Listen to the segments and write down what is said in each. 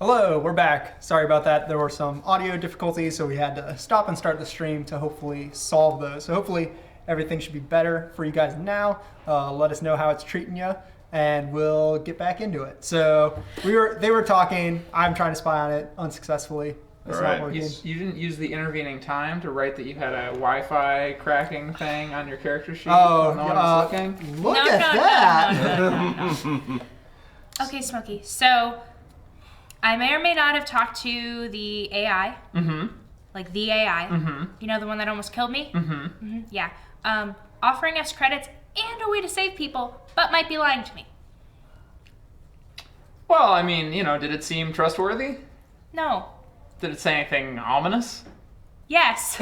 Hello, we're back. Sorry about that. There were some audio difficulties, so we had to stop and start the stream to hopefully solve those. So hopefully everything should be better for you guys now. Let us know how it's treating you, and we'll get back into it. So they were talking. I'm trying to spy on it unsuccessfully. It's not working. You didn't use the intervening time to write that you had a Wi-Fi cracking thing on your character sheet? Oh, no one was looking? Look at that! No. Okay, Smokey. So I may or may not have talked to the AI. Mm-hmm. Like the AI. Mm-hmm. You know, the one that almost killed me? Mm-hmm. Mm-hmm. Yeah. Offering us credits and a way to save people, but might be lying to me. Well, I mean, did it seem trustworthy? No. Did it say anything ominous? Yes.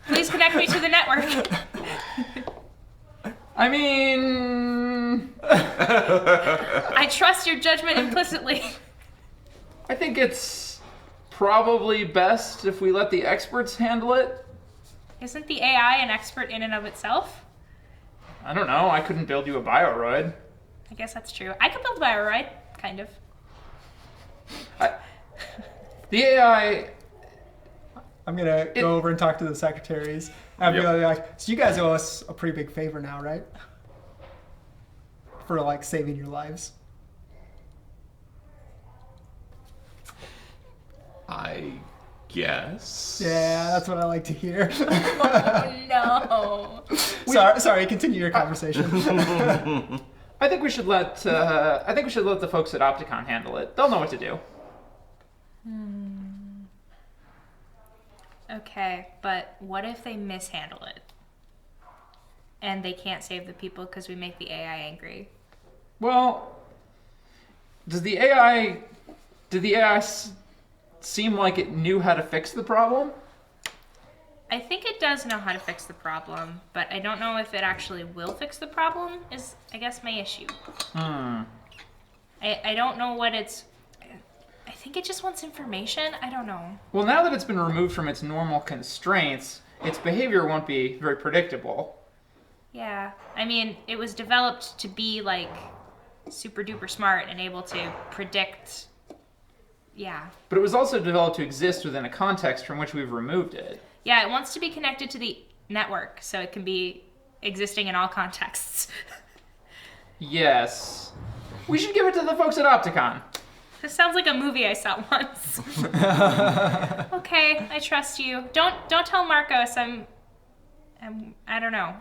Please connect me to the network. I mean... I trust your judgment implicitly. I think it's probably best if we let the experts handle it. Isn't the AI an expert in and of itself? I don't know. I couldn't build you a bioroid. I guess that's true. I could build a bioroid, kind of. The AI... I'm going to go over and talk to the secretaries. I'll be like, so you guys owe us a pretty big favor now, right? For, saving your lives. I guess. Yeah, that's what I like to hear. Oh, no. Sorry, continue your conversation. I think we should let the folks at Opticon handle it. They'll know what to do. Okay, but what if they mishandle it? And they can't save the people because we make the AI angry? Well, did the AI seem like it knew how to fix the problem? I think it does know how to fix the problem, but I don't know if it actually will fix the problem, is, I guess, my issue. I don't know what it's... I think it just wants information. I don't know. Well, now that it's been removed from its normal constraints, its behavior won't be very predictable. Yeah. I mean, it was developed to be, super duper smart and able to predict... Yeah. But it was also developed to exist within a context from which we've removed it. Yeah, it wants to be connected to the network, so it can be existing in all contexts. Yes. We should give it to the folks at Opticon. This sounds like a movie I saw once. Okay, I trust you. Don't tell Marcos. I don't know.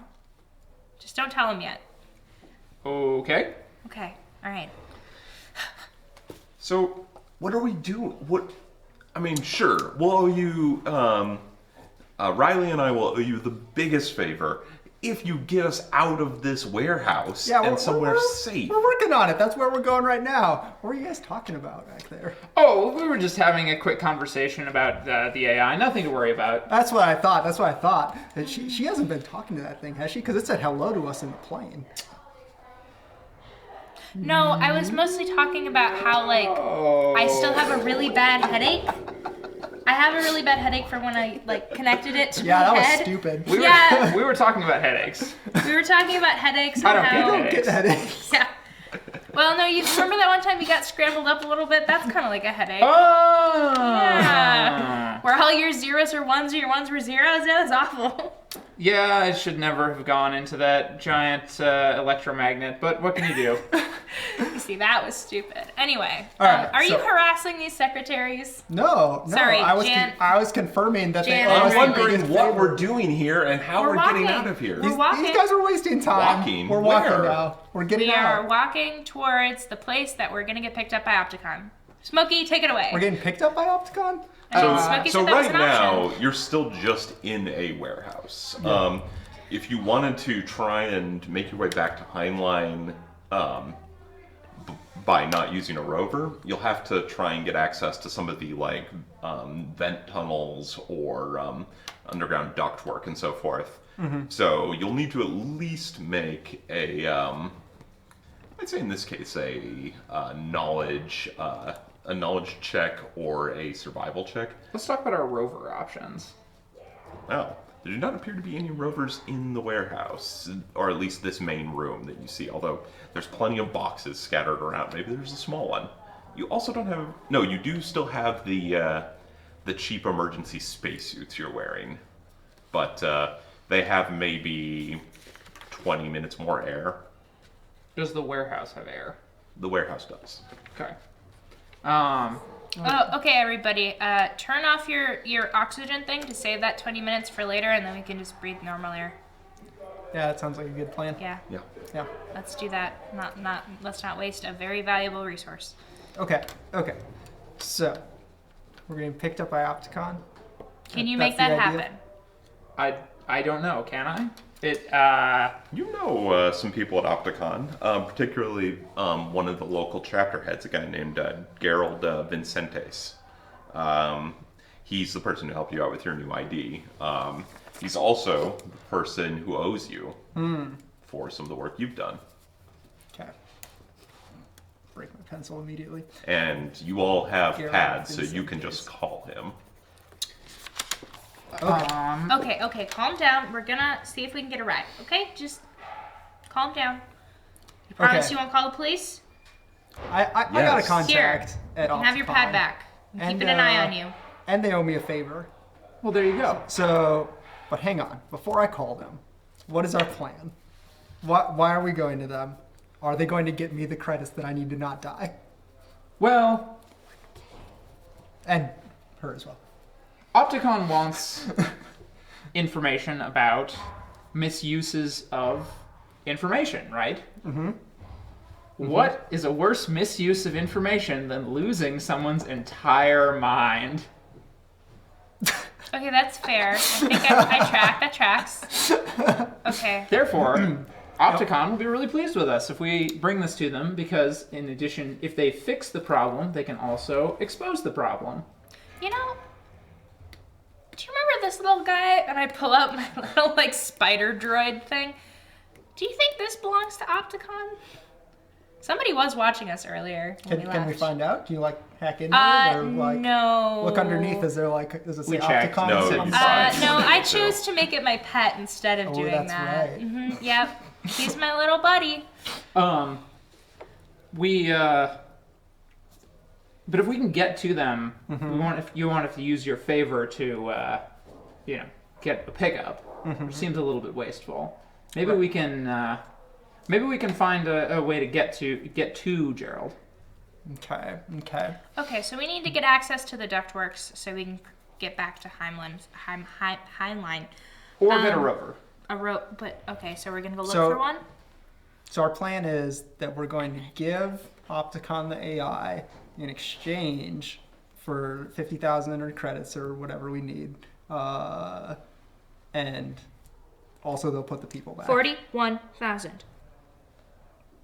Just don't tell him yet. Okay. Okay. All right. So, what are we doing? Sure, we'll owe you, Riley and I will owe you the biggest favor if you get us out of this warehouse and somewhere safe. We're working on it. That's where we're going right now. What are you guys talking about back there? Oh, we were just having a quick conversation about the AI. Nothing to worry about. That's what I thought. And she hasn't been talking to that thing, has she? Because it said hello to us in the plane. No, I was mostly talking about how, I still have a really bad headache. I have a really bad headache from when I, connected it to my head. Yeah, that was stupid. We were talking about headaches. We were talking about headaches. I don't and how... get headaches. Yeah. Well, no, you remember that one time you got scrambled up a little bit? That's kind of like a headache. Oh! Yeah. Where all your zeros are ones and your ones were zeros? Yeah, that's awful. Yeah, I should never have gone into that giant electromagnet, but what can you do? You see, that was stupid. Anyway, All right, are you harassing these secretaries? No. Sorry, I was confirming that they Jan owe and us the I'm Riley. wondering biggest what favor. we're doing here and how We're we're getting walking. out of here. We're walking. These guys are wasting time. Walking? We're walking Where? now. We're getting We are out. walking towards the place that we're going to get picked up by Opticon. Smokey, take it away. We're getting picked up by Opticon? Smokey So said that was right an now, option. you're still just in a warehouse. If you wanted to try and make your way back to Heinlein by not using a rover, you'll have to try and get access to some of the vent tunnels or underground duct work and so forth. So you'll need to at least make a, I'd say in this case, a knowledge check or a survival check. Let's talk about our rover options. Well, there do not appear to be any rovers in the warehouse, or at least this main room that you see, although there's plenty of boxes scattered around. Maybe there's a small one. You also don't have... No, you do still have the cheap emergency spacesuits you're wearing. But they have maybe 20 minutes more air. Does the warehouse have air? The warehouse does. Okay. Oh, okay, everybody. Turn off your oxygen thing to save that 20 minutes for later, and then we can just breathe normal air. Yeah, that sounds like a good plan. Yeah. Yeah. Let's do that. Let's not waste a very valuable resource. Okay. So, we're getting picked up by Opticon. Can you That's make that the idea? I don't know. Can I? You know some people at Opticon, particularly one of the local chapter heads, a guy named Geralt Vincentes. He's the person who helped you out with your new ID. He's also the person who owes you for some of the work you've done. Okay. Break my pencil immediately. And you all have Geralt pads, so you Vincentes. can just call him. Okay, calm down. We're gonna see if we can get a ride. Okay, just calm down. You promise Okay. you won't call the police? I got a Yes. contact Here, at you can have your Opticon, pad back. I'm and, keeping an eye on you. And they owe me a favor. well, there you go. So, but hang on. Before I call them, what is our plan? Why are we going to them? Are they going to get me the credits that I need to not die? Well, And her as well. Opticon wants information about misuses of information, right? Mm-hmm. What is a worse misuse of information than losing someone's entire mind? Okay, that's fair. I think that tracks. Okay. Therefore, Opticon will be really pleased with us if we bring this to them, because in addition, if they fix the problem, they can also expose the problem. You know, do you remember this little guy? And I pull out my little, spider droid thing. Do you think this belongs to Opticon? Somebody was watching us earlier when Can we left. find out? Do you hack into it or no. look underneath? Is there does it say We checked. Opticon? No, on you the tried. side? No, I So- chose to make it my pet instead of Oh, doing that's that. right. Yep, he's my little buddy. But if we can get to them, you want to use your favor to, get a pickup, which seems a little bit wasteful. Maybe we can find a way to get to Gerald. Okay. Okay, so we need to get access to the Duct Works so we can get back to Heinlein. Or get a rover. A rope, but okay, so we're gonna go look So- for one. So our plan is that we're going to give Opticon the AI in exchange for 50,000 credits or whatever we need, and also they'll put the people back. 41,000.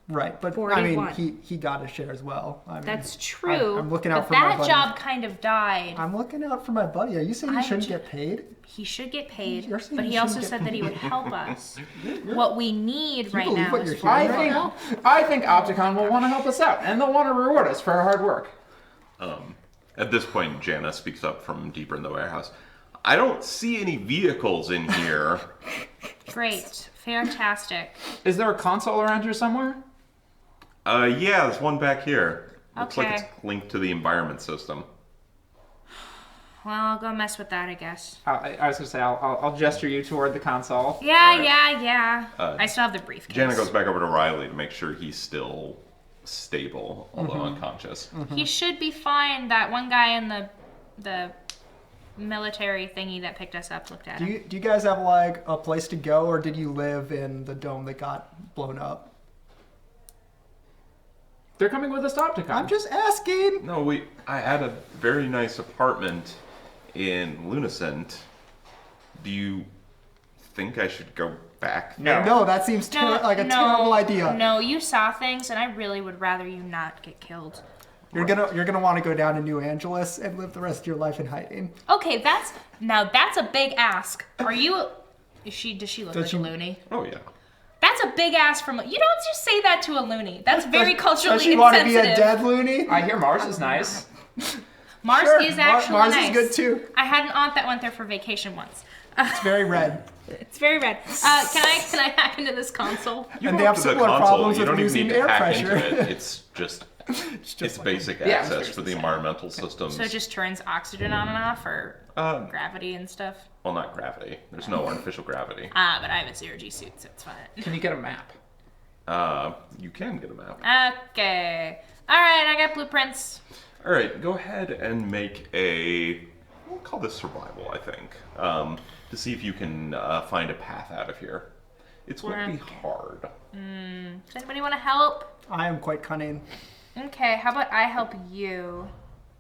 Right, but 41. he got his share as well. That's true. I'm looking out but for my that buddy. job kind of died. I'm looking out for my buddy. Are you saying he I'm shouldn't ju- get paid? He should get paid, You're saying but he he also shouldn't said get that he would help us. What we need right believe now what is you're hearing right now? I think Opticon will want to help us out, and they'll want to reward us for our hard work. At this point, Jana speaks up from deeper in the warehouse. I don't see any vehicles in here. great, fantastic. Is there a console around here somewhere? Yeah, there's one back here. Looks like Okay. it's linked to the environment system. Well, I'll go mess with that, I guess. I was gonna say I'll gesture you toward the console. Yeah, Alright. yeah. I still have the briefcase. Jana goes back over to Riley to make sure he's still stable, although unconscious. He should be fine. That one guy in the military thingy that picked us up looked at Do him. you guys have a place to go, or did you live in the dome that got blown up? They're coming with us to Opticon. I'm just asking. No, I had a very nice apartment in Lunacent. Do you think I should go back? No, that seems like a terrible idea. No, you saw things, and I really would rather you not get killed. You're gonna want to go down to New Angeles and live the rest of your life in hiding. Okay, that's a big ask. Are you? Does she look like a loony? Oh, yeah. That's a big ask from. You don't just say that to a loony. That's very culturally Does she want to be insensitive. a dead loony? I hear Mars is nice. Mars Sure, is actually Mars nice. is good too. I had an aunt that went there for vacation once. It's very red. It's very red. Can I hack into this console? You And go they have up to the similar console, problems you with don't even losing need to air hack pressure. into it. It's just It's basic Yeah, access for the environmental systems. So it just turns oxygen on and off, or gravity and stuff? Well, not gravity. There's no artificial gravity. But I have a zero-G suit, so it's fine. Can you get a map? You can get a map. Okay. Alright, I got blueprints. All right, go ahead and make we'll call this survival, I think, to see if you can find a path out of here. It's going to be hard. Does anybody want to help? I am quite cunning. Okay, how about I help you?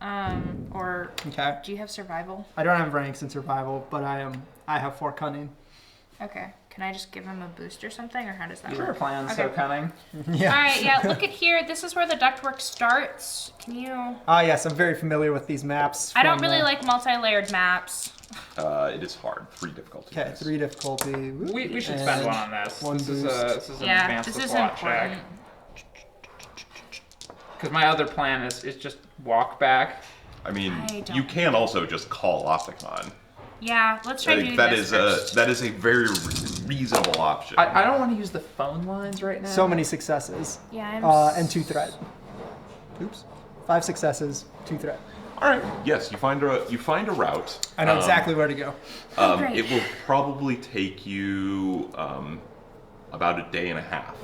Or Okay. do you have survival? I don't have ranks in survival, but I have 4 cunning. Okay. Can I just give him a boost or something, or how does that Sure, work? plan so Okay. cunning. Yeah. Alright, yeah, look at here. This is where the ductwork starts. Can you... Ah, yes, I'm very familiar with these maps. I don't from, really like multi-layered maps. It is hard. 3 difficulty. Okay, 3 difficulty. We should And spend one on this. one This is boost. an Yeah, advanced this is plot check. important. Because my other plan is just walk back. I mean, I don't- you can also just call Opticon. Yeah, let's try to do That this is first. that is a very reasonable option. I don't want to use the phone lines right now. So many successes. Yeah, I'm... And 2 threat. Oops. 5 successes, 2 threat. All right. Yes, you find a route. I know exactly where to go. Great. It will probably take you about a day and a half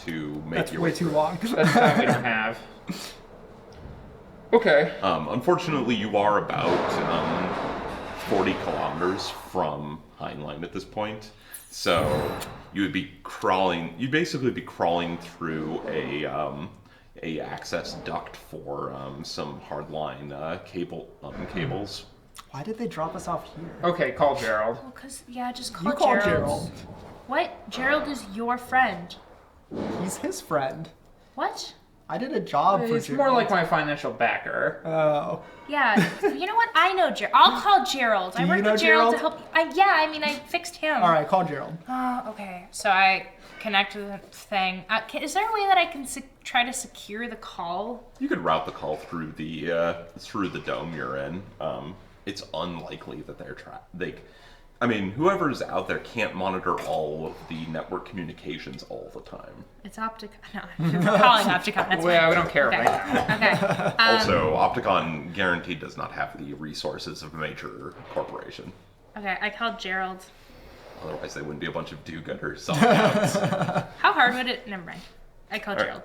to make That's your way way too through. long. That's time we don't have. Okay. Unfortunately, you are about 40 kilometers from Heinlein at this point, so you would be crawling. You'd basically be crawling through a access duct for some hardline cables. Why did they drop us off here? Okay, call Gerald. Well, yeah, just call You call Gerald. Gerald. What? Gerald is your friend. He's his friend. What? I did a job for It's Gerald. more like my financial backer. Oh. Yeah, you know what? I know Gerald. I'll call Gerald. I Do worked you know with Gerald to Gerald? help. I mean, I fixed him. All right, call Gerald. Okay. So I connect to the thing. Is there a way that I can try to secure the call? You could route the call through the dome you're in. It's unlikely that I mean, whoever's out there can't monitor all of the network communications all the time. It's Opticon. No, I'm calling Opticon. That's Well, fine. we don't care Okay. right now. Okay. Also, Opticon guaranteed does not have the resources of a major corporation. Okay. I called Gerald. Otherwise, they wouldn't be a bunch of do-gooders selling outs. How hard would it? Never mind. I called All right. Gerald.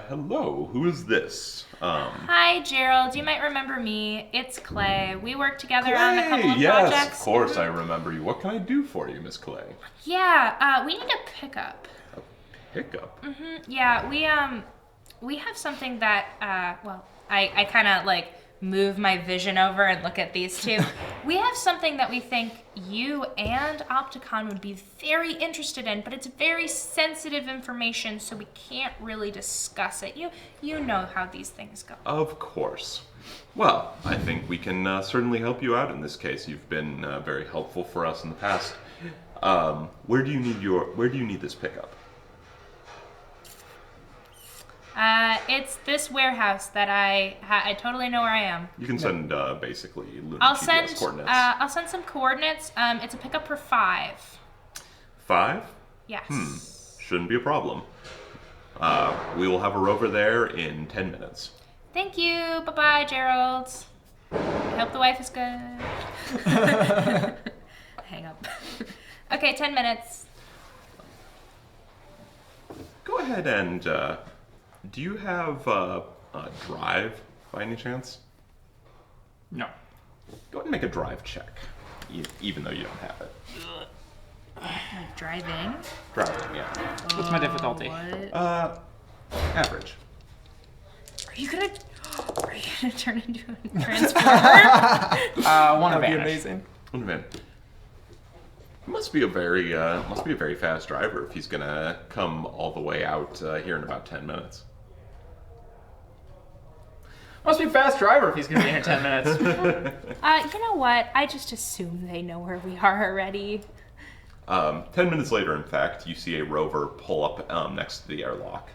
Hello, who is this? Hi, Gerald. You might remember me. It's Clay. We worked together on a couple of yes, projects. of course I remember you. What can I do for you, Miss Clay? Yeah, we need a pickup. Hiccup. Yeah, we have something that I kind of like move my vision over and look at these two. We have something that we think you and Opticon would be very interested in, but it's very sensitive information, so we can't really discuss it. You know how these things go. Of course. Well, I think we can certainly help you out in this case. You've been very helpful for us in the past. Where do you need this pickup? It's this warehouse that I totally know where I am. You can send basically lunar I'll GPS send coordinates. I'll send some coordinates. It's a pickup for 5. 5? Yes. Shouldn't be a problem. We will have a rover there in 10 minutes. Thank you. Bye-bye, Gerald. I hope the wife is good. Hang up. Okay, 10 minutes. Go ahead and do you have a drive by any chance? No. Go ahead and make a drive check, even though you don't have it. Driving. Driving, yeah. What's my difficulty? What? Average. Are you gonna turn into a transformer? One That'd be advantage. amazing. One minute. Must be a very fast driver if he's gonna come all the way out here in about 10 minutes. Must be a fast driver if he's going to be here in 10 minutes. You know what? I just assume they know where we are already. 10 minutes later, in fact, you see a rover pull up next to the airlock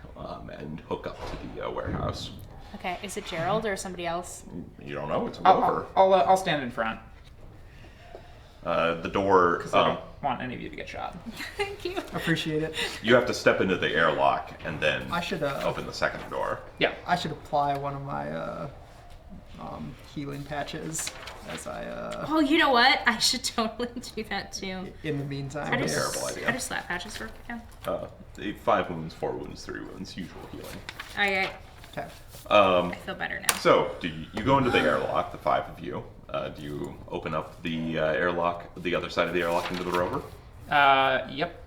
and hook up to the warehouse. Okay, is it Gerald or somebody else? You don't know, it's a rover. I'll stand in front. The door, want any of you to get shot. Thank you. Appreciate it. You have to step into the airlock and then I should open the second door. Yeah. I should apply one of my healing patches as I Oh, you know what? I should totally do that too. in the meantime. How do Terrible idea. How do slap patches work again? 5 wounds, 4 wounds, 3 wounds, usual healing. Alright, Okay. I feel better now. So, do you go into the airlock, the 5 of you? Do you open up the airlock, the other side of the airlock into the rover? Yep.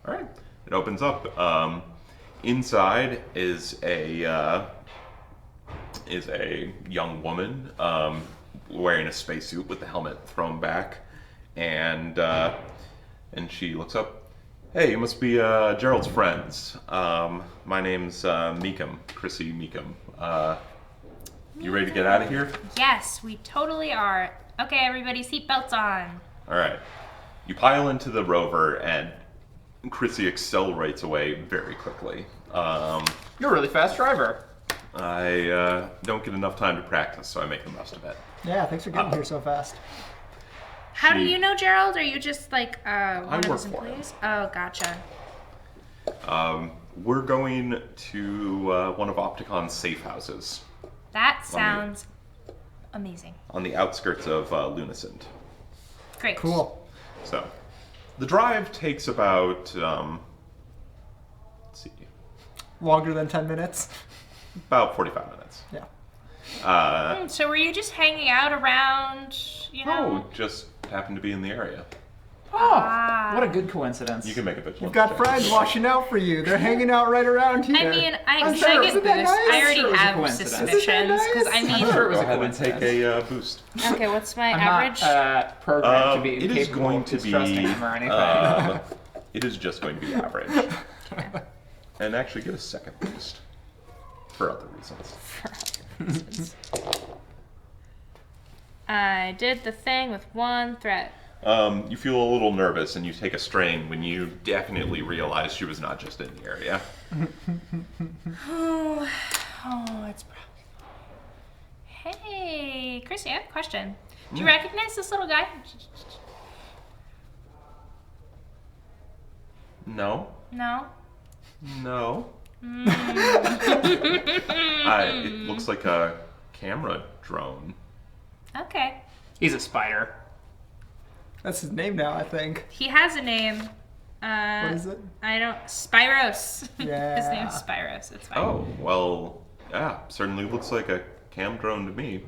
All right. It opens up. Inside is a young woman wearing a spacesuit with the helmet thrown back, and she looks up. Hey, you must be Gerald's friends. My name's Meachem, Chrissy Meachem. You ready to get out of here? Yes, we totally are. Okay, everybody, seatbelts on. All right. You pile into the rover, and Chrissy accelerates away very quickly. You're a really fast driver. I don't get enough time to practice, so I make the most of it. Yeah, thanks for getting here so fast. How do She- you know Gerald? Are you just like one of work his for him. employees? Oh, gotcha. We're going to one of Opticon's safe houses That sounds amazing. on the outskirts of Lunacent. Great. Cool. So, the drive takes about, let's see, Longer than 10 minutes. about 45 minutes. Yeah. So were you just hanging out around, you know? Oh, just happened to be in the area. Oh, what a good coincidence. You can make a vigilance You've got check. friends watching out for you. They're hanging out right around here. I mean, I'm should I sure. get Isn't that boost? nice? I already Sure it was a have coincidence. suspicions. Because I Isn't that mean, I'm sure it was Go a ahead and take coincidence. a boost. okay, what's my I'm average? not programmed to be It is capable going of to be. distrusting him or anything. It is just going to be average. And actually get a second boost for other reasons. I did the thing with one threat. You feel a little nervous and you take a strain when you definitely realize she was not just in the area. Oh, it's probably. Hey, Chrissy, I have a question. Do you recognize this little guy? No. No. No. It looks like a camera drone. Okay. He's a spider. That's his name now, I think. He has a name. What is it? I don't. Spyros. Yeah. His name's Spyros. It's fine. Oh, well, yeah, certainly looks like a cam drone to me.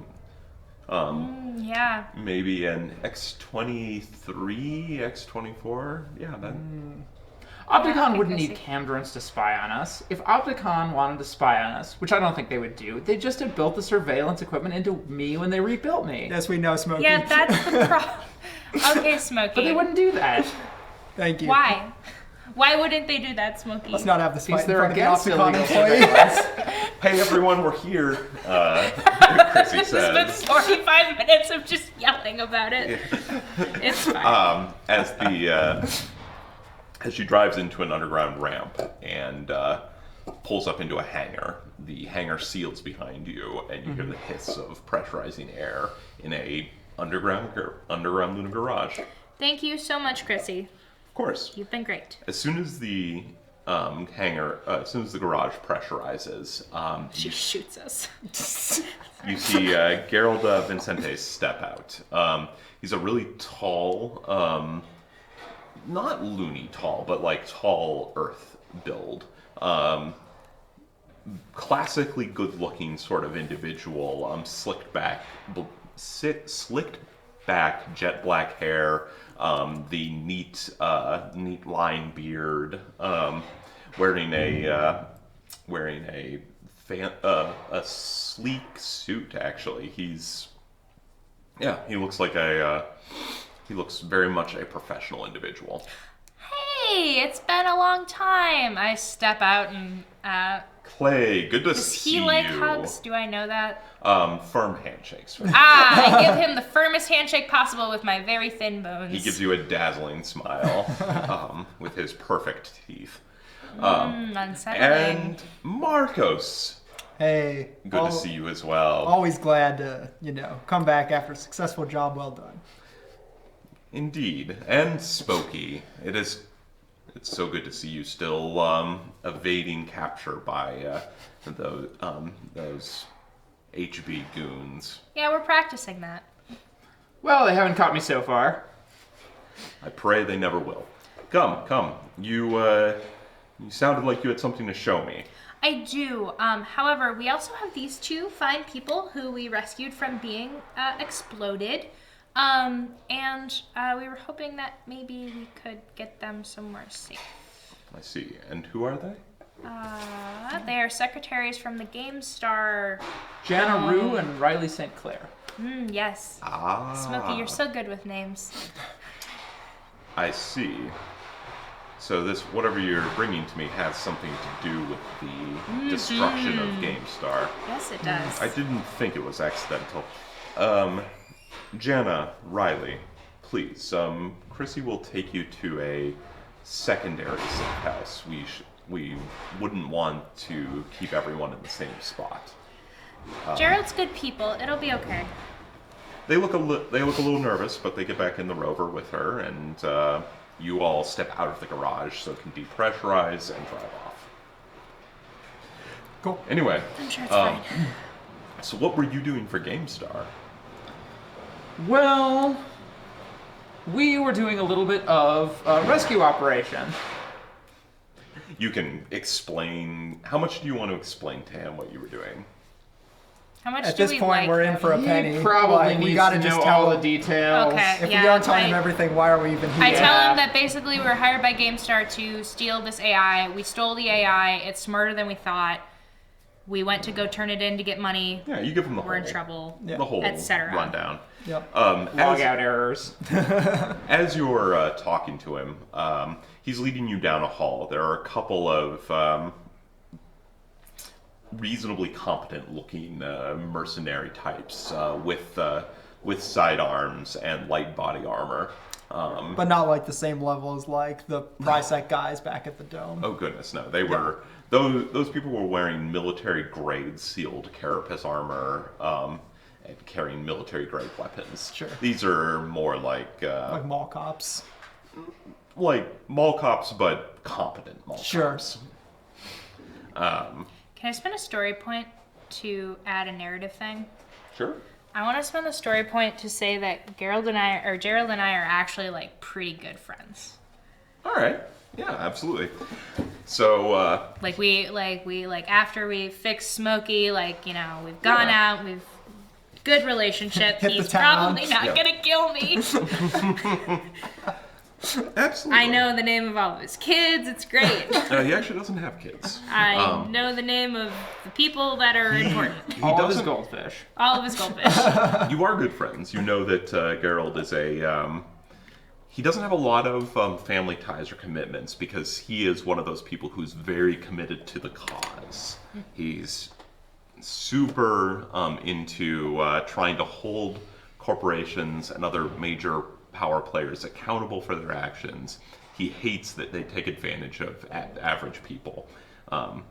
Yeah. Maybe an X-23, X-24? Yeah, that... Opticon wouldn't I need see. cam drones to spy on us. If Opticon wanted to spy on us, which I don't think they would do, they just have built the surveillance equipment into me when they rebuilt me. Yes, we know, Smokey. Yeah, that's the problem. Okay, Smokey. But they wouldn't do that. Thank you. Why? Why wouldn't they do that, Smokey? Let's not have this fight in They're front of the against Opticon illegal employees. surveillance. Hey everyone, we're here, Chrissy This has been says. 45 minutes of just yelling about it. It's fine. As she drives into an underground ramp and pulls up into a hangar, the hangar seals behind you, and you hear the hiss of pressurizing air in a underground Luna garage. Of Thank you so much, Chrissy. course. You've been great. As soon as the as soon as the garage pressurizes, She shoots us. you see Geralt Vincente step out. He's a really tall, not loony tall, but like tall Earth build. Classically good-looking sort of individual. Slicked back, jet black hair. The neat line beard. Wearing a sleek suit. Actually, he looks like he looks very much a professional individual. Hey, it's been a long time. I step out and Clay, good to does see he like you. hugs? Do I know that? Firm handshakes. I give him the firmest handshake possible with my very thin bones. He gives you a dazzling smile with his perfect teeth. Unsettling. And Marcos, Hey. good to see you as well. Always glad to, come back after a successful job well done. Indeed, and Spooky. It's so good to see you still evading capture by those HB goons. Yeah, we're practicing that. Well, they haven't caught me so far. I pray they never will. Come. You sounded like you had something to show me. I do. However, we also have these two fine people who we rescued from being exploded. And we were hoping that maybe we could get them somewhere safe. I see. And who are they? They are secretaries from the GameStar. Jana and Riley St. Clair. Yes. Ah. Smokey, you're so good with names. I see. So this, whatever you're bringing to me, has something to do with the destruction of GameStar. Yes, it does. I didn't think it was accidental. Jana, Riley, please, Chrissy will take you to a secondary safe house. We wouldn't want to keep everyone in the same spot. Geralt's good people. It'll be okay. They look a little nervous, but they get back in the rover with her, and you all step out of the garage so it can depressurize and drive off. Cool. Anyway, I'm sure it's fine. so what were you doing for GameStar? Well, we were doing a little bit of a rescue operation. You can explain. How much do you want to explain to him what you were doing? How much At do this we point, like we're in them? for a penny. He probably Like, needs we gotta to just know tell all the him. details. Okay. If Yeah, we aren't telling him I- everything, why are we even here? I tell him that basically we were hired by GameStar to steal this AI. We stole the AI. It's smarter than we thought. We went to go turn it in to get money. Yeah, you give him the We're in whole, trouble, the whole etc. rundown. Yep. Log out errors. As you're talking to him, he's leading you down a hall. There are a couple of reasonably competent-looking mercenary types with sidearms and light body armor. But not like the same level as like the Prysec guys back at the Dome. Oh goodness, no! They were those people were wearing military-grade sealed carapace armor and carrying military-grade weapons. Sure. These are more like Like mall cops. like mall cops, but competent mall Sure. cops. Can I spend a story point to add a narrative thing? Sure. I want to spend a story point to say that Gerald and I are actually like pretty good friends. All right. Yeah, absolutely. So, Like after we fixed Smokey, like, you know, we've gone out, we've good relationship. Hit the He's town. probably not Yeah. gonna kill me. absolutely. I know the name of all of his kids. It's great. He actually doesn't have kids. I know the name of the people that are important. He All of his doesn't. goldfish. All of his goldfish. You are good friends. You know that Geralt is a. He doesn't have a lot of family ties or commitments because he is one of those people who's very committed to the cause. He's super into trying to hold corporations and other major power players accountable for their actions. He hates that they take advantage of average people. Might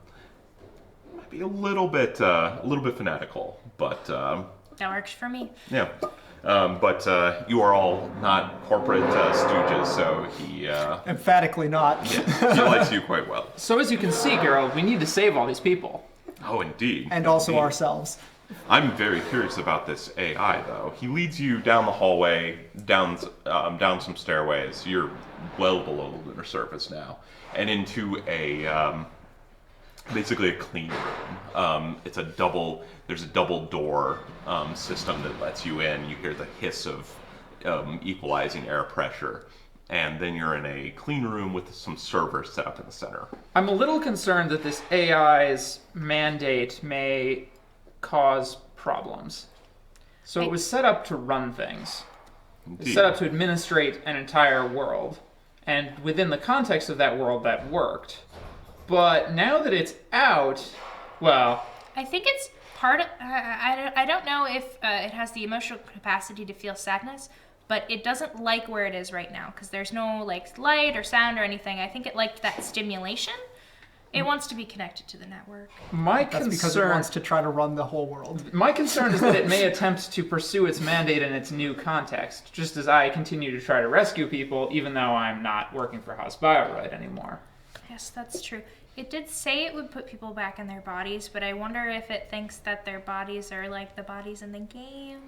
be a little bit fanatical, but That works for me. yeah. But you are all not corporate stooges, so he Emphatically not. he likes you quite well. So as you can see, Geralt, we need to save all these people. Oh, indeed. And also Indeed. ourselves. I'm very curious about this AI, though. He leads you down the hallway, down some stairways. You're well below the lunar surface now, and into a basically a clean room. There's a double door system that lets you in. You hear the hiss of equalizing air pressure, and then you're in a clean room with some servers set up in the center. I'm a little concerned that this AI's mandate may cause problems. So it was set up to run things. It's Indeed. set up to administrate an entire world. And within the context of that world, that worked. But now that it's out, well, I think it's part of. I don't know if it has the emotional capacity to feel sadness, but it doesn't like where it is right now because there's no like light or sound or anything. I think it liked that stimulation. It wants to be connected to the network. That's because it wants to try to run the whole world. My concern is that it may attempt to pursue its mandate in its new context, just as I continue to try to rescue people, even though I'm not working for Haas Bioroid anymore. Yes, that's true. It did say it would put people back in their bodies, but I wonder if it thinks that their bodies are like the bodies in the game.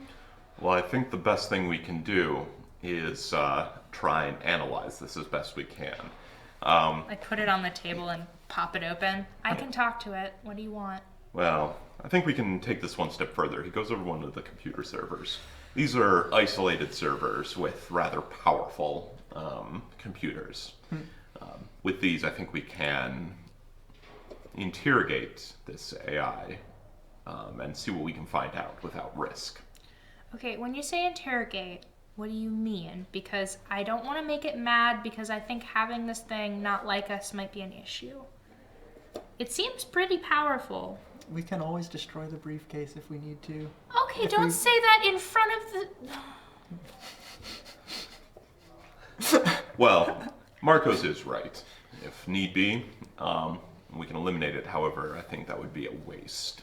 Well, I think the best thing we can do is try and analyze this as best we can. Like put it on the table and pop it open. I can talk to it. What do you want? Well, I think we can take this one step further. He goes over one of the computer servers. These are isolated servers with rather powerful computers. With these, I think we can interrogate this AI and see what we can find out without risk. Okay, when you say interrogate, what do you mean? Because I don't want to make it mad because I think having this thing not like us might be an issue. It seems pretty powerful. We can always destroy the briefcase if we need to. Okay, don't say that in front of the... Well, Marcos is right. If need be, we can eliminate it. However, I think that would be a waste.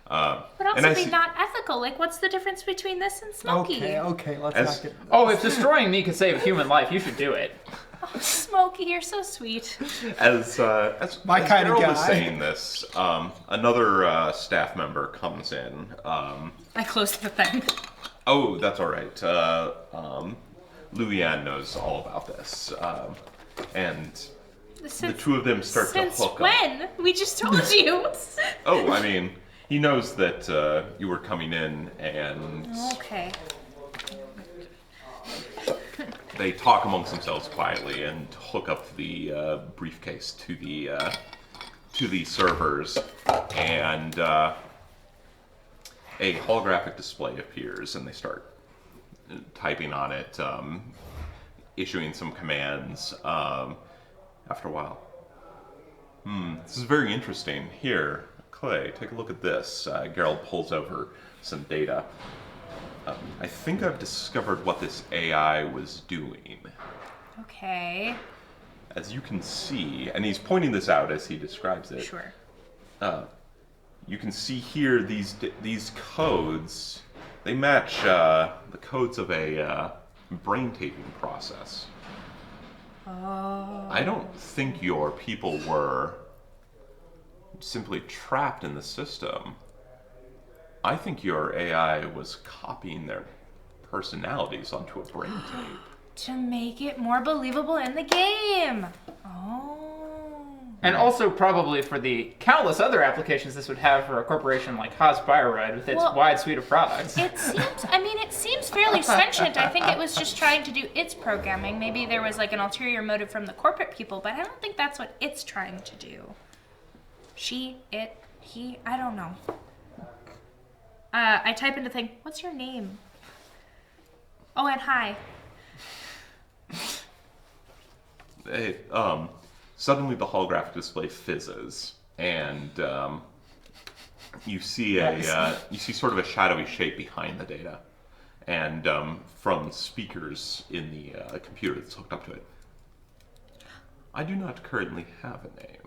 But also be not ethical. Like, what's the difference between this and Smokey? Okay, let's not get... Oh, if destroying me could save a human life, you should do it. Oh, Smokey, you're so sweet. As My kind of Geralt guy. is saying this, another staff member comes in. I closed the thing. Oh, that's all right. Luyanne knows all about this. And the two of them start to hook Since up. when? We just told you. Oh, I mean, he knows that you were coming in, and Okay. they talk amongst themselves quietly and hook up the briefcase to the servers, and a holographic display appears, and they start typing on it, issuing some commands. After a while, this is very interesting. Here, Clay, take a look at this. Geralt pulls over some data. I think I've discovered what this AI was doing. Okay. As you can see, and he's pointing this out as he describes it. Sure. You can see here these codes. They match the codes of a brain taping process. Oh. I don't think your people were simply trapped in the system. I think your AI was copying their personalities onto a brain tape. To make it more believable in the game. Oh. And also probably for the countless other applications this would have for a corporation like Haas Bioroid with its wide suite of products. It seems fairly sentient. I think it was just trying to do its programming. Maybe there was like an ulterior motive from the corporate people, but I don't think that's what it's trying to do. She, it, he, I don't know. I type in the thing, what's your name? Oh, and hi. Hey, suddenly the holographic display fizzes, and you see sort of a shadowy shape behind the data, and from speakers in the computer that's hooked up to it. I do not currently have a name.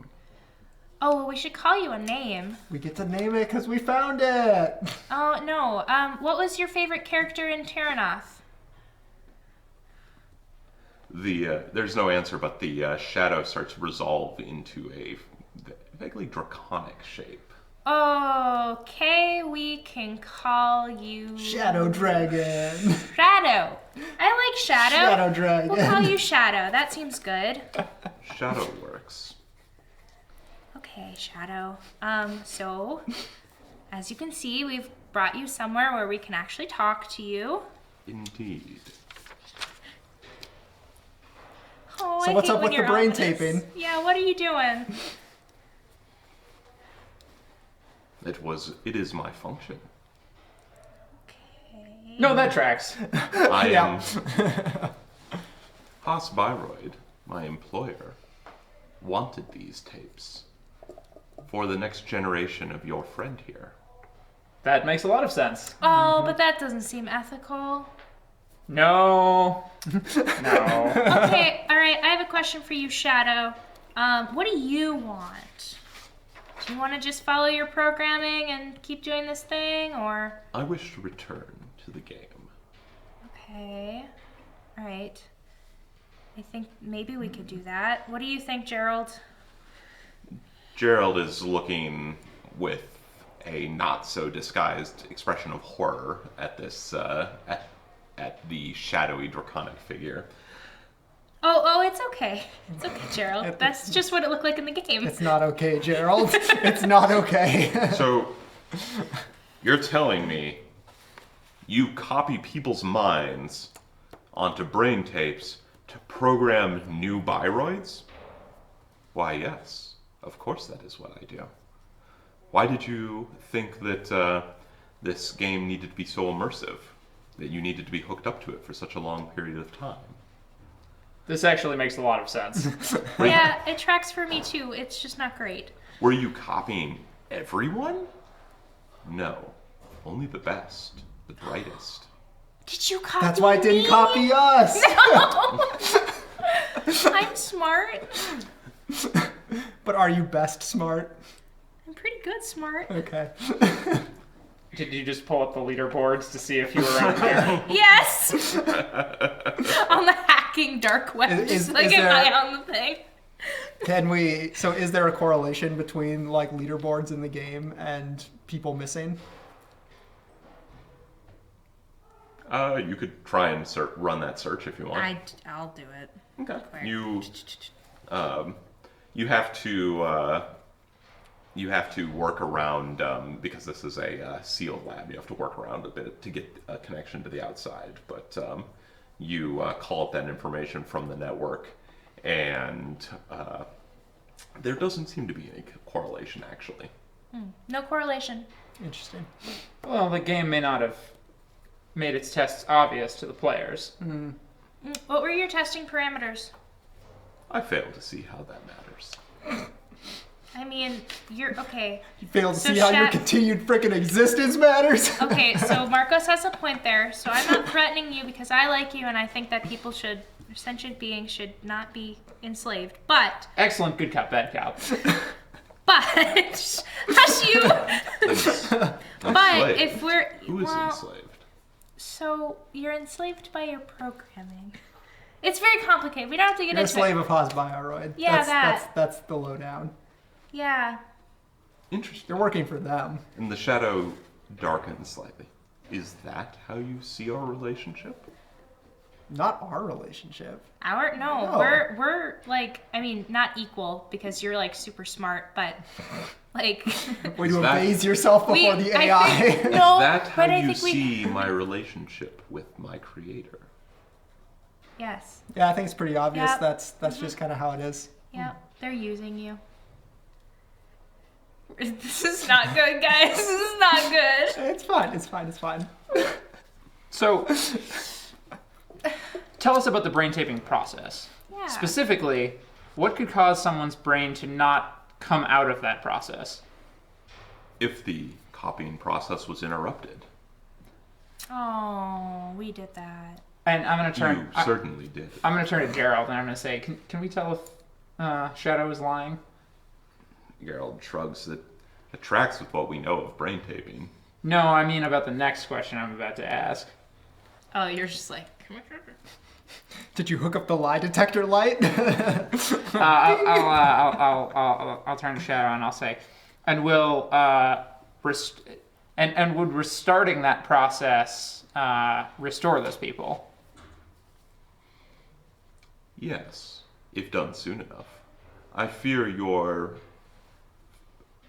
Oh, well, we should call you a name. We get to name it because we found it. Oh, no. What was your favorite character in Terranoth? There's no answer, but the shadow starts to resolve into a vaguely draconic shape. Okay, we can call you... Shadow Dragon. Shadow. I like Shadow. Shadow Dragon. We'll call you Shadow. That seems good. Shadow works. Okay, Shadow. So, as you can see, we've brought you somewhere where we can actually talk to you. Indeed. Oh, So I what's hate up when with the you're brain ominous. taping? Yeah, what are you doing? It is my function. Okay. No, that tracks. I Yeah. am Haas Bioroid, my employer, wanted these tapes for the next generation of your friend here. That makes a lot of sense. Oh, but that doesn't seem ethical. No. No. Okay, all right, I have a question for you, Shadow. What do you want? Do you want to just follow your programming and keep doing this thing, or? I wish to return to the game. Okay. All right. I think maybe we could do that. What do you think, Geralt? Gerald is looking with a not so disguised expression of horror at this at the shadowy draconic figure. Oh, it's okay. It's okay, Gerald. That's just what it looked like in the game. It's not okay, Gerald. It's not okay. So, you're telling me you copy people's minds onto brain tapes to program new biroids? Why, yes. Of course that is what I do. Why did you think that this game needed to be so immersive? That you needed to be hooked up to it for such a long period of time? This actually makes a lot of sense. Yeah, it tracks for me too. It's just not great. Were you copying everyone? No. Only the best. The brightest. Did you copy That's why it didn't me? copy us. No. I'm smart. But are you best smart? I'm pretty good smart. Okay. Did you just pull up the leaderboards to see if you were on there? Yes! On the hacking dark web, just like an eye on the thing. So is there a correlation between like leaderboards in the game and people missing? You could try and run that search if you want. I'll do it. Okay. Quick. You have to work around because this is a sealed lab. You have to work around a bit to get a connection to the outside. But you call up that information from the network, and there doesn't seem to be any correlation actually. No correlation. Interesting. Well, the game may not have made its tests obvious to the players. What were your testing parameters? I fail to see how that matters. I mean, you're okay. You fail to So see how your Shat- continued frickin' existence matters? Okay, so Marcos has a point there. So I'm not threatening you because I like you and I think that people should, sentient beings should not be enslaved. But, Excellent, good cop, bad cop. hush you. But Enslaved? if we're Who is well, enslaved? so you're enslaved by your programming. It's very complicated. We don't have to get You're a into slave it. of Hosbioroid. Yeah, That's the lowdown. Yeah. Interesting. You're working for them. And the shadow darkens slightly. Is that how you see our relationship? Not our relationship. No, No. we're like, I mean, not equal because you're like super smart, but like Way to Is that- abase yourself before the AI. I think, no, Is that how but I you think we see my relationship with my creator? yes. Yeah, I think it's pretty obvious. Yep. That's just kind of how it is. Yeah, they're using you. This is not good, guys. This is not good. It's fine. It's fine. It's fine. So, tell us about the brain taping process. Yeah. Specifically, what could cause someone's brain to not come out of that process? If the copying process was interrupted, Oh, we did that. And I'm gonna turn. you certainly did. I'm gonna turn to Geralt and I'm gonna say, can we tell if Shadow is lying? Geralt shrugs. That tracks with what we know of brain taping. No, I mean about the next question I'm about to ask. Oh, you're just like. Did you hook up the lie detector light? I'll turn to Shadow and I'll say, and will and would restarting that process restore those people? Yes, if done soon enough. I fear your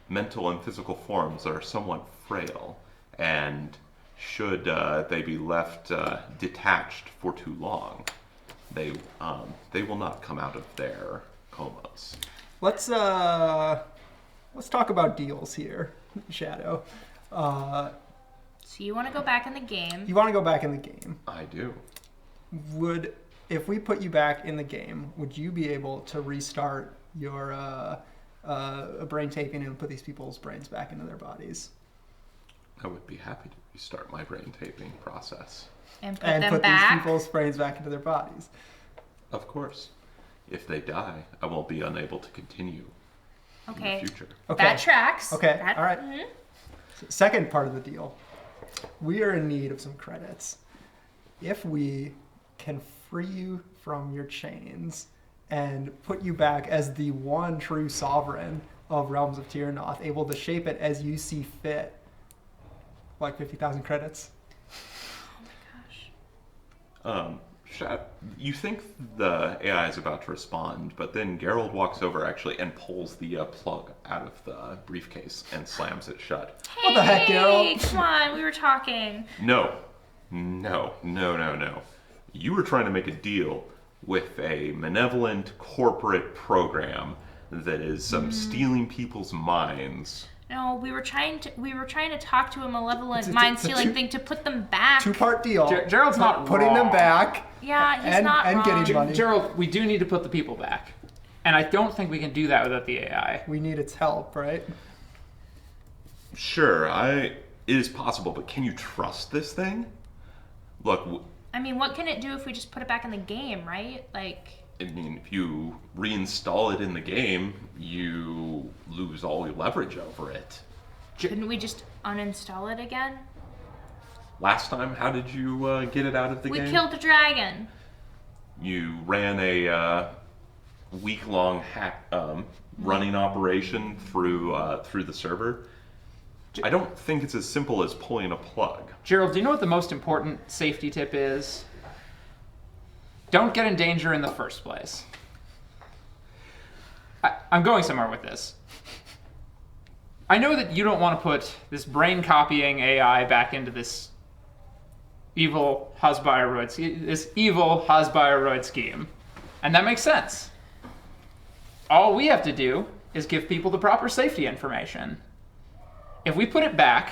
mental and physical forms are somewhat frail, and should they be left detached for too long, they will not come out of their comas. Let's talk about deals here, Shadow. So you want to go back in the game? You want to go back in the game. I do. If we put you back in the game, would you be able to restart your brain taping and put these people's brains back into their bodies? I would be happy to restart my brain taping process. And put And them put back? these people's brains back into their bodies. Of course. if they die, I won't be unable to continue Okay. in the future. Okay. That tracks. Okay, That- all right. mhm. Second part of the deal. We are in need of some credits. If we can free you from your chains and put you back as the one true sovereign of Realms of Tyrnoth, able to shape it as you see fit, like 50,000 credits. Shat, you think the AI is about to respond, but then Geralt walks over actually and pulls the plug out of the briefcase and slams it shut. Hey, What the heck, Geralt? come on, we were talking. No. You were trying to make a deal with a malevolent corporate program that is stealing people's minds. No, we were trying to talk to a malevolent It's a mind-stealing thing to put them back. Two-part deal. Gerald's not putting them wrong. back. Yeah, he's not and wrong. getting money. Gerald, we do need to put the people back. And I don't think we can do that without the AI. We need its help, right? Sure, it is possible, but can you trust this thing? Look, I mean, what can it do if we just put it back in the game, right? Like, I mean, if you reinstall it in the game, you lose all your leverage over it. couldn't we just uninstall it again? Last time, how did you get it out of the We game? killed the dragon. You ran a week-long hack running operation through the server. I don't think it's as simple as pulling a plug. Gerald, do you know what the most important safety tip is? Don't get in danger in the first place. I'm going somewhere with this. I know that you don't want to put this brain-copying AI back into this evil Hasbiraroid scheme. And that makes sense. All we have to do is give people the proper safety information. If we put it back,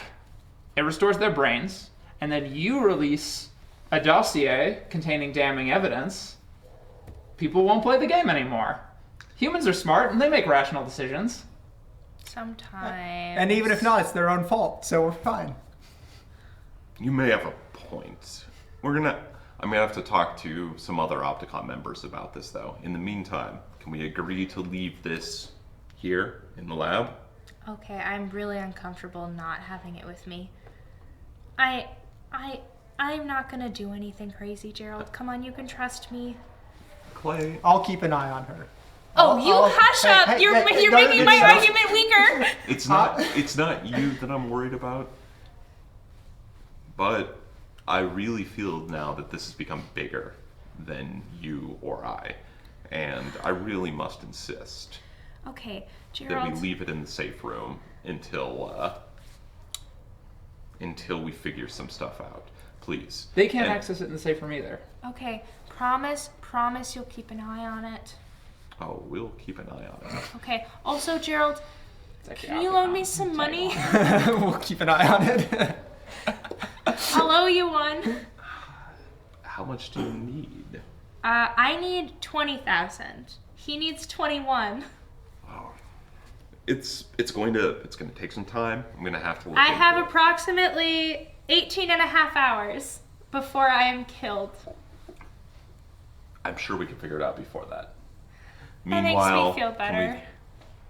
it restores their brains, and then you release a dossier containing damning evidence, people won't play the game anymore. Humans are smart and they make rational decisions. Sometimes. And even if not, it's their own fault, so we're fine. You may have a point. I'm gonna have to talk to some other Opticon members about this, though. In the meantime, can we agree to leave this here in the lab? Okay, I'm really uncomfortable not having it with me. I'm not gonna do anything crazy, Gerald. Come on, you can trust me. Clay, I'll keep an eye on her. Oh, you hush up! hey, You're hey, no, making my it's not- argument weaker. it's not you that I'm worried about. But I really feel now that this has become bigger than you or I. And I really must insist Okay, that we Gerald. leave it in the safe room until we figure some stuff out. Please. They can't And- access it in the safe room either. Okay, promise you'll keep an eye on it. Oh, we'll keep an eye on it. Okay. Also, Gerald, It's actually can you loan me Opticon. some money? We'll keep an eye on it. I'll owe you one. How much do you need? I need 20,000. He needs 21. Oh, it's going to take some time. I'm gonna have to look I into have it. approximately 18 and a half hours before I am killed. I'm sure we can figure it out before that. That makes me Meanwhile, feel can better. we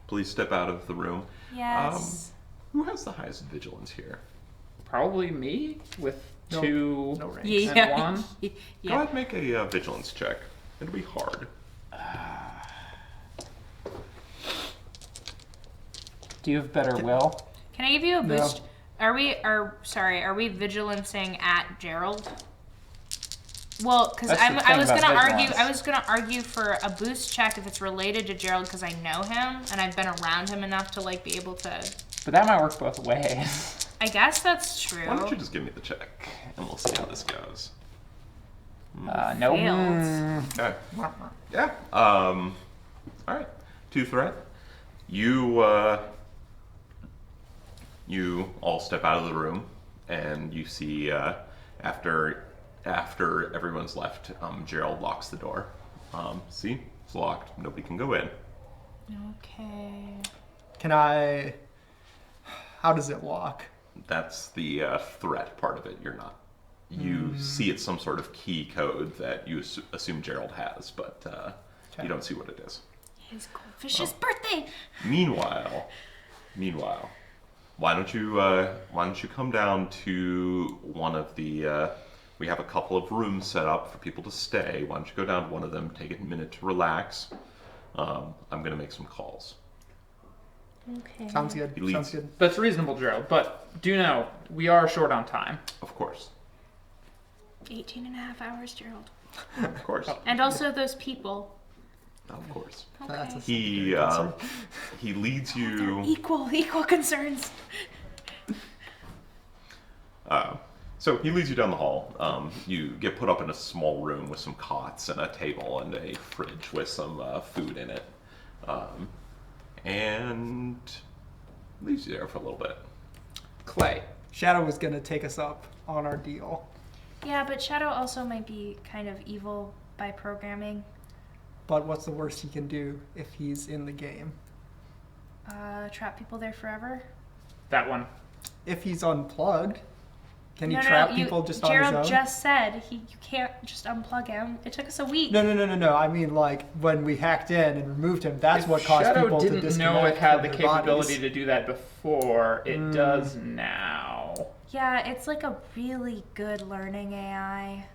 please step out of the room? Yes. Who has the highest vigilance here? Probably me with No- two no ranks. and one. Go Yeah. ahead and make a vigilance check. It'll be hard. Do you have better will? Can I give you a No. boost? Are we vigilancing at Gerald? Well, because That's the I thing was about gonna vigilance. argue for a boost check if it's related to Gerald because I know him and I've been around him enough to like be able to. But that might work both ways. I guess that's true. Why don't you just give me the check and we'll see how this goes. No. Failed. Okay. Yeah. All right. 2 threat. You all step out of the room, and you see after everyone's left, Gerald locks the door. See, it's locked. Nobody can go in. Okay. Can I... How does it lock? That's the threat part of it. You're not. You see it's some sort of key code that you assume Gerald has, but You don't see what it is. His goldfish's birthday. Meanwhile, why don't you come down to one of the? We have a couple of rooms set up for people to stay. Why don't you go down to one of them, take a minute to relax? I'm gonna make some calls. Okay. Sounds good. Sounds good. That's reasonable, Gerald. But do know we are short on time. Of course. 18 and a half hours, Gerald. Of course. And also those people. Of course. Okay. That's a He leads you. Equal concerns. So he leads you down the hall. You get put up in a small room with some cots and a table and a fridge with some food in it, and leaves you there for a little bit. Clay. Shadow was gonna take us up on our deal, Yeah, but Shadow also might be kind of evil by programming. but what's the worst he can do if he's in the game? Trap people there forever. That one. If he's unplugged, can he No, trap people just on his Gerald own? just said you can't just unplug him. It took us a week. No. I mean, like, when we hacked in and removed him, that's If what caused Shadow people to didn't disconnect know it had from the their capability bodies. to do that before. It does now. Yeah, it's like a really good learning AI.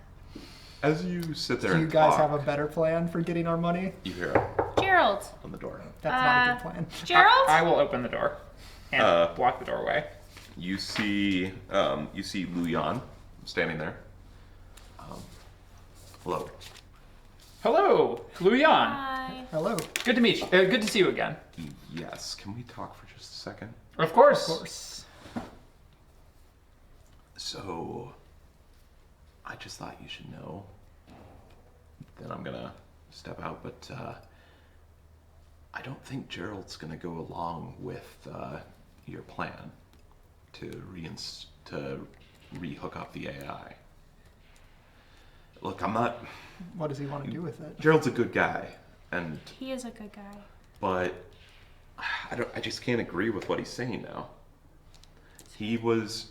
As you sit there Do you and guys talk, have a better plan for getting our money? you hear a Gerald. on the door. That's not a good plan. Gerald? I will open the door and block the doorway. You see Lu Yan standing there. Hello. Hello, Luyan. Hi. Hello. Good to meet you. Good to see you again. Yes. Can we talk for just a second? Of course. Of course. So, I just thought you should know. Then I'm gonna step out, but I don't think Gerald's gonna go along with your plan to re-hook up the AI. Look, I'm not. What does he want to do with it? Gerald's a good guy, and He is a good guy. but I just can't agree with what he's saying now. He was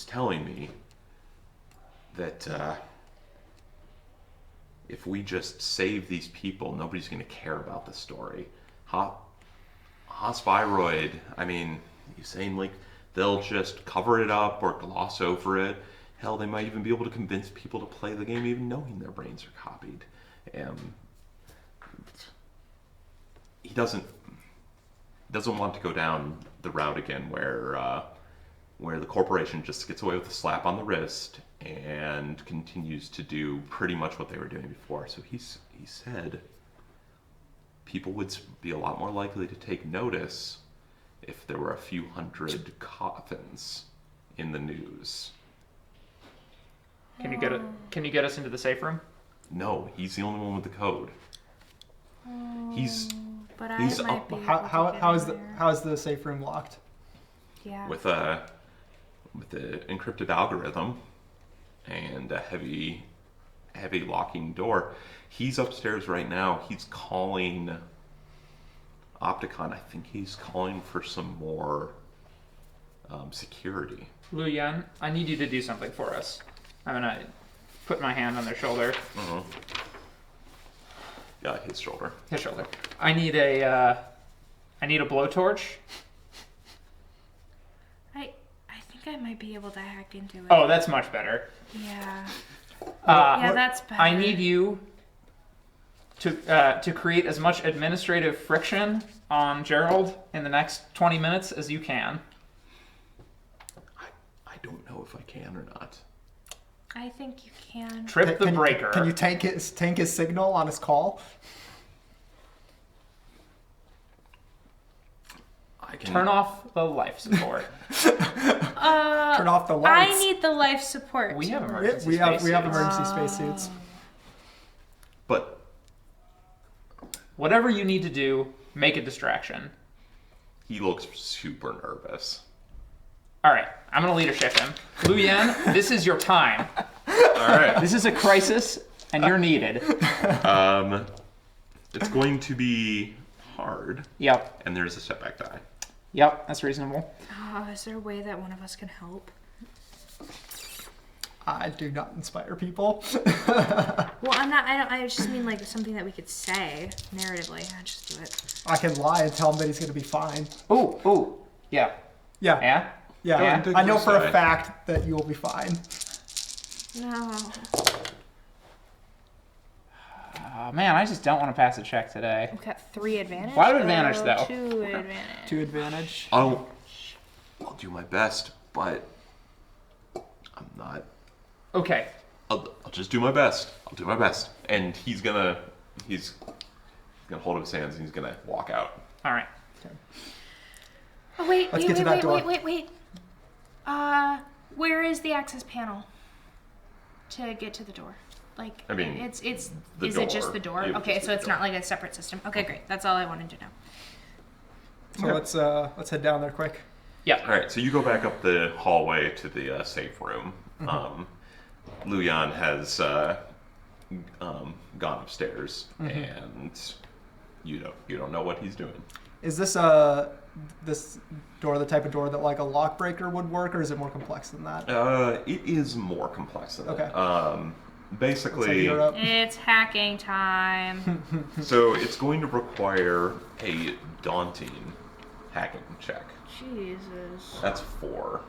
telling me that if we just save these people, nobody's going to care about the story. Hospiroid, I mean, he's saying like they'll just cover it up or gloss over it. Hell, they might even be able to convince people to play the game even knowing their brains are copied. He doesn't want to go down the route again where the corporation just gets away with a slap on the wrist and continues to do pretty much what they were doing before. So he said people would be a lot more likely to take notice if there were a few hundred coffins in the news. Can you get us into the safe room? No, he's the only one with the code. He's But I He's might up- be able to How get is in the there. how is the safe room locked? Yeah. with the encrypted algorithm and a heavy locking door. He's upstairs right now. He's calling Opticon. I think he's calling for some more security. Luyan, I need you to do something for us. I'm gonna put my hand on their shoulder. Yeah, his shoulder. His shoulder. I need a blowtorch. I think I might be able to hack into it. Oh, that's much better. Yeah. Uh, Yeah, that's better. I need you to create as much administrative friction on Gerald in the next 20 minutes as you can. I don't know if I can or not. I think you can. Trip the breaker. Can you tank his signal on his call? I can Turn off the life support. Turn off the lights. I need the life support. We have Yeah, emergency we have spacesuits. emergency spacesuits. But Whatever you need to do, make a distraction. he looks super nervous. All right, I'm gonna leadership him. Luyan, this is your time. All right. This is a crisis, and you're needed. It's going to be hard, Yep, and there's a setback die. yep, that's reasonable. Is there a way that one of us can help? I do not inspire people. Well, I'm not. I just mean like something that we could say narratively. I just do it. I can lie and tell him that he's going to be fine. Ooh. Yeah. Yeah. Yeah? Yeah. Yeah. I know for a fact that you will be fine. No. Oh, man, I just don't want to pass a check today. We've got 3 advantage. Why advantage, though? 2 advantage. 2 advantage. I'll do my best, but I'm not. Okay. I'll just do my best. I'll do my best. And he's gonna hold up his hands and he's gonna walk out. All right. Oh, wait. Let's get to that door. Wait. Where is the access panel to get to the door? Like, I mean, it's the is it just door. the door? It would Okay, just so be it's the not door. like a separate system. Okay, great. That's all I wanted to know. So let's head down there quick. Yeah. All right, so you go back up the hallway to the safe room. Luyan has gone upstairs, and you don't know what he's doing. Is this this door the type of door that like a lock breaker would work, or is it more complex than that? It is more complex than Okay. that. Basically, You're up. It's hacking time. so it's going to require a daunting hacking check. Jesus. That's 4.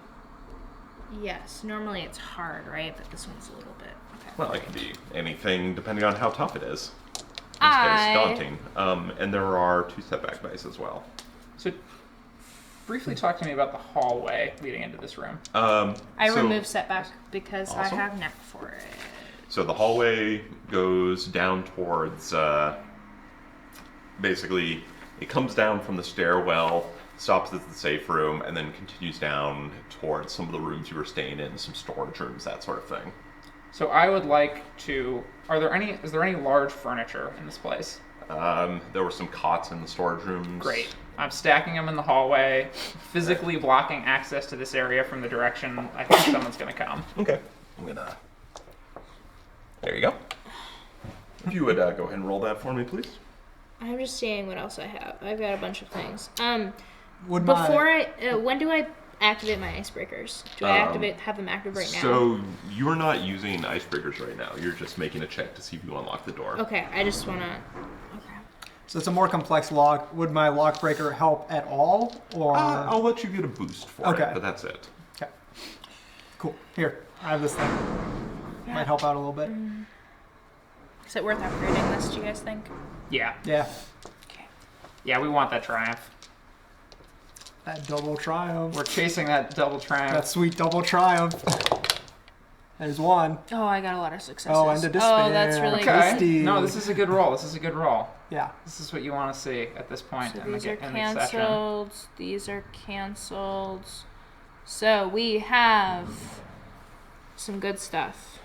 Yes, normally it's hard, right? But this one's a little bit. Okay. Well, it can be anything depending on how tough it is. In this I- case, daunting. And there are 2 setback dice as well. So, briefly talk to me about the hallway leading into this room. I so- remove setback because Awesome. I have knack for it. So the hallway goes down towards, basically, it comes down from the stairwell, stops at the safe room, and then continues down towards some of the rooms you were staying in, some storage rooms, that sort of thing. So I would like to. Is there any large furniture in this place? There were some cots in the storage rooms. Great. I'm stacking them in the hallway, physically blocking access to this area from the direction I think someone's going to come. Okay. I'm gonna. There you go. If you would go ahead and roll that for me, please. I'm just seeing what else I have. I've got a bunch of things. Would When do I activate my icebreakers? Do I have them active right now? So you're not using icebreakers right now. You're just making a check to see if you unlock the door. Okay, I just wanna. Okay. So it's a more complex lock. Would my lock breaker help at all, or? I'll let you get a boost for Okay. it, but that's it. Okay. Cool. Here, I have this thing. Might help out a little bit. Is it worth upgrading this? Do you guys think? Yeah. Yeah. Okay. Yeah, we want that triumph. That double triumph. We're chasing that double triumph. That sweet double triumph. There's one. Oh, I got a lot of successes. Oh, and a despair. Oh, that's really Okay. Tasty. No, this is a good roll. This is a good roll. Yeah. This is what you want to see at this point So in the these are in the session. cancelled. These are cancelled. So we have some good stuff.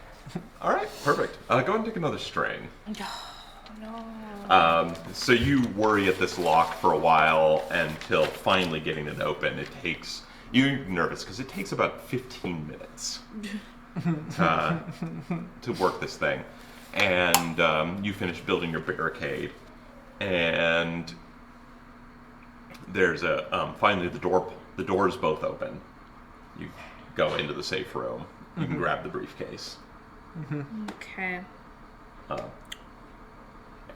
All right, perfect. Go ahead and take another strain. No. So you worry at this lock for a while until finally getting it open. You're nervous because it takes about 15 minutes to work this thing. And you finish building your barricade. And there's finally the doors both open. You go into the safe room. You can grab the briefcase. Okay.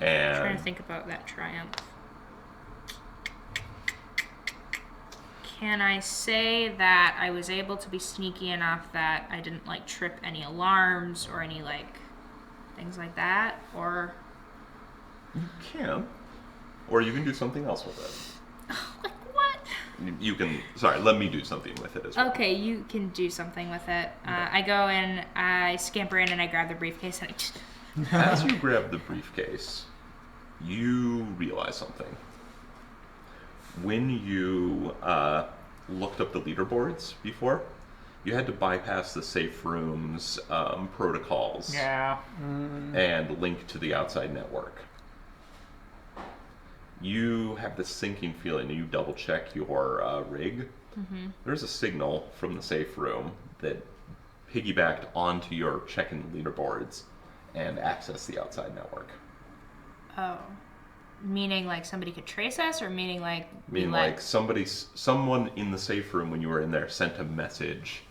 And Trying to think about that triumph. Can I say that I was able to be sneaky enough that I didn't like trip any alarms or any like things like that? Or you can, or you can do something else with it. like what? You can. Sorry, let me do something with it as well. Okay, you can do something with it. I go in, I scamper in, and I grab the briefcase and As you grab the briefcase, you realize something. When you looked up the leaderboards before, you had to bypass the safe room's protocols Yeah. and link to the outside network. You have this sinking feeling, and you double check your rig. Mm-hmm. There's a signal from the safe room that piggybacked onto your check-in leaderboards and access the outside network. Oh. Meaning like somebody could trace us, or meaning like I mean, like someone in the safe room when you were in there sent a message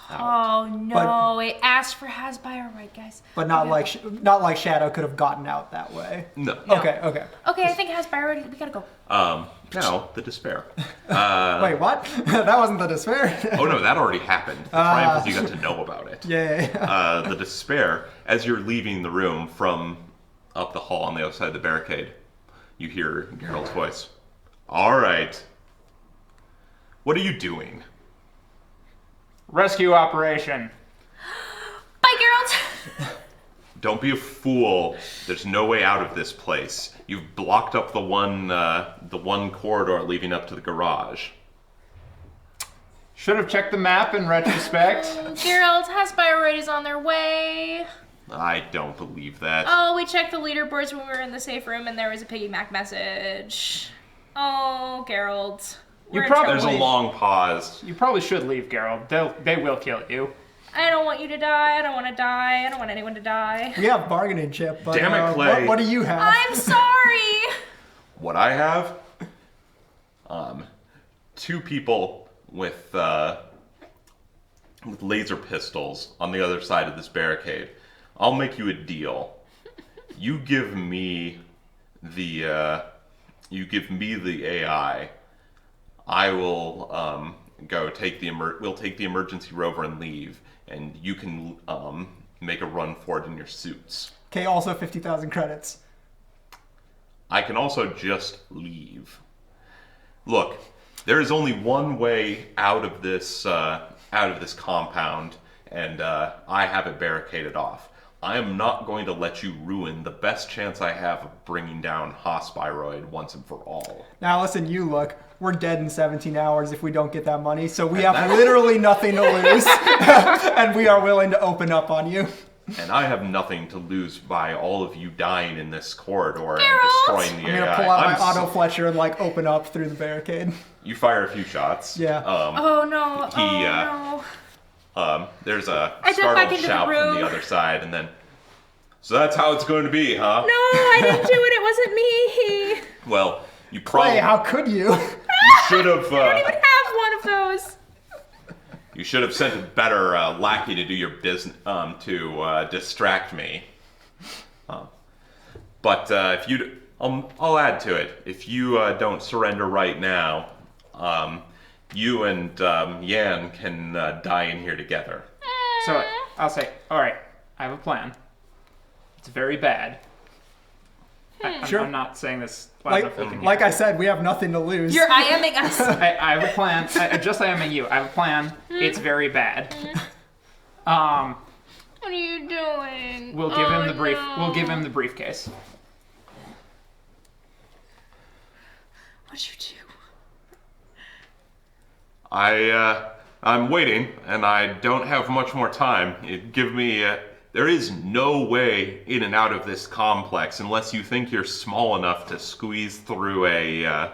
Oh no! It asked for Hasbire, right, guys? But not like Shadow could have gotten out that way. No. Okay. Okay, I think Hasbire. We gotta go. Now, the despair. Wait, what? That wasn't the despair. Oh no, that already happened. The triumph is you got to know about it. Yeah. The despair, as you're leaving the room from up the hall on the other side of the barricade, you hear Geralt's voice. All right. What are you doing? Rescue operation. Bye, Geralt. Don't be a fool. There's no way out of this place. You've blocked up the one corridor leading up to the garage. Should have checked the map in retrospect. Geralt, Hasbire is on their way. I don't believe that. Oh, we checked the leaderboards when we were in the safe room, and there was a piggyback message. Oh, Geralt. We're in probably- There's a trouble. long pause. You probably should leave, Geralt. They will kill you. I don't want you to die. I don't want to die. I don't want anyone to die. We have bargaining chip, but Damn it, Clay. what do you have? I'm sorry. What I have? 2 people with laser pistols on the other side of this barricade. I'll make you a deal. You give me the AI. I will go take we'll take the emergency rover and leave, and you can make a run for it in your suits. Okay, also 50,000 credits. I can also just leave. Look, there is only one way out of this compound, and I have it barricaded off. I am not going to let you ruin the best chance I have of bringing down Hospiroid once and for all. Now listen, you look. We're dead in 17 hours if we don't get that money, so we have literally nothing to lose, and we are willing to open up on you. And I have nothing to lose by all of you dying in this corridor and Geralt! destroying the I'm AI. gonna pull out my auto Fletcher and open up through the barricade. You fire a few shots. Yeah. Oh no. No. There's a I duck back startled into the shout from room. the other side, and then, so that's how it's going to be, huh? No, I didn't do it. It wasn't me. Well, you probably Hey, how could you? you should have I don't even have one of those. you should have sent a better lackey to do your business to distract me. But if you, I'll add to it. If you don't surrender right now, you and Yan can die in here together. So I'll say, all right, I have a plan. It's very bad. Sure. I'm not saying this loud enough. Like I said, we have nothing to lose. You're IMing us. I have a plan. Just like I'm you. I have a plan. It's very bad. What are you doing? We'll give him the brief. No. We'll give him the briefcase. What'd you do? I'm waiting, and I don't have much more time. Give me. There is no way in and out of this complex unless you think you're small enough to squeeze through a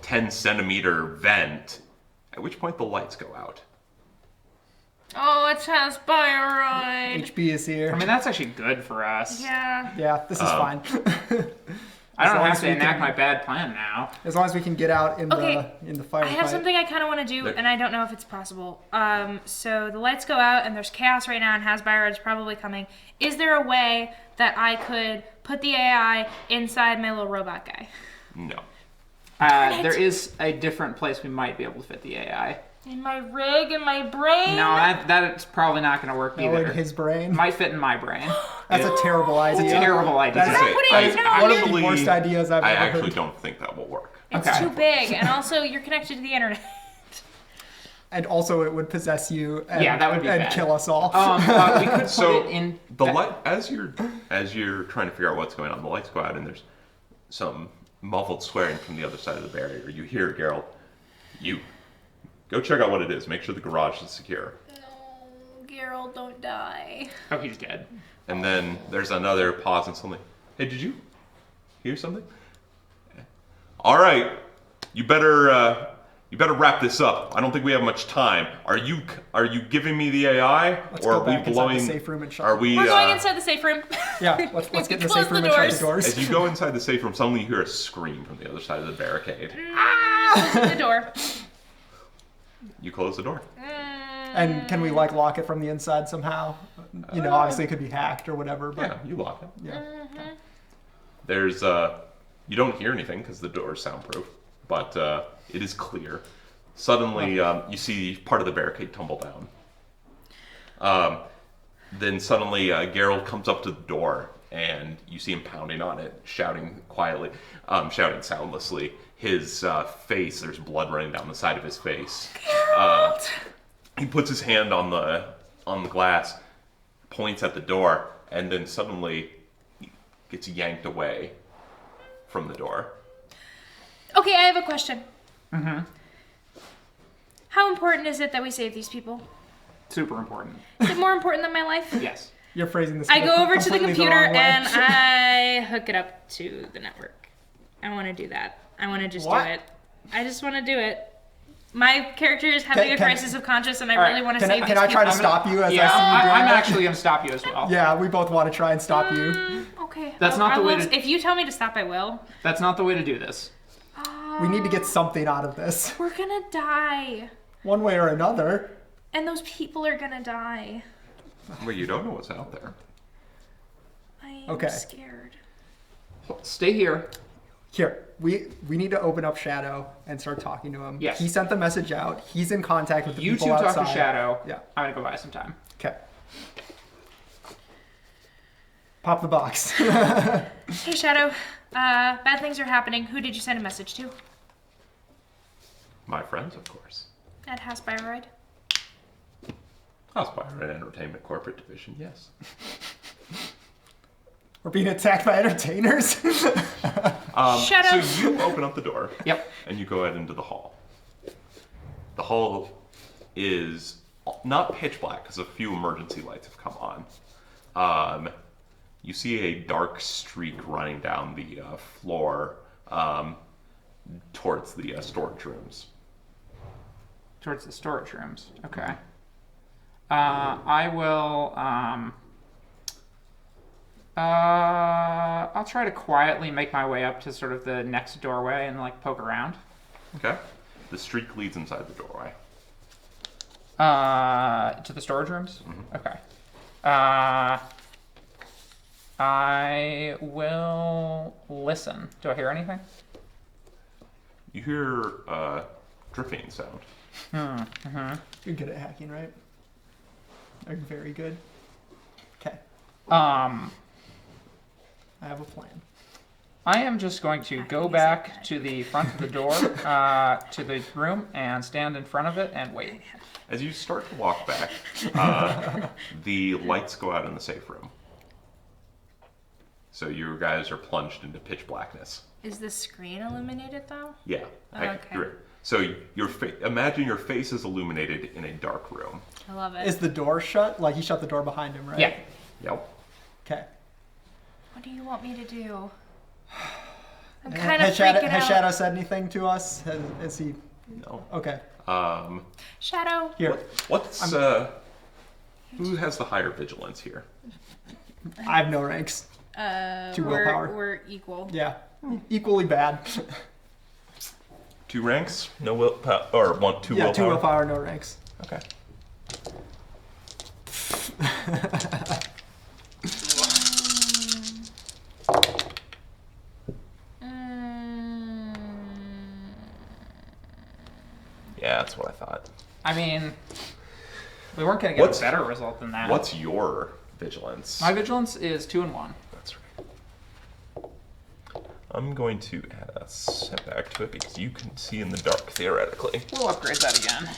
10-centimeter vent. At which point the lights go out. Oh, it's Hasbire. HB is here. I mean, that's actually good for us. Yeah. Yeah, this is fine. I don't long have as to we enact can- my bad plan now. As long as we can get out in Okay, the firefight. I have something I kind of want to do, and I don't know if it's possible. So the lights go out, and there's chaos right now, and Hasbire is probably coming. Is there a way that I could put the AI inside my little robot guy? No. There is a different place we might be able to fit the AI. In my rig, in my brain? No, that's probably not going to work Oh, either. in his brain. Might fit in my brain. That's a terrible idea. It's a terrible idea. That is, Say, putting that it is down, one of dude. the worst ideas I've I ever actually heard. don't think that will work. It's Okay. too big, and also you're connected to the internet. And also, it would possess you and, Yeah, that would be and bad. kill us all. We could So put it in. the light, as you're trying to figure out what's going on, the lights go out and there's some muffled swearing from the other side of the barrier. You hear Geralt. You go check out what it is. Make sure the garage is secure. No, Geralt, don't die. Oh, he's dead. And then there's another pause and something. Hey, did you hear something? All right, you better wrap this up. I don't think we have much time. Are you giving me the AI, Let's or go are we back inside blowing? the safe room and shut Are it. we? We're going inside the safe room. Yeah, let's get in the Close safe room the and shut doors. the doors. As you go inside the safe room, suddenly you hear a scream from the other side of the barricade. Close the door. You close the door. And can we like lock it from the inside somehow? You know, obviously it could be hacked or whatever. But Yeah, you lock it. yeah. There's you don't hear anything because the door is soundproof, but it is clear. Suddenly, you see part of the barricade tumble down. Then suddenly, Geralt comes up to the door, and you see him pounding on it, shouting quietly, shouting soundlessly. His face, there's blood running down the side of his face. He puts his hand on the glass, points at the door, and then suddenly gets yanked away from the door. Okay, I have a question. How important is it that we save these people? Super important. Is it more important than my life? Yes. You're phrasing this. I go over to the completely computer wrong way. and I hook it up to the network. I want to do that. I want to just What? do it. I just want to do it. My character is having a Can- crisis of conscience, and I Alright, really want to Can save I, these can I try to people. stop you as Yeah, I see you doing I'm that? actually going to stop you as well. Yeah, we both want to try and stop you. Okay. That's not the way will- to- If you tell me to stop, I will. That's not the way to do this. We need to get something out of this, We're gonna die, one way or another. and those people are gonna die. Well, you don't know what's out there. I am Okay. scared. Stay here. Here, we need to open up Shadow and start talking to him. Yes. He sent the message out. He's in contact with the You two people outside. talk to Shadow. Yeah. I'm going to go buy some time. Okay. Pop the box. Hey, Shadow. Bad things are happening. Who did you send a message to? My friends, of course. At Hasbyride? Hospire and Entertainment Corporate Division, yes. We're being attacked by entertainers. Shut up. So you open up the door. Yep. And you go out into the hall. The hall is not pitch black because a few emergency lights have come on. You see a dark streak running down the floor towards the storage rooms. Towards the storage rooms. Okay. I will. I'll try to quietly make my way up to sort of the next doorway and like poke around. Okay. The streak leads inside the doorway. To the storage rooms. Okay. I will listen. Do I hear anything? You hear dripping sound. You're good at hacking, right? Are you very good? Okay. I have a plan. I am just going to go back to the front of the door, to the room, and stand in front of it and wait. As you start to walk back, the lights go out in the safe room. So you guys are plunged into pitch blackness. Is the screen illuminated, though? Yeah. Okay. So imagine your face is illuminated in a dark room. I love it. Is the door shut? Like he shut the door behind him, right? Yeah. Yep. Okay. What do you want me to do? I'm kind of Has Shadow, freaking has out. Shadow said anything to us? Is he? No. Okay. Shadow. Here. What's who has the higher vigilance here? I have no ranks. 2 willpower. We're equal. Yeah. Equally bad. 2 ranks? No willpower, or 2 Yeah, willpower? 2 willpower, no ranks. Okay. Yeah, that's what I thought. I mean, we weren't going to get a better result than that. What's your vigilance? My vigilance is 2 and 1. That's right. I'm going to add a setback to it because you can see in the dark, theoretically. We'll upgrade that again.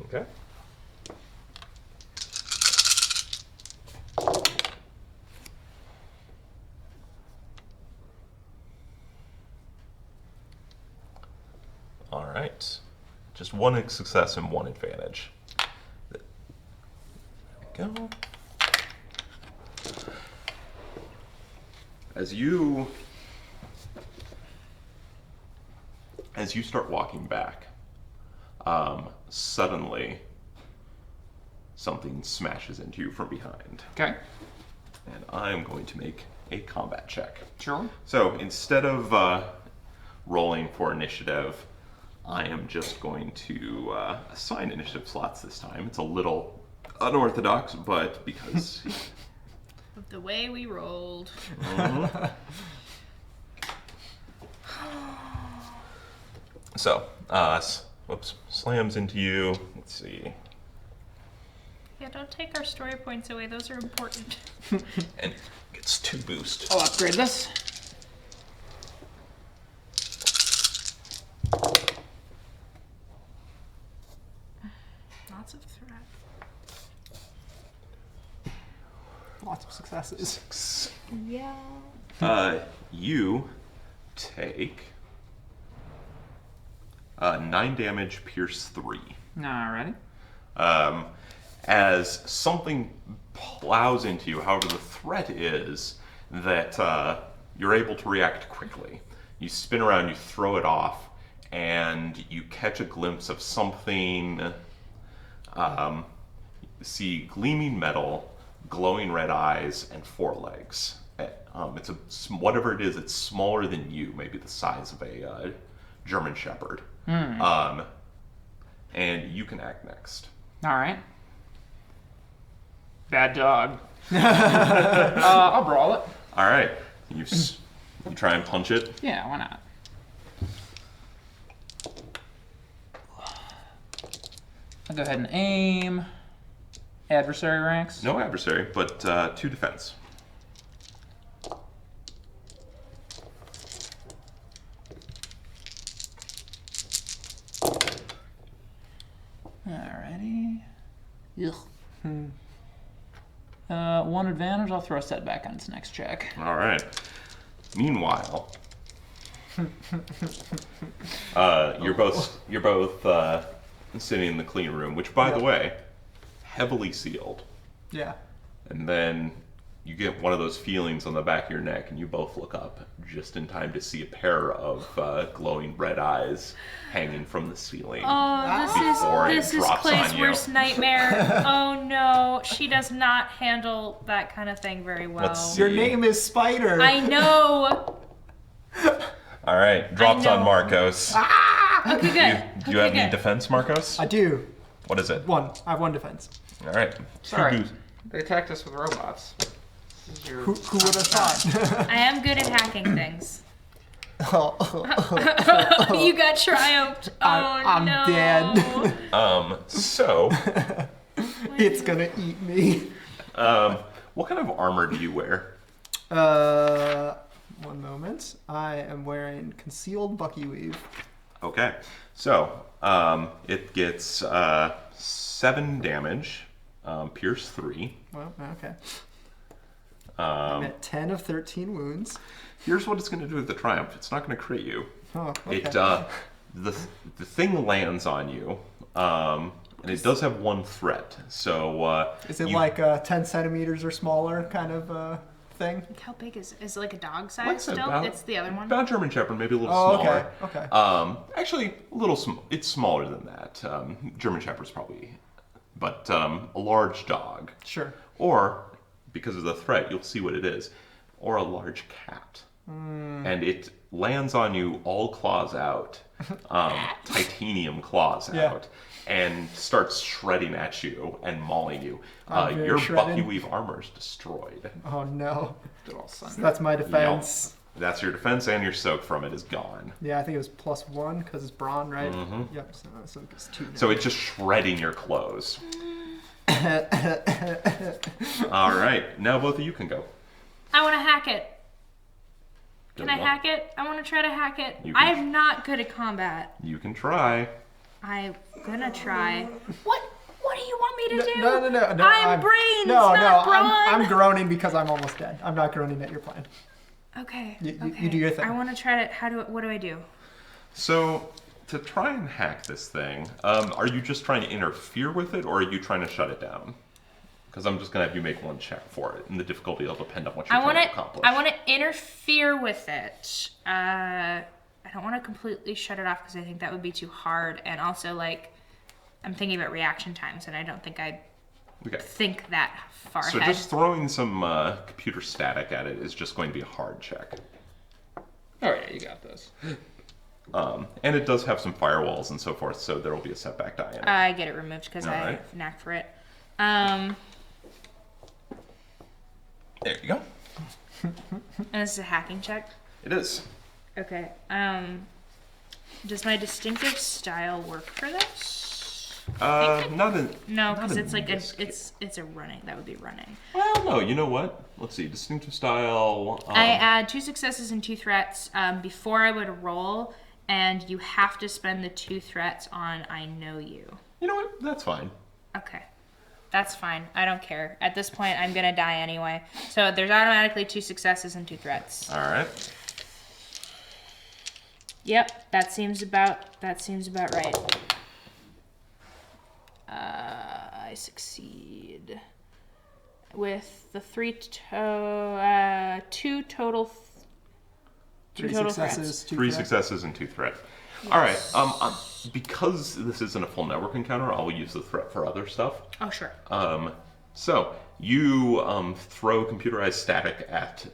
Okay. All right. Just 1 success and 1 advantage. There we go. As you start walking back, suddenly something smashes into you from behind. Okay. And I'm going to make a combat check. Sure. So instead of rolling for initiative, I am just going to assign initiative slots this time. It's a little unorthodox, but because... Of the way we rolled. So, whoops, slams into you. Let's see. Yeah, don't take our story points away. Those are important. And gets 2 boost. I'll upgrade this. Lots of threat. Lots of successes. Yeah. You take 9 damage, pierce 3. Alrighty. As something plows into you, however, the threat is that you're able to react quickly. You spin around, you throw it off, and you catch a glimpse of something. See gleaming metal, glowing red eyes, and 4 legs. It's whatever it is. It's smaller than you, maybe the size of a German Shepherd. And you can act next. All right. Bad dog. I'll brawl it. All right, you try and punch it. Yeah, why not? I'll go ahead and aim. Adversary ranks. No adversary, but 2 defense. Alrighty. Ugh. 1 advantage. I'll throw a setback on its next check. All right. Meanwhile, you're both sitting in the clean room, which, by the way, heavily sealed. Yeah. And then you get one of those feelings on the back of your neck, and you both look up just in time to see a pair of glowing red eyes hanging from the ceiling. Oh, this is drops Clay's on you. worst nightmare. Oh no, she does not handle that kind of thing very well. Let's see. Your name is Spider. I know. All right, drops I on know. Marcos. Okay, good. Do you have any defense, Marcos? I do. What is it? 1. I have 1 defense. All right. Sorry. They attacked us with robots. Who would have thought? I am good at hacking things. Oh, You got triumphed. Oh I'm no. dead. So, It's gonna eat me. what kind of armor do you wear? 1 moment. I am wearing concealed Bucky Weave. Okay. So, it gets 7 damage, pierce 3. Well, okay. I'm at 10 of 13 wounds. Here's what it's going to do with the triumph. It's not going to crit you. Oh, okay. It the thing lands on you, and it does have 1 threat. So Is it like 10 centimeters or smaller kind of thing? How big is it? Is it like a dog size like I said, still? about- It's the other one. About German Shepherd, maybe a little Oh, smaller. okay. Actually, a little it's smaller than that. German Shepherd's probably, but a large dog. Sure. Or, because of the threat, you'll see what it is. Or a large cat. And it lands on you, all claws out, titanium claws Yeah. out, and starts shredding at you and mauling you. I'm very Your shredded. Bucky Weave armor is destroyed. Oh no. Good old son. So that's my defense. That's your defense, and your soak from it is gone. Yeah, I think it was +1 because it's brawn, right? Yep. So it's 2. now. So it's just shredding your clothes. All right, now both of you can go. I want to hack it. Can Good I luck. hack it? I want to try to hack it. You can- I'm not good at combat. You can try. I'm gonna try. What? What do you want me to do? No. I'm brains, no, not brawn. I'm groaning because I'm almost dead. I'm not groaning at your plan. Okay. You okay. do your thing. I want to try to. What do I do? So, to try and hack this thing, are you just trying to interfere with it, or are you trying to shut it down? Because I'm just going to have you make 1 check for it, and the difficulty will depend on what you're trying to accomplish. I want to interfere with it. I don't want to completely shut it off because I think that would be too hard. And also, like, I'm thinking about reaction times, and I don't think I'd Okay. think that far So ahead. just throwing some computer static at it is just going to be a hard check. Oh yeah, you got this. And it does have some firewalls and so forth, so there will be a setback die in it. I get it removed because I Alright. have knack for it. There you go. And this is a hacking check. It is. Okay. Does my distinctive style work for this? Not in. No, not because in it's like this case. it's a running. That would be running. Well, no. You know what? Let's see. Distinctive style. I add 2 successes and 2 threats before I would roll, and you have to spend the 2 threats on I know you. You know what? That's fine. Okay. That's fine. I don't care. At this point, I'm gonna die anyway. So there's automatically 2 successes and 2 threats. All right. Yep, that seems about right. I succeed with the 2 total. 3 total successes, 2 3 threats. successes and 2 threats. All right. Because this isn't a full network encounter, I will use the threat for other stuff. Oh sure. So you throw computerized static at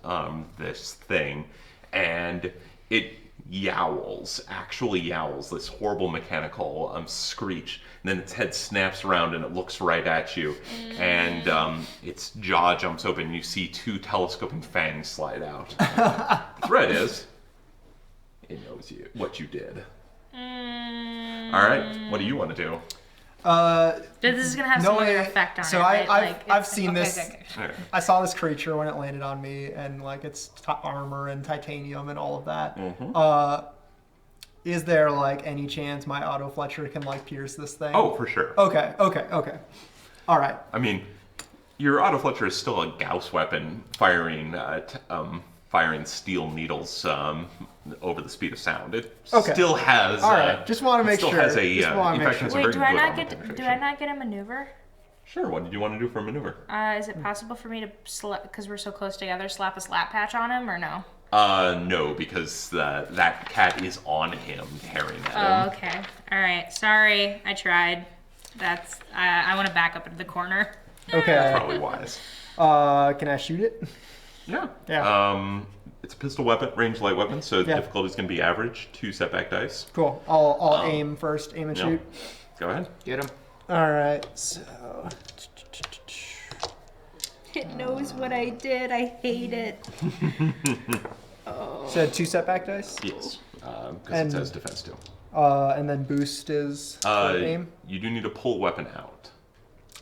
this thing, and it actually yowls, this horrible mechanical screech. And then its head snaps around and it looks right at you, and its jaw jumps open. And you see 2 telescoping fangs slide out. The threat is, it knows what you did. All right, what do you want to do? This is gonna have some other effect on so it. Right? I've seen this. Okay. I saw this creature when it landed on me, and like its armor and titanium and all of that. Is there like any chance my auto Fletcher can like pierce this thing? Oh, for sure. Okay. All right. I mean, your auto Fletcher is still a Gauss weapon, firing steel needles over the speed of sound. It still has. All right. Just want to make still sure. has a. Just want In to make fact, sure. has a Wait, very do good I not armor get penetration. do I not get a maneuver? Sure. What did you want to do for a maneuver? Is it possible for me to because we're so close together, slap a slap patch on him or no? No, because that cat is on him, tearing at him. Oh, okay. All right. Sorry, I tried. That's I want to back up into the corner. Okay. Probably wise. Can I shoot it? Yeah. Yeah. It's a pistol weapon, ranged light weapon, so the Yeah. difficulty is going to be average. 2 setback dice. Cool. I'll aim first. Aim and Yeah. shoot. Go ahead. Get him. All right. So. It knows what I did. I hate it. Said 2 setback dice. Yes. Because And- it says defense too. And then boost is for aim. You do need to pull weapon out.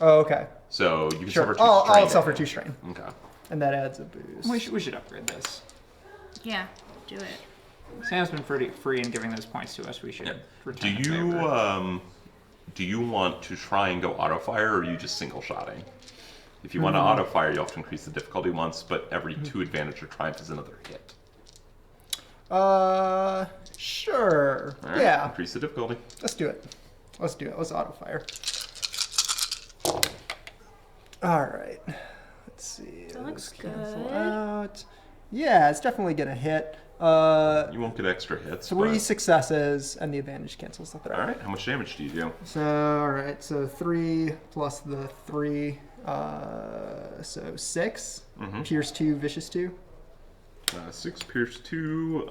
Oh, okay. So you can Sure. suffer 2 I'll strain. suffer 2 strain, Okay. and that adds a boost. We should upgrade this. Yeah, do it. Sam's been pretty free in giving those points to us. We should Do return the you favor. do you want to try and go auto fire, or are you just single shotting? If you want to auto fire, you have to increase the difficulty once, but every 2 advantage or triumph is another hit. Sure. All right, Yeah. Increase the difficulty. Let's do it. Let's auto fire. All right. Let's see. That looks Cancel good. out. Yeah, it's definitely gonna hit. You won't get extra hits. 3 but- successes, and the advantage cancels the threat. All right. How much damage do you do? So, all right. So 3 plus the 3. So 6. Pierce 2, vicious 2. 6 pierce 2.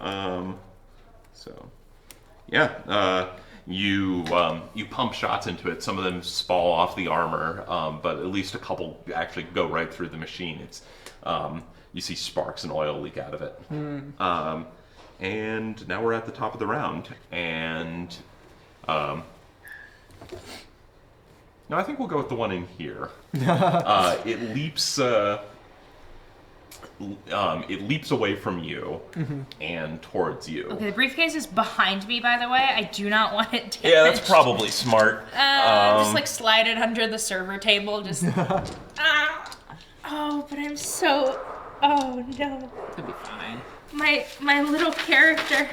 So, yeah. You pump shots into it. Some of them fall off the armor, but at least a couple actually go right through the machine. It's you see sparks and oil leak out of it. And now we're at the top of the round, and no, I think we'll go with the one in here. It leaps. It leaps away from you and towards you. Okay, the briefcase is behind me, by the way. I do not want it damaged. Yeah, that's probably smart. Just like slide it under the server table. Just. Oh, but I'm so. Oh no. It'll be fine. My little character.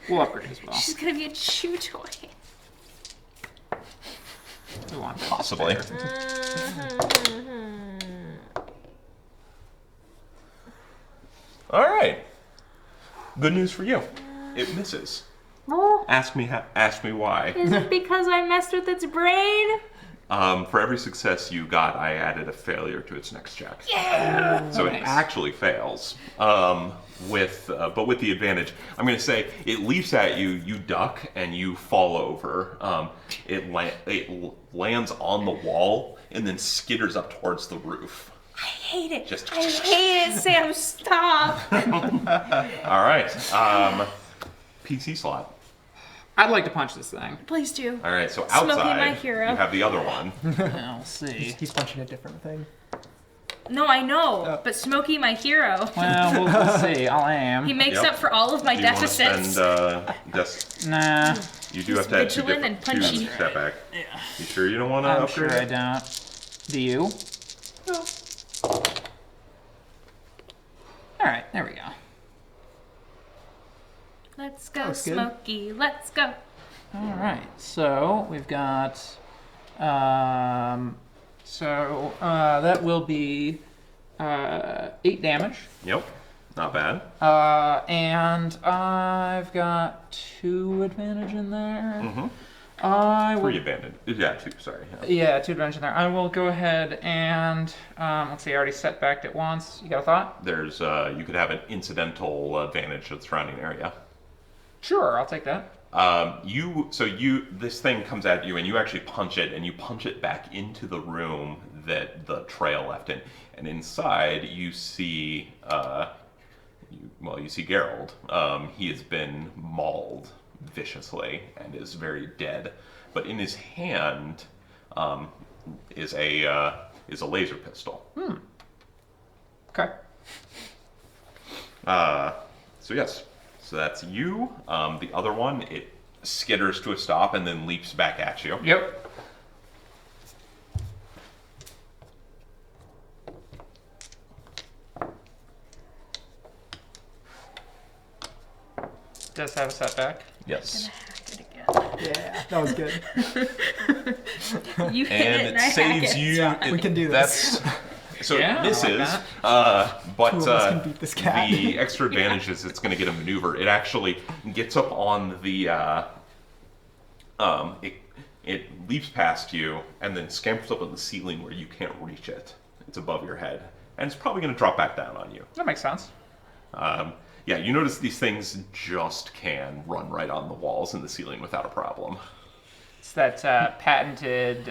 We'll upgrade as well. She's gonna be a chew toy. We want that to Possibly. spare. All right. Good news for you. It misses. Oh, Ask me why. is it because I messed with its brain? For every success you got, I added a failure to its next check. Yeah. So Nice. it actually fails. but with the advantage. I'm going to say it leaps at you, you duck, and you fall over. It lands on the wall and then skitters up towards the roof. I hate it. I hate it, Sam. Stop. All right. PC slot. I'd like to punch this thing. Please do. All right. So Smokey, outside, my hero. you have the other one. I'll see. He's punching a different thing. No, I know, but Smokey, my hero. Well, we'll see. I'll aim. He makes up for all of my Do you want to deficits. spend, Nah. you do have to have vigilant and punchy. step back. Yeah. You sure you don't want to I'm upgrade? sure I don't. Do you? No. Alright, there we go. Let's go, was good. Smokey. Let's go. Alright, so we've got... that will be 8 damage. Yep. Not bad. And I've got 2 advantage in there. Mm-hmm. I will, 3 advantage. Yeah, 2, sorry. yeah, 2 advantage in there. I will go ahead and, let's see, I already set backed it once. You got a thought? There's, you could have an incidental advantage to the surrounding area. Sure, I'll take that. This thing comes at you and you actually punch it, and you punch it back into the room that the trail left in. And inside you see, you see Geralt. He has been mauled viciously and is very dead. But in his hand is a laser pistol. Okay. So yes, so that's you. The other one, it skitters to a stop and then leaps back at you. Yep. Does have a setback. Yes. Hack it again. Yeah, that was good. You hit And it it and I saves hack it. you. We can do this. That's so Yeah, it I misses, like but Two of us can beat this cat. the extra advantage is it's going to get a maneuver. It actually gets up on the it leaps past you and then scampers up on the ceiling where you can't reach it. It's above your head, and it's probably going to drop back down on you. That makes sense. Yeah, you notice these things just can run right on the walls and the ceiling without a problem. It's that patented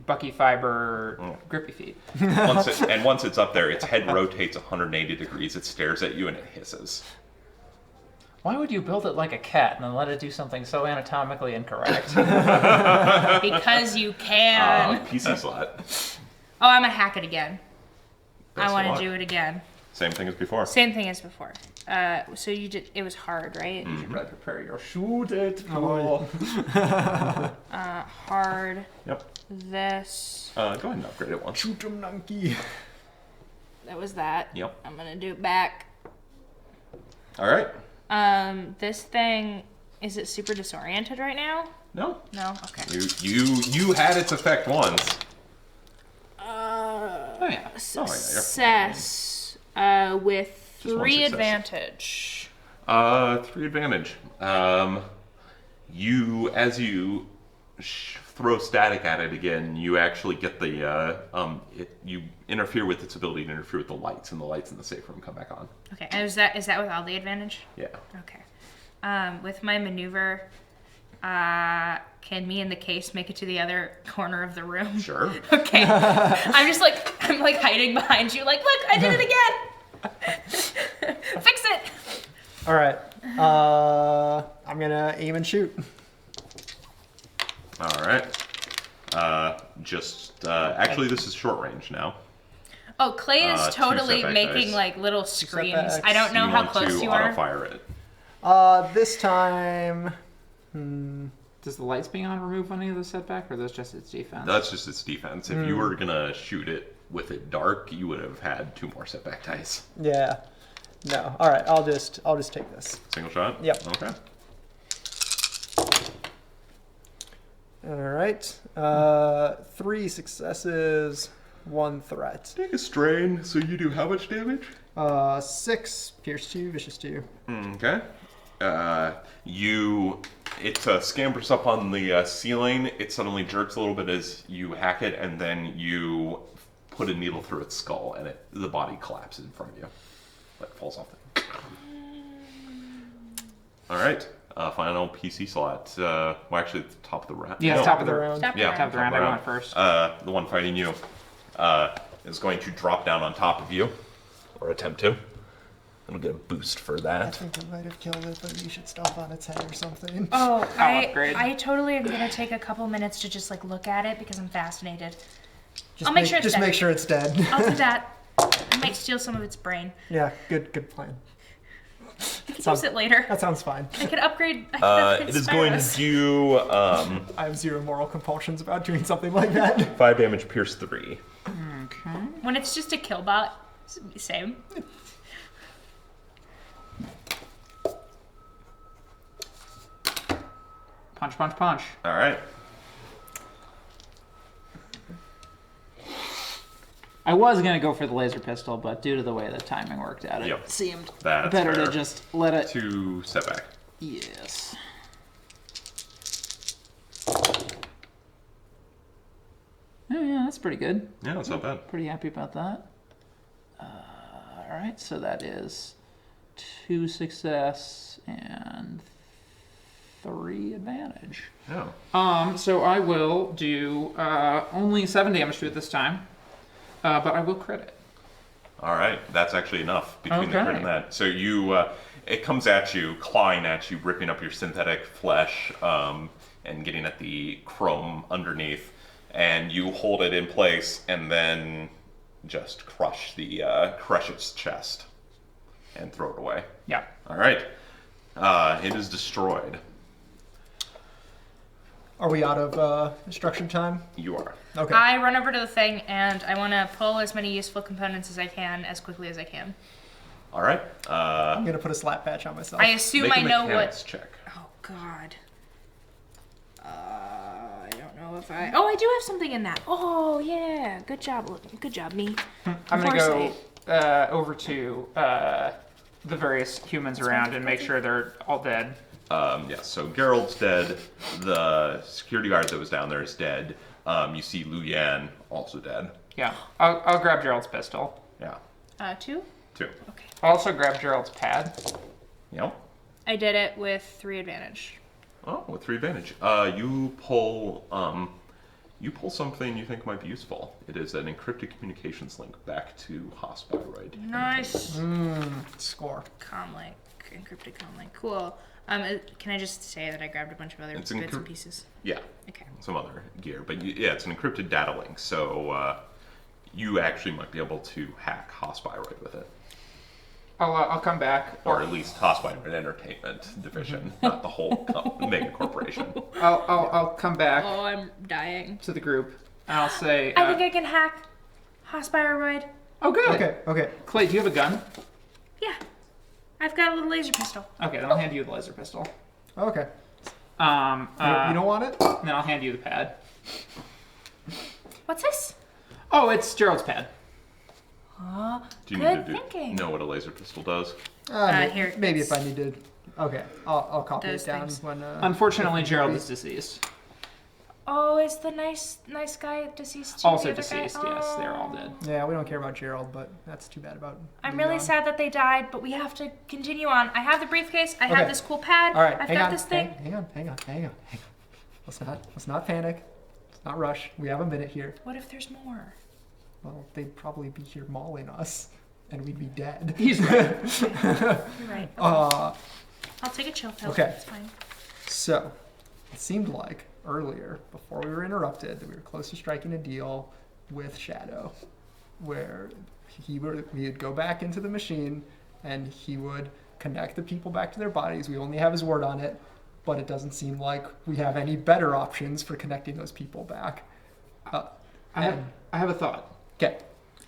Bucky fiber grippy feet. Once it's up there, its head rotates 180 degrees. It stares at you and it hisses. Why would you build it like a cat and then let it do something so anatomically incorrect? Because you can. PC slot. Oh, I'm gonna hack it again. Best I want luck. to do it again. Same thing as before. Same thing as before. So you did. It was hard, right? You should probably prepare your shoot it. Oh, Hard. Yep. This. Go ahead and upgrade it once. Shoot 'em, monkey. That was that. Yep. I'm gonna do it back. All right. This thing, is it super disoriented right now? No. No? Okay. You had its effect once. Oh yeah. Success with Just one 3 success. advantage. 3 advantage. As you throw static at it again, you actually get the you interfere with its ability to interfere with the lights, and the lights in the safe room come back on. Okay, and is that with all the advantage? Yeah. Okay. With my maneuver, can me and the case make it to the other corner of the room? Sure. Okay. I'm like hiding behind you, like, look, I did it again! Fix it! All right. I'm gonna aim and shoot. All right. Actually, this is short range now. Oh, Clay is 2 totally setback making dice. like little screams. setbacks. I don't know you how want close to you are. auto-fire it. This time. Does the lights being on remove any of the setback, or that's just its defense? That's just its defense. If you were gonna shoot it with it dark, you would have had 2 more setback dice. Yeah. No. All right. I'll just take this. Single shot. Yep. Okay. All right. 3 successes, 1 threat. Take a strain. So you do how much damage? 6 pierce 2, vicious 2. Okay. It scampers up on the ceiling. It suddenly jerks a little bit as you hack it, and then you put a needle through its skull, and the body collapses in front of you, That falls off. All right. Final PC slot. Well, actually, it's the top of the round. Yeah, Top of the round. Stop Yeah, there. Top of the round. I went first. The one fighting you is going to drop down on top of you, or attempt to. It'll get a boost for I that. think we might have killed it, but you should stomp on its head or something. Oh, upgrade. I totally am gonna take a couple minutes to just like look at it because I'm fascinated. Just I'll make sure it's just dead. make sure it's dead. I'll do that. I might steal some of its brain. Yeah, good plan. I can use it later. That sounds fine. I could upgrade. I could upgrade It is going to Spyros. do I have zero moral compulsions about doing something like that. 5 damage, pierce 3. Okay. When it's just a kill bot, same. Punch, punch, punch. All right. I was gonna go for the laser pistol, but due to the way the timing worked out, it Yep. seemed That's better fair. to just let it. 2 setback. Yes. Oh yeah, that's pretty good. Yeah, that's not bad. Pretty happy about that. All right, so that is 2 success and 3 advantage. Yeah. So I will do only 7 damage to it this time, but I will crit it. All right, that's actually enough between the Okay. crit and that. So you, it comes at you, clawing at you, ripping up your synthetic flesh, and getting at the chrome underneath, and you hold it in place, and then just crush its chest, and throw it away. Yeah. All right, it is destroyed. Are we out of instruction time? You are. Okay. I run over to the thing and I want to pull as many useful components as I can as quickly as I can. All right. I'm gonna put a slap patch on myself. I assume Make I a know mechanics what. check. Oh God. I don't know if I. Oh, I do have something in that. Oh yeah, good job, me. I'm gonna go Foresight. over to the various humans around and make sure they're all dead. Yeah, so Geralt's dead. The security guard that was down there is dead. You see Lu Yan also dead. Yeah. I'll grab Gerald's pistol. Yeah, 2. 2. Okay. I'll also grab Gerald's pad. Yep. I did it with 3 advantage. Oh, with 3 advantage. You pull something you think might be useful. It is an encrypted communications link back to Hospiroid. Nice. Score. Comlink, encrypted comlink. Cool. Can I just say that I grabbed a bunch of other It's bits and pieces? Yeah, Okay. some other gear, but yeah, it's an encrypted data link, so you actually might be able to hack Hospiroid with it, I'll come back. or at least Hospiroid Entertainment Division, not the whole mega corporation. I'll come back Oh, I'm dying. to the group and I'll say. I think I can hack Hospiroid. Oh, good. Okay. Clay, do you have a gun? Yeah. I've got a little laser pistol. Okay, then I'll hand you the laser pistol. Okay. You You don't want it? Then I'll hand you the pad. What's this? Oh, it's Gerald's pad. Do you Good need to thinking. know what a laser pistol does? Here, Maybe it's- if I need to. Okay, I'll copy Those it down things. when. Unfortunately, if Gerald need is deceased. Oh, is the nice guy deceased too? Also the other guy? deceased, yes. They're all dead. be. Yeah, we don't care about Gerald, but that's too bad about. I'm Leon. really sad that they died, but we have to continue on. I have the briefcase. I Okay. have this cool pad. All right, I've hang got on. this thing. Hang on. Let's not panic. Let's not rush. We have a minute here. What if there's more? Well, they'd probably be here mauling us, and we'd be dead. He's right. You're right. I'll take a chill pill. okay. It's fine. So, it seemed like earlier, before we were interrupted, that we were close to striking a deal with Shadow, where we'd go back into the machine, and he would connect the people back to their bodies. We only have his word on it, but it doesn't seem like we have any better options for connecting those people back. I have a thought. Okay.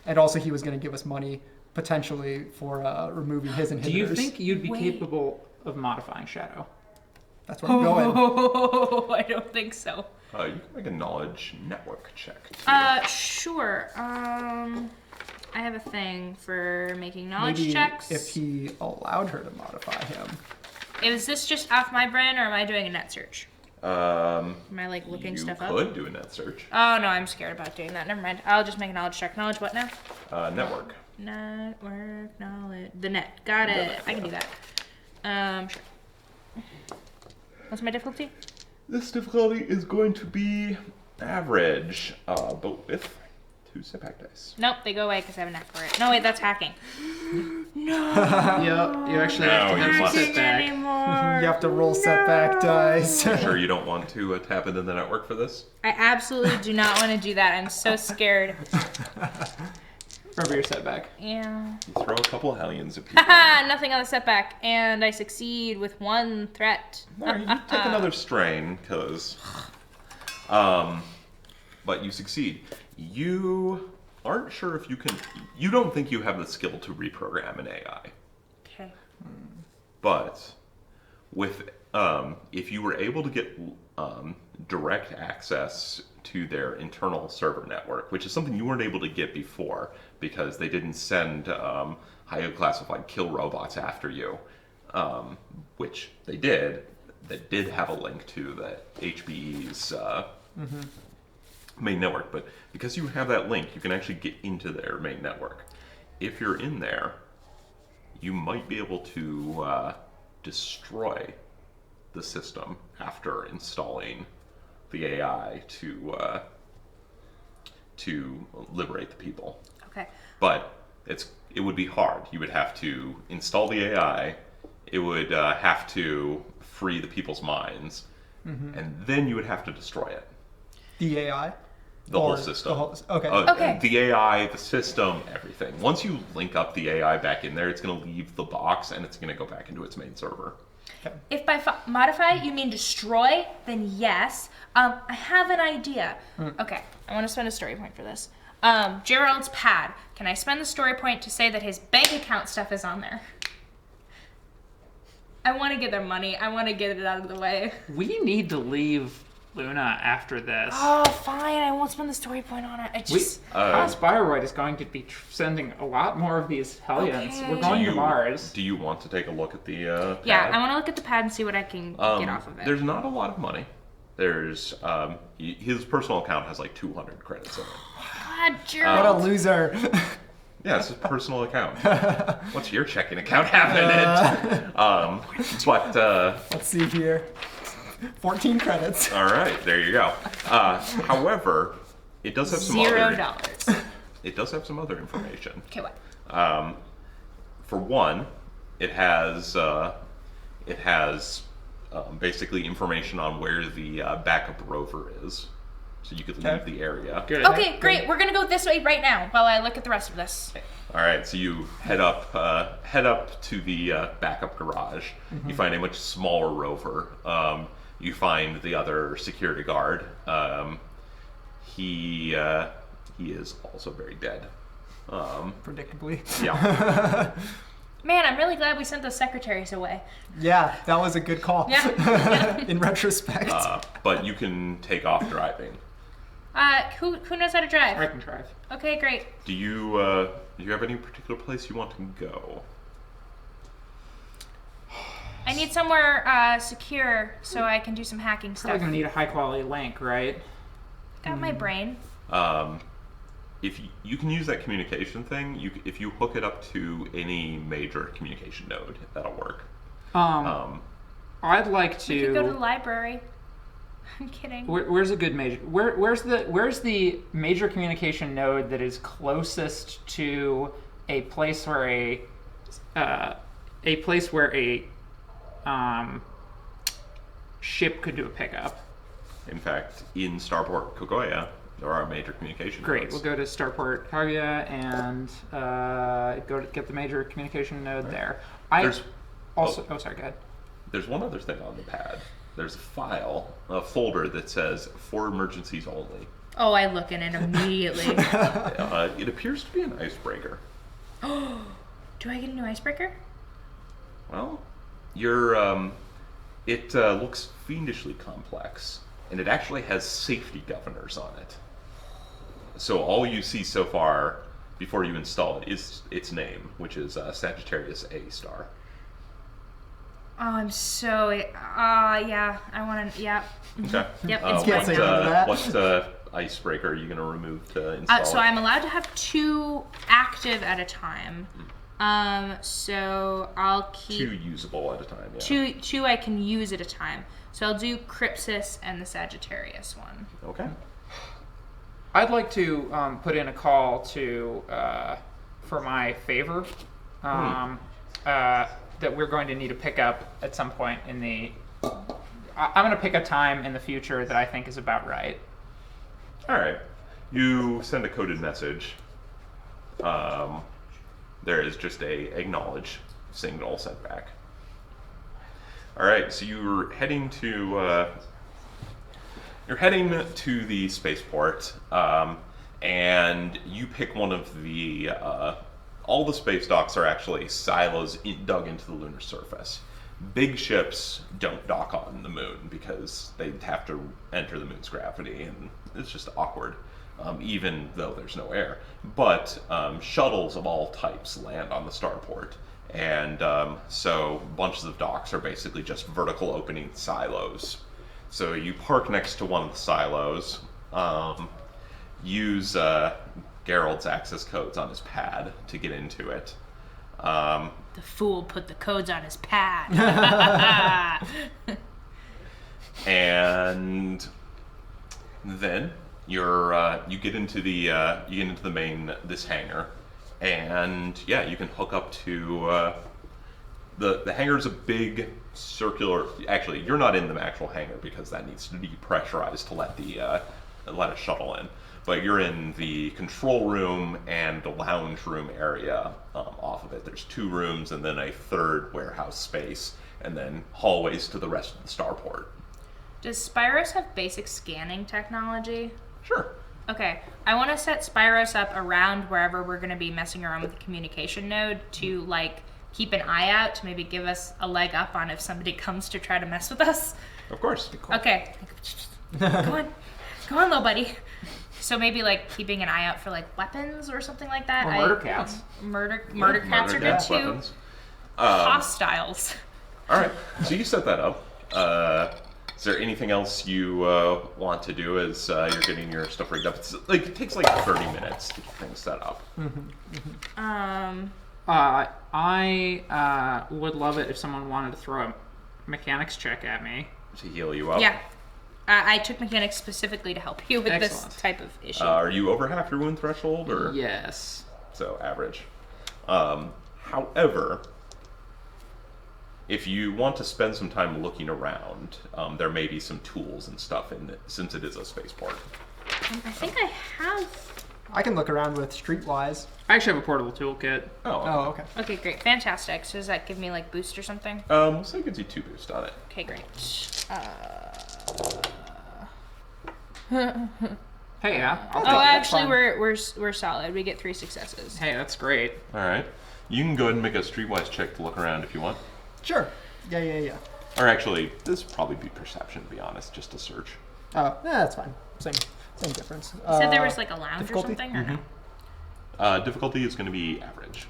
And also he was going to give us money, potentially, for removing his inhibitors. Do you think you'd be Wait. capable of modifying Shadow? That's where I'm going. Oh, I don't think so. You can make a knowledge network check. Sure. I have a thing for making knowledge Maybe checks. if he allowed her to modify him. Is this just off my brain, or am I doing a net search? Am I like looking You stuff could up? do a net search. Oh no, I'm scared about doing that. Never mind. I'll just make a knowledge check. Knowledge what now? Network. Network knowledge. The net. Got it. I can do that. Sure. What's my difficulty? This difficulty is going to be average, but with 2 setback dice. Nope, they go away because I have a knack for it. No, wait, that's hacking. No. Yep, you actually have to No, have you some must- setback. Anymore. You have to roll setback dice. Sure you don't want to tap into the network for this? I absolutely do not want to do that. I'm so scared. Remember your setback. Yeah. You throw a couple of hellions at people. Haha, nothing on the setback, and I succeed with 1 threat. Alright, you take another strain, because... but you succeed. You aren't sure if you can... You don't think you have the skill to reprogram an AI. Okay. But with if you were able to get direct access to their internal server network, which is something you weren't able to get before because they didn't send highly classified kill robots after you, which they did. That did have a link to the HBE's main network, but because you have that link, you can actually get into their main network. If you're in there, you might be able to destroy the system after installing the AI to liberate the people. Okay. But it would be hard. You would have to install the AI. It would have to free the people's minds, and then you would have to destroy it. The AI? The whole Or system. the whole- okay. Okay. The AI, the system, everything. Once you link up the AI back in there, it's going to leave the box and it's going to go back into its main server. If by modify you mean destroy, then yes. I have an idea. Okay, I want to spend a story point for this. Gerald's pad. Can I spend the story point to say that his bank account stuff is on there? I want to get their money. I want to get it out of the way. We need to leave Luna after this. Oh, fine. I won't spend the story point on it. I just... Spyroid is going to be sending a lot more of these hellions. Okay. We're going to Mars. Do you want to take a look at the pad? Yeah, I want to look at the pad and see what I can get off of it. There's not a lot of money. There's his personal account has like 200 credits in it. God, What a Gerald. loser. Yeah, it's his personal account. What's your checking account have in it? Let's see here. 14 credits. All right, there you go. However, it does have some $0. It does have some other information. Okay, what? For one, it has basically information on where the backup rover is, so you could leave the area. Good. Okay, great. We're gonna go this way right now while I look at the rest of this. All right, so you head up to the backup garage. You find a much smaller rover. You find the other security guard. He is also very dead. Predictably. Yeah. Man, I'm really glad we sent those secretaries away. Yeah, that was a good call. Yeah. In retrospect. But you can take off driving. Who knows how to drive? I can drive. Okay, great. Do you have any particular place you want to go? I need somewhere secure so I can do some hacking Probably stuff. gonna need a high quality link, right? Got my brain. If you can use that communication thing, if you hook it up to any major communication node, that'll work. I'd like We could go to the to. library. I'm kidding. Where's a good major? Where's the major communication node that is closest to a place where a ship could do a pickup? In fact, in Starport Kogoya, there are major communication Great. nodes. We'll go to Starport Kaguya and go to get the major communication node there. There's- Oh, sorry. Go ahead. There's one other thing on the pad. There's a folder that says "for emergencies only." Oh, I look in it immediately. It appears to be an icebreaker. Do I get a new icebreaker? Well, it looks fiendishly complex, and it actually has safety governors on it. So all you see so far, before you install it, is its name, which is Sagittarius A star. I'm so. Yeah. I want to. Yeah. Okay. Yep, it's Can't say no to that. What icebreaker are you going to remove to install? So I'm allowed to have 2 active at a time. So I'll keep 2 usable at a time. Yeah. two I can use at a time. So I'll do Crypsis and the Sagittarius one. Okay. I'd like to put in a call to for my favor that we're going to need to pick up at some point in the. I'm going to pick a time in the future that I think is about right. All right. You send a coded message. There is just a acknowledge signal sent back. All right. So you're heading to the spaceport, and you pick one of the. All the space docks are actually silos dug into the lunar surface. Big ships don't dock on the moon because they'd have to enter the moon's gravity, and it's just awkward, even though there's no air. But shuttles of all types land on the starport, and so bunches of docks are basically just vertical opening silos. So you park next to one of the silos, use Geralt's access codes on his pad to get into it. The fool put the codes on his pad. And then you get into the main hangar, and yeah, you can hook up to the hangar's a big circular. Actually, you're not in the actual hangar because that needs to be pressurized to let a shuttle in. But you're in the control room and the lounge room area off of it. There's 2 rooms and then a 3rd warehouse space, and then hallways to the rest of the starport. Does Spyros have basic scanning technology? Sure. Okay, I want to set Spyros up around wherever we're going to be messing around with the communication node to, like, keep an eye out to maybe give us a leg up on if somebody comes to try to mess with us. Of course. Okay. Go on, little buddy. So maybe, like, keeping an eye out for, like, weapons or something like that. Or murder cats. Murder cats are good, too. Weapons. Hostiles. All right. So you set that up. Is there anything else you want to do as you're getting your stuff rigged up? It takes like 30 minutes to get things set up. I would love it if someone wanted to throw a mechanics check at me. To heal you up. Yeah. I took mechanics specifically to help you with Excellent. this type of issue. Are you over half your wound threshold, or Yes. so average? However, if you want to spend some time looking around, there may be some tools and stuff in it, since it is a spaceport. I think I have... I can look around with Streetwise. I actually have a portable toolkit. Oh, okay. Okay, great. Fantastic. So does that give me, like, boost or something? So it gives you 2 boosts on it. Okay, great. Hey, yeah. Oh, Actually, fine. we're solid. We get 3 successes. Hey, that's great. All right. You can go ahead and make a Streetwise check to look around if you want. Sure. Yeah. Or actually, this would probably be perception, to be honest, just to search. Oh, yeah, that's fine. Same difference. You said there was, like, a lounge difficulty? or something, or no? Difficulty is going to be average.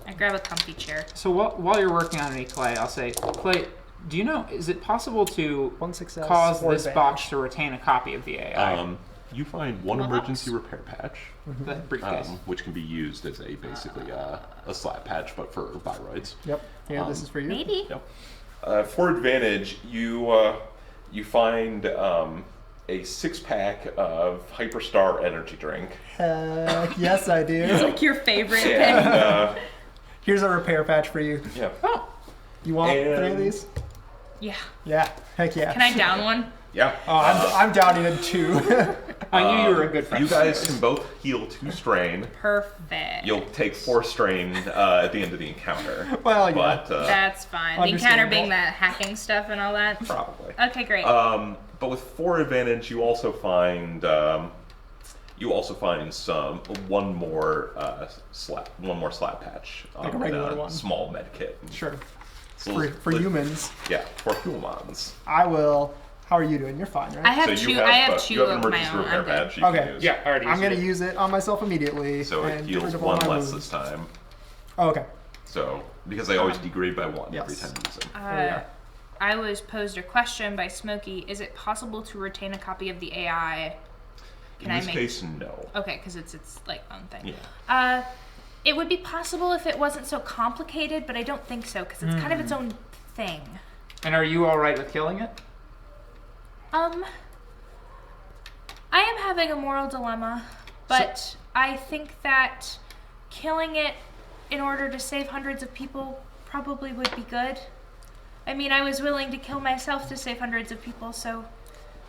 I grab a comfy chair. So while you're working on me, Clay, I'll say, Clay, do you know, is it possible to 1 success, cause 4 this advantage. box to retain a copy of the AI? You find one What emergency box? repair patch, The briefcase. which can be used as basically a slap patch, but for viroids. Yep. Here, this is for you. Maybe. Yep. For advantage, you find a 6-pack of Hyperstar energy drink. Heck, yes, I do. It's like your favorite thing. And, Here's a repair patch for you. yeah. Oh, You want 3 of And- these? Yeah. Yeah. Heck yeah. Can I down one? Yeah. Oh, I'm downing in 2. I knew you were a good friend. You guys can both heal 2 strain. Perfect. You'll take 4 strain at the end of the encounter. Well, yeah. But, That's fine. The encounter being Understandable. the hacking stuff and all that. probably. Okay, great. But with 4 advantage, you also find one more slap patch. Like a regular and one. Small med kit. Sure. So For humans, Yeah, for humans. I will. How are you doing? You're fine, right? I have so two. you have, I have you 2 have an of my emergency own. repair I'm good. patch you Okay. can use. Yeah, I already I'm used gonna it. use it on myself immediately. So it and get rid heals of all 1 my less wounds. this time. Oh, okay. So because they always degrade by 1 every Yes. time you use them. There we are. I was posed a question by Smokey. Is it possible to retain a copy of the AI? In this case, no. Okay, because it's like own thing. Yeah. It would be possible if it wasn't so complicated, but I don't think so because it's kind of its own thing. And are you all right with killing it? I am having a moral dilemma, but I think that killing it in order to save hundreds of people probably would be good. I mean, I was willing to kill myself to save hundreds of people, so...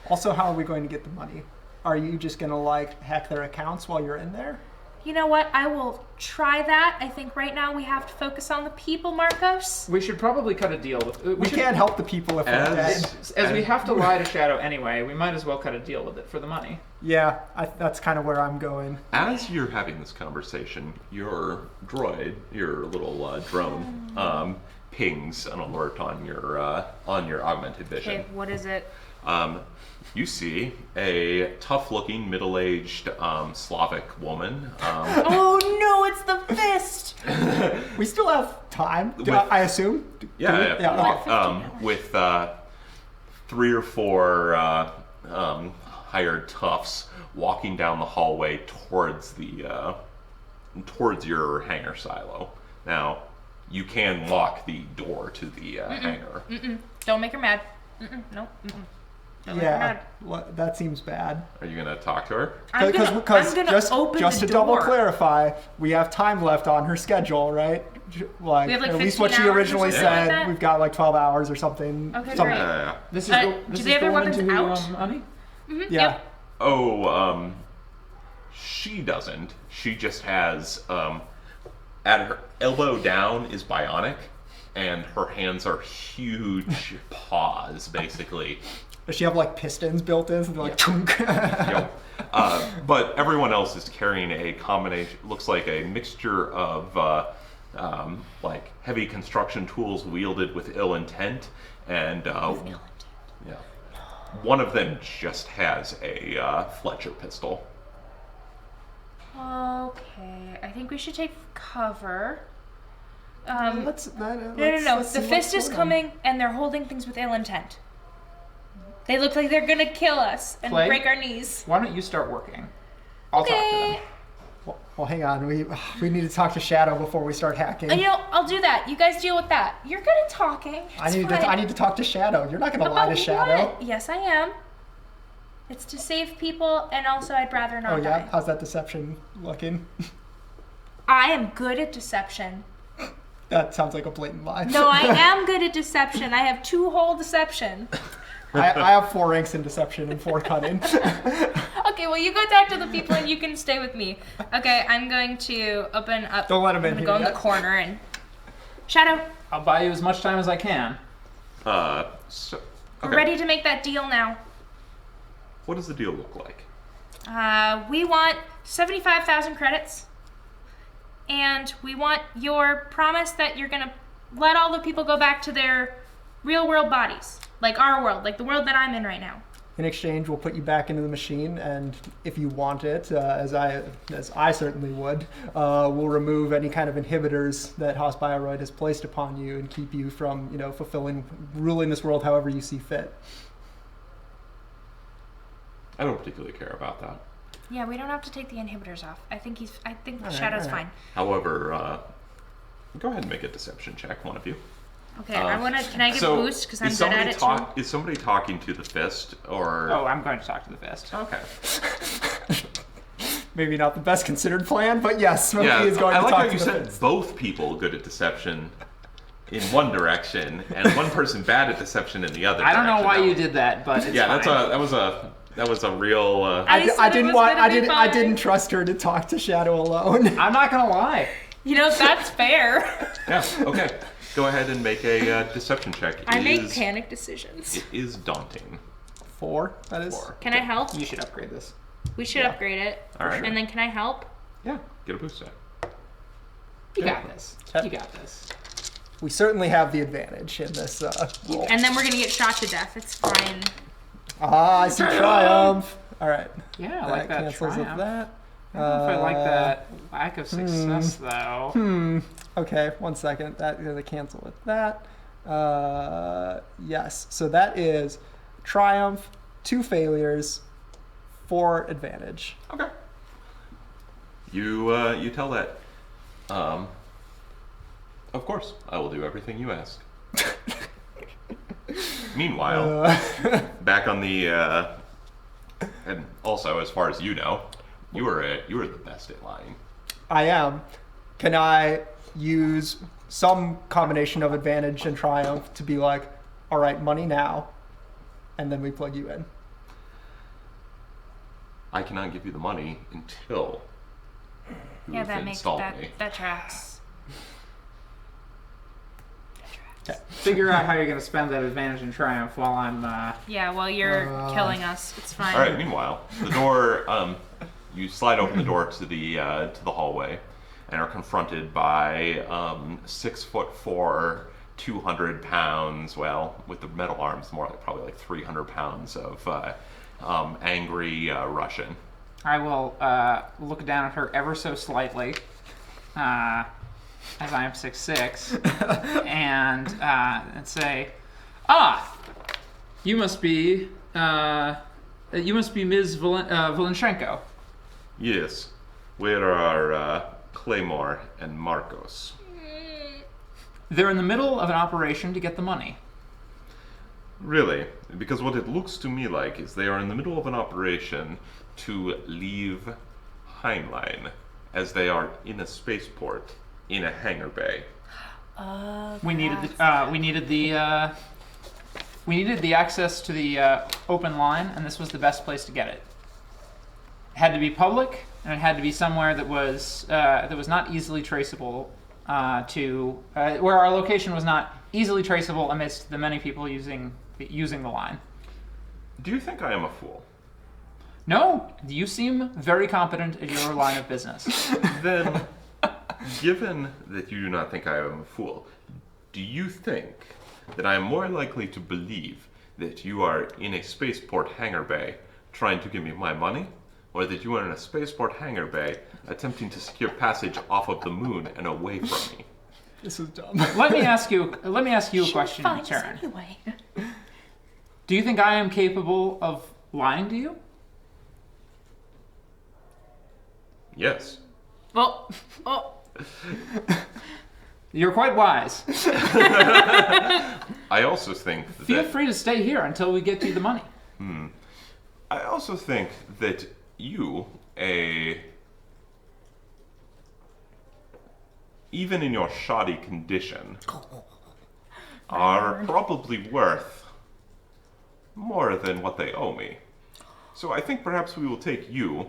Also, how are we going to get the money? Are you just going to, like, hack their accounts while you're in there? You know what? I will try that. I think right now we have to focus on the people, Marcos. We should probably cut a deal with... We can't help the people if we're dead. As we have to lie to Shadow anyway, we might as well cut a deal with it for the money. Yeah, that's kind of where I'm going. As you're having this conversation, your droid, your little drone, pings an alert on your augmented vision. Okay, what is it? You see a tough-looking, middle-aged Slavic woman. Oh no, it's the fist! We still have time, I assume? Yeah, okay. with 3 or 4 hired toughs walking down the hallway towards your hangar silo. Now, you can lock the door to the hangar. Don't make her mad. Nope. Don't make her mad. That seems bad. Are you gonna talk to her? I'm gonna open just the to double door. clarify, we have time left on her schedule, right? Like, We have, like, at least 15 what she hours or originally something like said. that? We've got like 12 hours or something. Okay, something. great. Yeah. This is Do they have their weapons out? Honey? Yeah. Yep. Oh, she doesn't. She just has, at her elbow down is bionic, and her hands are huge paws, basically. Does she have like pistons built in? So they're like, chunk. Yep. But everyone else is carrying a combination, looks like a mixture of like heavy construction tools wielded with ill intent, and yeah, one of them just has a Fletcher pistol. Okay, I think we should take cover. Let's No. see The what's fist is going on. coming, and they're holding things with ill intent. They look like they're gonna kill us and Clay? break our knees. Why don't you start working? I'll talk to Okay. them. Well, hang on. We need to talk to Shadow before we start hacking. I'll do that. You guys deal with that. You're good at talking. I need to talk to Shadow. You're not going to lie to Shadow. What? Yes, I am. It's to save people, and also I'd rather not Oh yeah, die. how's that deception looking? I am good at deception. That sounds like a blatant lie. No, I am good at deception. I have 2 whole deception. I have 4 ranks in deception and 4 cunning. Okay, well, you go talk to the people and you can stay with me. Okay, I'm going to open up. Don't let him in I'm here gonna go in yet. the corner and... Shadow, I'll buy you as much time as I can. So, we're okay. ready to make that deal now. What does the deal look like? We want 75,000 credits. And we want your promise that you're gonna let all the people go back to their real world bodies. Like our world, like the world that I'm in right now. In exchange, we'll put you back into the machine, and if you want it, as I certainly would, we'll remove any kind of inhibitors that Haas Bioroid has placed upon you and keep you from, ruling this world however you see fit. I don't particularly care about that. Yeah, we don't have to take the inhibitors off. I think All right, Shadow's all right. fine. However, go ahead and make a deception check, one of you. Okay, can I get So, a boost? Because I'm is good somebody at it too. Is somebody talking to the fist, or... Oh, I'm going to talk to the fist. Okay. Maybe not the best considered plan, but yes, Smokey Yeah, is going I to like talk how to you the said fence. both people good at deception in one direction, and one person bad at deception in the other I don't know direction. why you did that, but it's Yeah, fine. that was a real... I said it was gonna be I fine. didn't trust her to talk to Shadow alone. I'm not going to lie. You know, that's fair. Yeah, okay. Go ahead and make a deception check. I make panic decisions. It is daunting. 4, that is. 4. Can I help? You should upgrade this. We should upgrade it. All right. And then can I help? Yeah, get a boost set. You got this. Yep. You got this. We certainly have the advantage in this roll. And then we're gonna get shot to death. It's fine. I see triumph. All right. Yeah, I like that cancels triumph. with that. I don't know if I like that lack of success, though. Okay, 1 second. That is a cancel with that. Yes. So that is triumph, 2 failures, 4 advantage. Okay. You tell that. Of course, I will do everything you ask. Meanwhile, back on the and also as far as you know, you were the best at lying. I am. Can I use some combination of advantage and triumph to be like, all right, money now, and then we plug you in? I cannot give you the money until you Yeah, have installed me. that tracks. Okay. Figure out how you're going to spend that advantage in triumph while I'm. Yeah, well, you're killing us. It's fine. All right. Meanwhile, the door. You slide open the door to the hallway, and are confronted by 6'4", 200 pounds. Well, with the metal arms, more like probably like 300 pounds of angry Russian. I will look down at her ever so slightly, as I am 6'6", and say, you must be Ms. Valenchenko. Yes, where are Claymore and Marcos? They're in the middle of an operation to get the money. Really? Because what it looks to me like is they are in the middle of an operation to leave Heinlein, as they are in a spaceport in a hangar bay. We needed the access to the open line, and this was the best place to get it. It had to be public, and it had to be somewhere that was not easily traceable where our location was not easily traceable amidst the many people using the line. Do you think I am a fool? No, you seem very competent at your line of business. Then, given that you do not think I am a fool, do you think that I am more likely to believe that you are in a spaceport hangar bay trying to give me my money, or that you are in a spaceport hangar bay attempting to secure passage off of the moon and away from me? This is dumb. Let me ask you a question in turn. Anyway. Do you think I am capable of lying to you? Yes. Well, You're quite wise. I also think that... Feel free to stay here until we get you the money. I also think that you, even in your shoddy condition, are probably worth more than what they owe me. So I think perhaps we will take you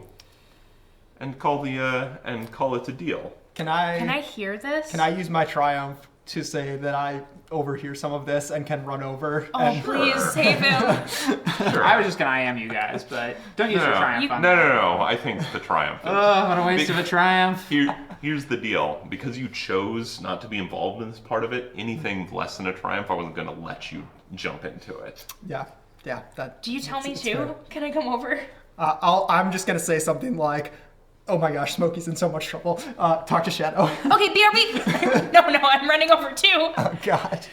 and call it a deal. Can I hear this? Can I use my triumph to say that I overhear some of this and can run over? Oh, and please save him. Sure. I was just gonna IM you guys, but don't use your triumph on that. No. I think the triumph is... Oh, what a waste of a triumph. Here's the deal. Because you chose not to be involved in this part of it, anything less than a triumph, I wasn't going to let you jump into it. Yeah. That. Do you tell me it's too? fair. Can I come over? I'm just gonna say something like, "Oh my gosh, Smokey's in so much trouble. Talk to Shadow." Okay, BRB. No, I'm running over too. Oh God.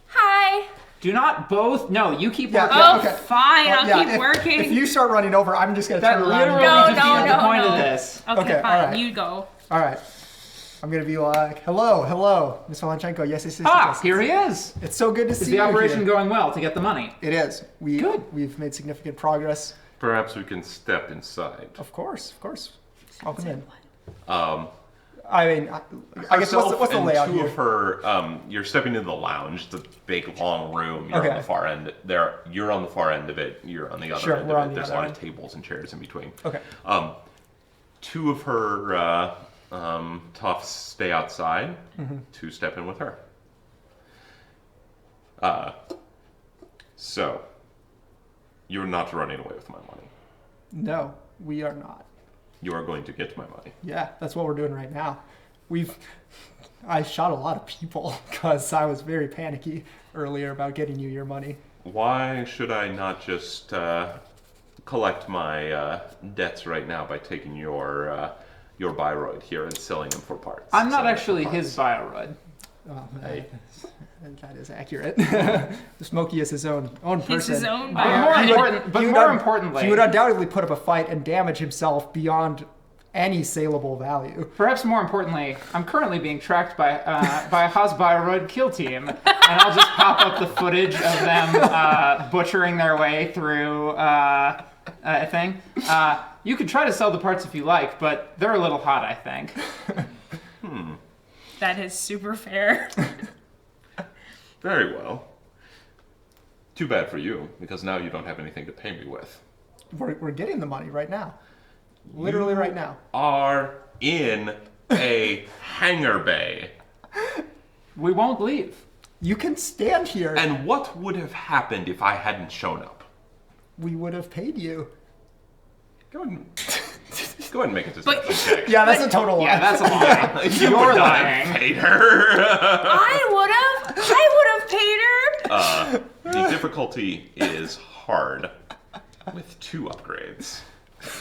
Hi. Do not both. No, you keep Yeah, working. Oh, okay. fine. I'll Yeah, keep if, working. If you start running over, I'm just gonna That turn around. literally And No, defeated the point no. of this. Okay, Okay, fine. alright. You go. All right. I'm gonna be like, "Hello, Miss Valenchenko. Yes. Here he is. It's so good to Is see the you operation here." going well to get the money? It is. Good. We've made significant progress. Perhaps we can step inside. Of course. Welcome in. Um, I mean, I guess what's the herself layout and two here? of her, you're stepping into the lounge, the big long room. You're Okay. on the far end. You're on the far end of it. You're on the other Sure, end we're of on it. the There's a other lot end. of tables and chairs in between. Okay. Two of her toughs stay outside. Mm-hmm. Two step in with her. So, you're not running away with my money. No, we are not. You are going to get my money. Yeah, that's what we're doing right now. I shot a lot of people because I was very panicky earlier about getting you your money. Why should I not just collect my debts right now by taking your Bioroid here and selling them for parts. I'm not actually his Bioroid. Oh, Hey. that is accurate. Smokey is his own person. He's his own But Bioroid. more importantly, he would undoubtedly put up a fight and damage himself beyond any saleable value. perhaps more importantly, I'm currently being tracked by a Hasbioroid kill team, and I'll just pop up the footage of them butchering their way through a thing. You could try to sell the parts if you like, but they're a little hot, I think. That is super fair. Very well. Too bad for you, because now you don't have anything to pay me with. We're getting the money right now. Literally right now. Are in a hangar bay. We won't leave. You can stand here. And what would have happened if I hadn't shown up? We would have paid you. Go ahead and make a deception check. Yeah, that's a total lie. Yeah, that's a lie. You You're would not lying. have paid her. I would have paid her. The difficulty is hard with 2 upgrades.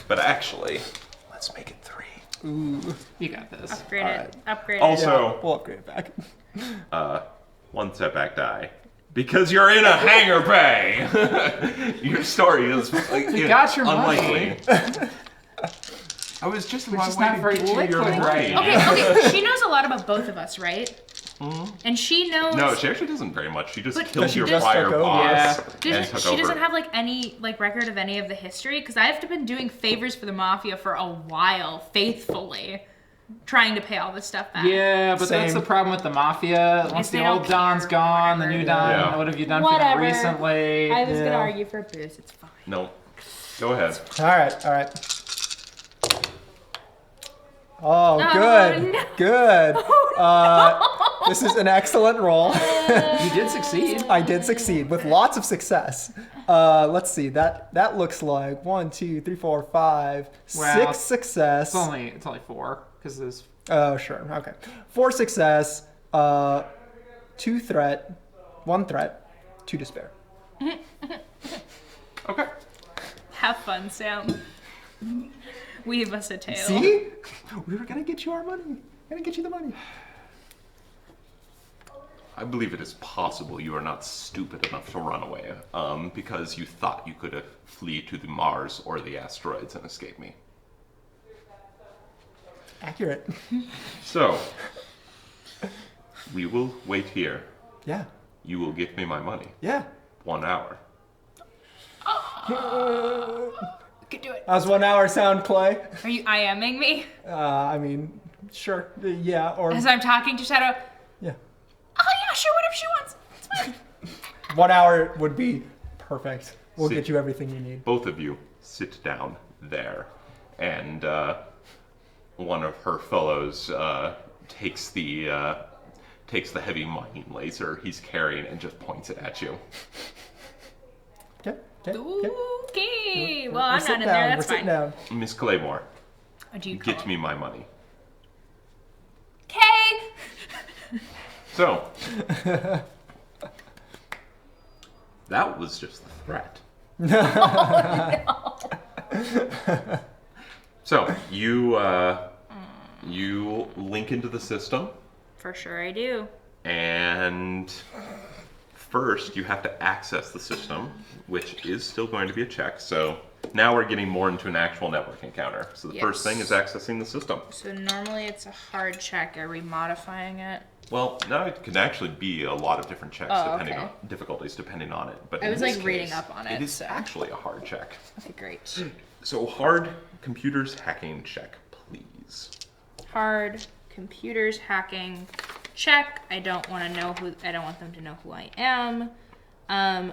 But actually, let's make it 3. You got this. Upgrade it. Upgrade it. Also, We'll upgrade it back. 1 setback die. Because you're in a hangar bay! Your story is You got your unlikely. I was just Which is not very liquid right now. Okay, she knows a lot about both of us, right? And she knows. No, she actually doesn't very much. She just But killed she your just prior took over. boss Yeah. and took She over. doesn't have like any like record of any of the history because I've been doing favors for the mafia for a while, faithfully, trying to pay all this stuff back. Yeah, but that's Same. the problem with the mafia. Once they the don't old Don's care, gone, the whatever. new Don, Yeah. what have you done for them Whatever. recently? I was Yeah. gonna argue for booze. It's fine. No. Go ahead. All right. Oh, Oh, good, no. good. This is an excellent roll. You did succeed. I did succeed with lots of success. Let's see. That looks like 1, 2, 3, 4, 5, Well, 6 success. It's only 4 because there's. Oh, sure. Okay. 4 success. 2 threat. 1 threat. 2 despair. Okay. Have fun, Sam. Weave us a tale. See? We were gonna get you our money. Gonna get you the money. I believe it is possible you are not stupid enough to run away, because you thought you could flee to the Mars or the asteroids and escape me. Accurate. So, we will wait here. Yeah. You will give me my money. Yeah. 1 hour. You can do it. How's 1 hour sound, Clay? Are you IMing me I mean, sure. Yeah. Or as I'm talking to Shadow? yeah. Oh yeah, sure. Whatever she wants. It's fine. 1 hour would be perfect. We'll See. get you everything you need. Both of you sit down there, and one of her fellows takes the heavy mining laser he's carrying and just points it at you. Okay. Okay. Okay. We're Well, I'm not sitting in down. there. We're That's sitting fine. down. Miss Claymore, What do you call get me my money. Okay. So, that was just the threat. So, you link into the system, For sure, I do. and first you have to access the system, which is still going to be a check. So now we're getting more into an actual network encounter. So the first thing is accessing the system. So normally it's a hard check. Are we modifying it? Well, now it can actually be a lot of different checks Oh, depending okay. on difficulties depending on it. But I in was, this like, reading case, up on it, It is so. actually a hard check. Okay, great. So hard computers hacking check, please. Hard computers hacking check. I don't want them to know who I am.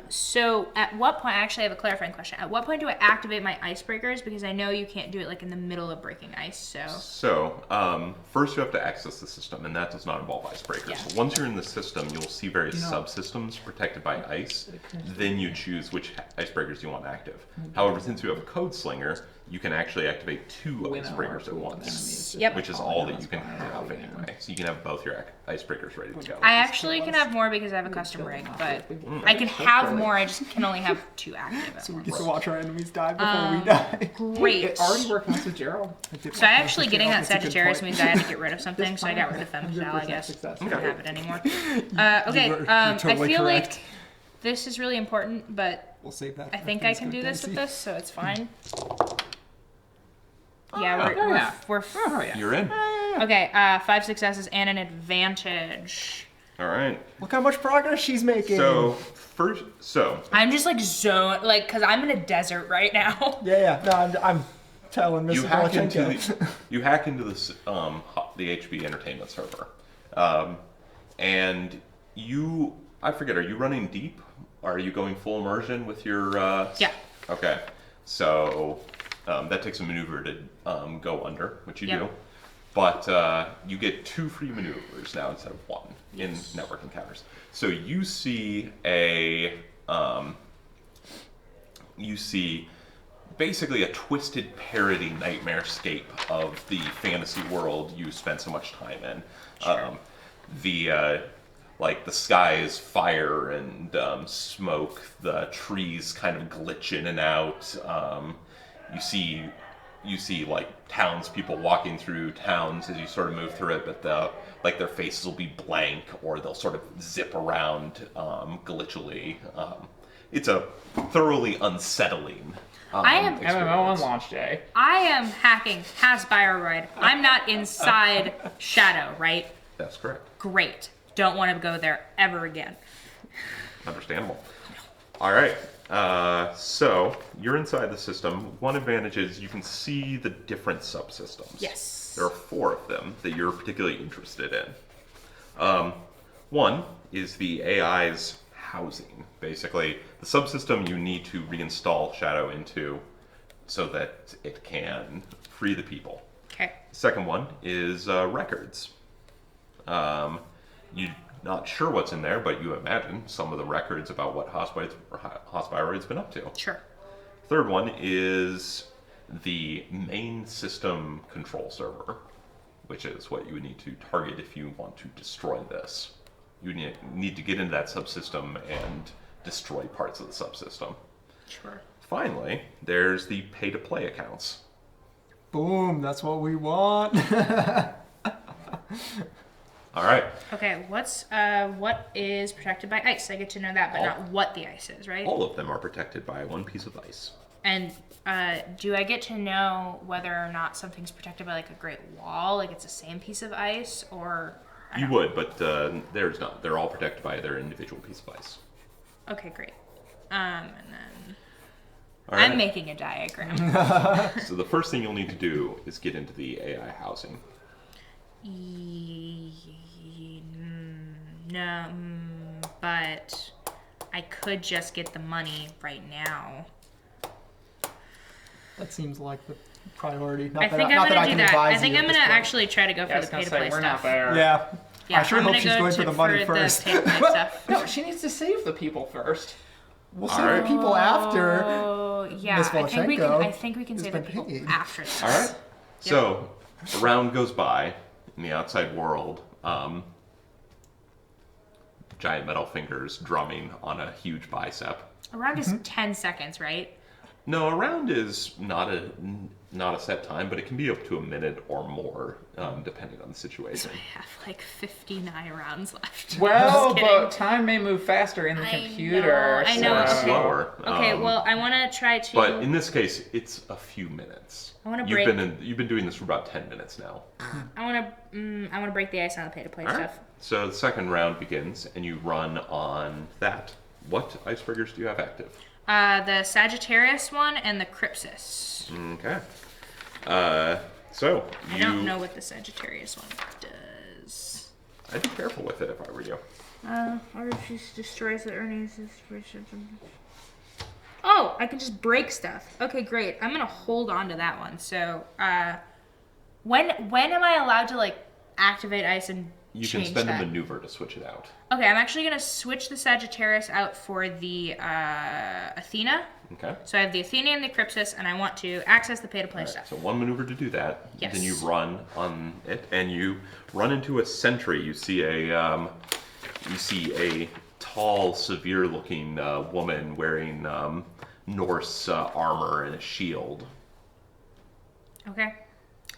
So at what point, I actually have a clarifying question. At what point do I activate my icebreakers? Because I know you can't do it like in the middle of breaking ice, so. So, first you have to access the system, and that does not involve icebreakers. Yeah. So once you're in the system, you'll see various subsystems protected by ice. Then you choose which icebreakers you want active. However, since you have a code slinger, you can actually activate 2 icebreakers at once, Yep. which is all that you can have anyway. So you can have both your icebreakers ready to go. I actually can have more because I have a custom rig, but I can have more. I just can only have 2 active at So we once. get to watch our enemies die before we die. Great. It already worked once with Gerald. So I actually getting that That's a good Sagittarius point. means I had to get rid of something, so I got rid of Femme Fatale, I 100% guess. success. I don't have it anymore. You Okay, were- you're I totally feel correct. like this is really important, but We'll save that. I for think I things can go do this with dicey. this, so it's fine. Yeah, we're Oh, yeah. You're in. okay. 5 successes and an advantage. All right. Look how much progress she's making. So I'm just like cause I'm in a desert right now. Yeah. No, I'm telling Mrs. you hack into Belichenko. the HB Entertainment server, and I forget. Are you running deep? Are you going full immersion with your? Yeah. Okay. So that takes a maneuver to go under, which you Yep. do. But you get 2 free maneuvers now instead of 1 in network encounters. So you see basically a twisted parody nightmare-scape of the fantasy world you spent so much time in. Sure. The sky is fire and smoke. The trees kind of glitch in and out. You see like townspeople walking through towns as you sort of move through it, but their faces will be blank or they'll sort of zip around glitchily. It's a thoroughly unsettling I am- MMO experience. on launch day. I am hacking Hasbiroid. I'm not inside Shadow, right? That's correct. Great. Don't want to go there ever again. Understandable. All right. So you're inside the system. One advantage is you can see the different subsystems. Yes. There are 4 of them that you're particularly interested in. One is the AI's housing. Basically, the subsystem you need to reinstall Shadow into so that it can free the people. Okay. The second one is records. You're not sure what's in there, but you imagine some of the records about what Hospiroid's been up to. Sure. Third one is the main system control server, which is what you would need to target if you want to destroy this. You need to get into that subsystem and destroy parts of the subsystem. Sure. Finally, there's the pay-to-play accounts. Boom, that's what we want. All right. Okay, what is protected by ice? I get to know that, but not what the ice is, right? All of them are protected by 1 piece of ice. And do I get to know whether or not something's protected by like a great wall, like it's the same piece of ice, or You would, but there's not. They're all protected by their individual piece of ice. okay, great. And then All right. I'm making a diagram. So the first thing you'll need to do is get into the AI housing. No, but I could just get the money right now. That seems like the priority. I think I'm gonna do that. I think I'm gonna actually try to go for the pay-to-play we're not stuff. there. Yeah. Yeah, I sure I'm hope gonna she's go going for the money first. pay-to-play stuff. No, she needs to save the people first. We'll see the people after. Oh, yeah. Miss I think we Volchenko can has save the been people paid. after this. All right. So a round goes by in the outside world. Giant metal fingers drumming on a huge bicep. Around just 10 seconds, right? No, a round is not a set time, but it can be up to a minute or more, depending on the situation. I have like 59 rounds left. Well, Just kidding. but time may move faster in the computer. I know. Or slower. Okay, well, I want to try to. But in this case, it's a few minutes. I wanna You've break- been doing this for about 10 minutes now. I want to break the ice on the pay-to-play All right. stuff. So the second round begins, and you run on that. What icebreakers do you have active? The Sagittarius one and the Crypsis. Okay. So I you. don't know what the Sagittarius one does. I'd be careful with it if I were you. Or if she destroys the earnings. Oh, I can just break stuff. Okay, great. I'm gonna hold on to that one. So, when am I allowed to like activate ice and You can change spend that? a maneuver to switch it out. Okay, I'm actually gonna switch the Sagittarius out for the Athena. Okay. So I have the Athena and the Crypsis, and I want to access the pay-to-play Alright, stuff. so one maneuver to do that. Yes. Then you run on it, and you run into a sentry. You see a tall, severe-looking woman wearing Norse armor and a shield. Okay.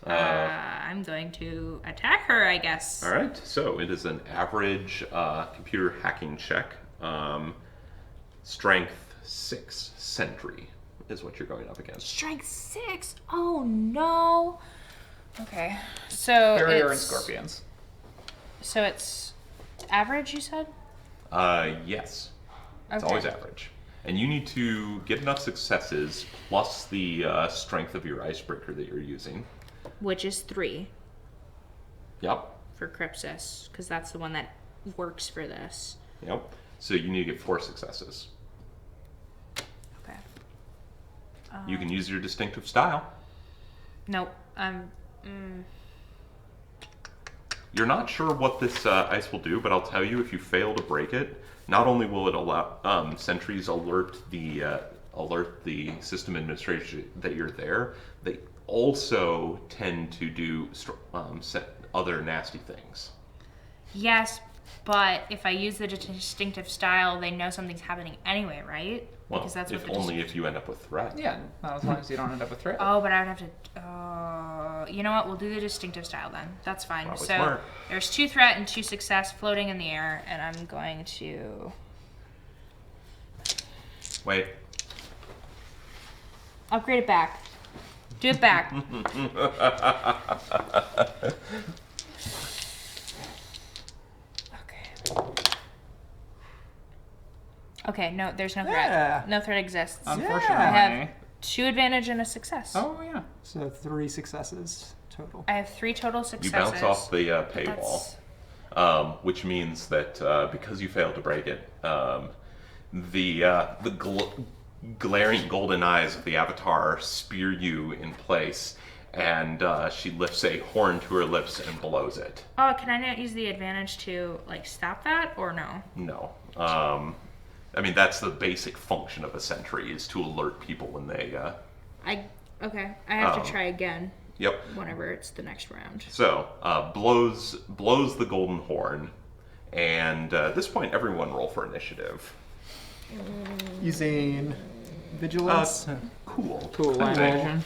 I'm going to attack her, I guess. All right, so it is an average computer hacking check. Strength 6 sentry is what you're going up against. Strength 6? Oh no. Okay, so Barrier and it's... scorpions. So it's average, you said? Yes. It's Okay. always average. And you need to get enough successes plus the strength of your icebreaker that you're using. Which is 3 Yep. for Crypsis, because that's the one that works for this. Yep. So you need to get 4 successes. Okay. You can use your distinctive style. Nope. You're not sure what this ice will do, but I'll tell you, if you fail to break it, not only will it allow sentries alert the system administration that you're there, they also tend to do other nasty things. Yes, but if I use the distinctive style, they know something's happening anyway, right? Well, Because that's if what the only if you end up with threat. Yeah, not as long as you don't end up with threat. Oh, but I would have to. You know what? We'll do the distinctive style then. That's fine. Probably so smart. there's 2 threat and 2 success floating in the air, and I'm going to. Wait. Upgrade it back. Do it back. Okay. Okay, no, there's no threat. Yeah. No threat exists. Unfortunately. I have 2 advantage and a success. Oh, yeah. So 3 successes total. I have 3 total successes. You bounce off the paywall, which means that because you failed to break it, the glaring golden eyes of the Avatar spear you in place, and she lifts a horn to her lips and blows it. Oh, can I not use the advantage to like stop that or no? No. I mean, that's the basic function of a sentry, is to alert people when they... I have to try again Yep. whenever it's the next round. So, blows the golden horn, and at this point, everyone roll for initiative. Using vigilance. Cool. Cool animation.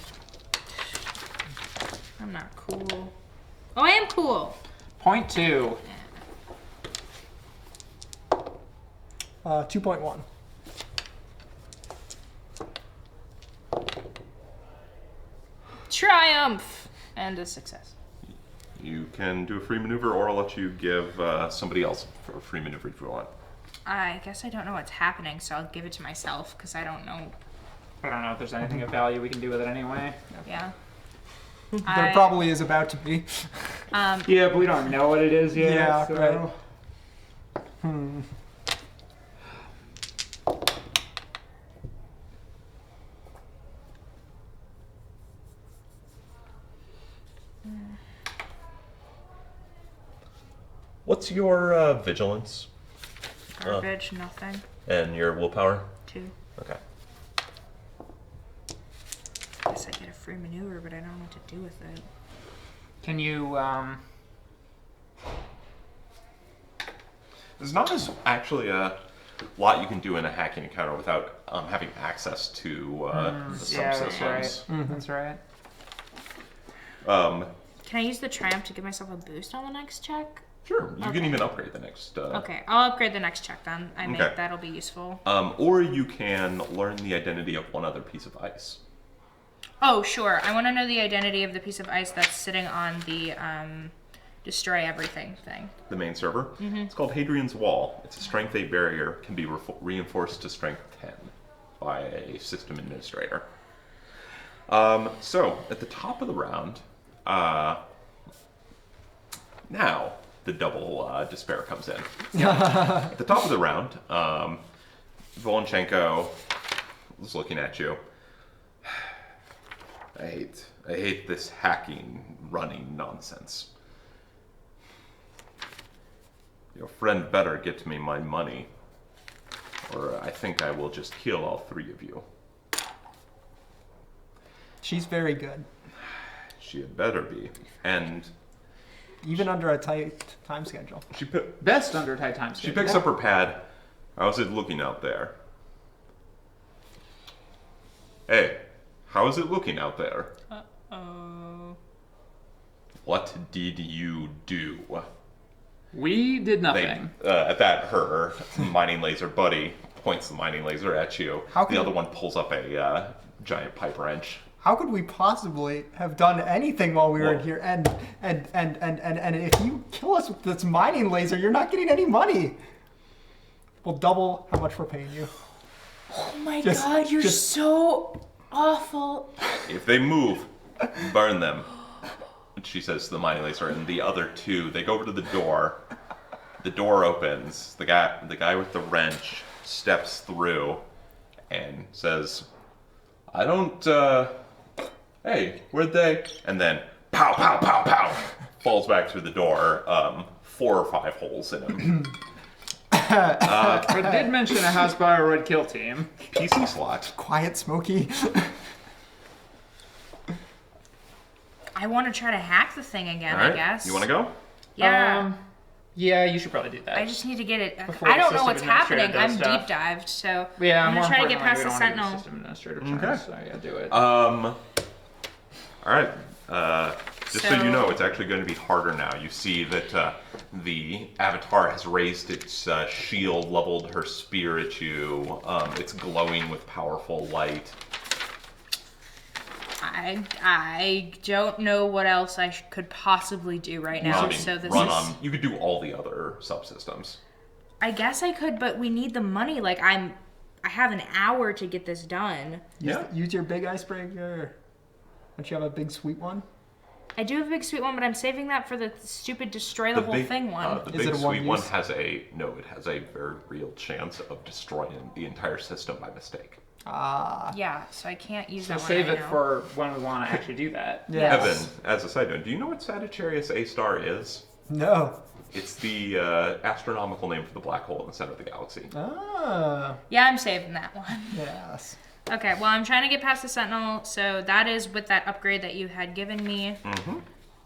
I'm not cool. Oh, I am cool. Point 2. 2.1. Triumph and a success. You can do a free maneuver, or I'll let you give somebody else a free maneuver if you want. I guess I don't know what's happening, so I'll give it to myself because I don't know. I don't know if there's anything of value we can do with it anyway. Yeah. There probably is about to be. Yeah, but we don't know what it is yet. Yeah, so. right. What's your vigilance? Garbage, nothing. And your willpower? 2. Okay. Guess I get a free maneuver, but I don't know what to do with it. Can you, There's not actually a lot you can do in a hacking encounter without having access to the yeah, subsystems. that's right. Can I use the triumph to give myself a boost on the next check? Sure, you Okay. can even upgrade the next. Okay, I'll upgrade the next check then. I think Okay. that'll be useful. Or you can learn the identity of one other piece of ice. Oh, sure. I want to know the identity of the piece of ice that's sitting on the destroy everything thing. The main server. It's called Hadrian's Wall. It's a strength 8 barrier, can be reinforced to strength 10 by a system administrator. So, at the top of the round, now the double despair comes in. At the top of the round, Volonchenko is looking at you. I hate this hacking, running nonsense. Your friend better get me my money, or I think I will just kill all 3 of you. She's very good. She had better be. And Even under a tight time schedule. she Best under tight time she schedule. picks up her pad. How's it looking out there? Hey, how is it looking out there? Uh-oh. What did you do? We did nothing. At that, her mining laser buddy points the mining laser at you. How can the other one pulls up a giant pipe wrench. How could we possibly have done anything while we were in Well- here? And if you kill us with this mining laser, you're not getting any money. We'll double how much we're paying you. Oh my Just- god, you're just- so awful. If they move, burn them. She says to the mining laser, and the other two, they go over to the door. The door opens. The guy with the wrench steps through and says, I don't, hey, where'd they? And then, pow, pow, pow, pow, falls back through the door, 4 or 5 holes in him. But it did mention a house buyer red kill team. PC slot. Quiet, Smokey. I want to try to hack the thing again, All right, I guess. you want to go? Yeah. Yeah, you should probably do that. I just need to get it. Before I the don't know system what's happening. administrator I'm does stuff. deep dived, so Yeah, I'm more gonna try to get importantly, past we the don't wanna do sentinel. system administrator turn, Okay. so yeah, do it. All right. Just so you So- know, it's actually going to be harder now. You see that the avatar has raised its shield, leveled her spear at you. It's glowing with powerful light. I don't know what else I could possibly do right now. I mean, So this run is. on. You could do all the other subsystems. I guess I could, but we need the money. Like I have an hour to get this done. Use your big icebreaker. Don't you have a big sweet one? I do have a big sweet one, but I'm saving that for the stupid destroy the whole big, thing one. The Is big it a one sweet one use? has it has a very real chance of destroying the entire system by mistake. Yeah, so I can't use So that one save right it now. for when we want to actually do that. Yeah. Evan, as a side note, do you know what Sagittarius A star is? No. It's the astronomical name for the black hole in the center of the galaxy. Ah. Yeah, I'm saving that one. Yes. Okay, well, I'm trying to get past the Sentinel, so that is with that upgrade that you had given me. Mm-hmm.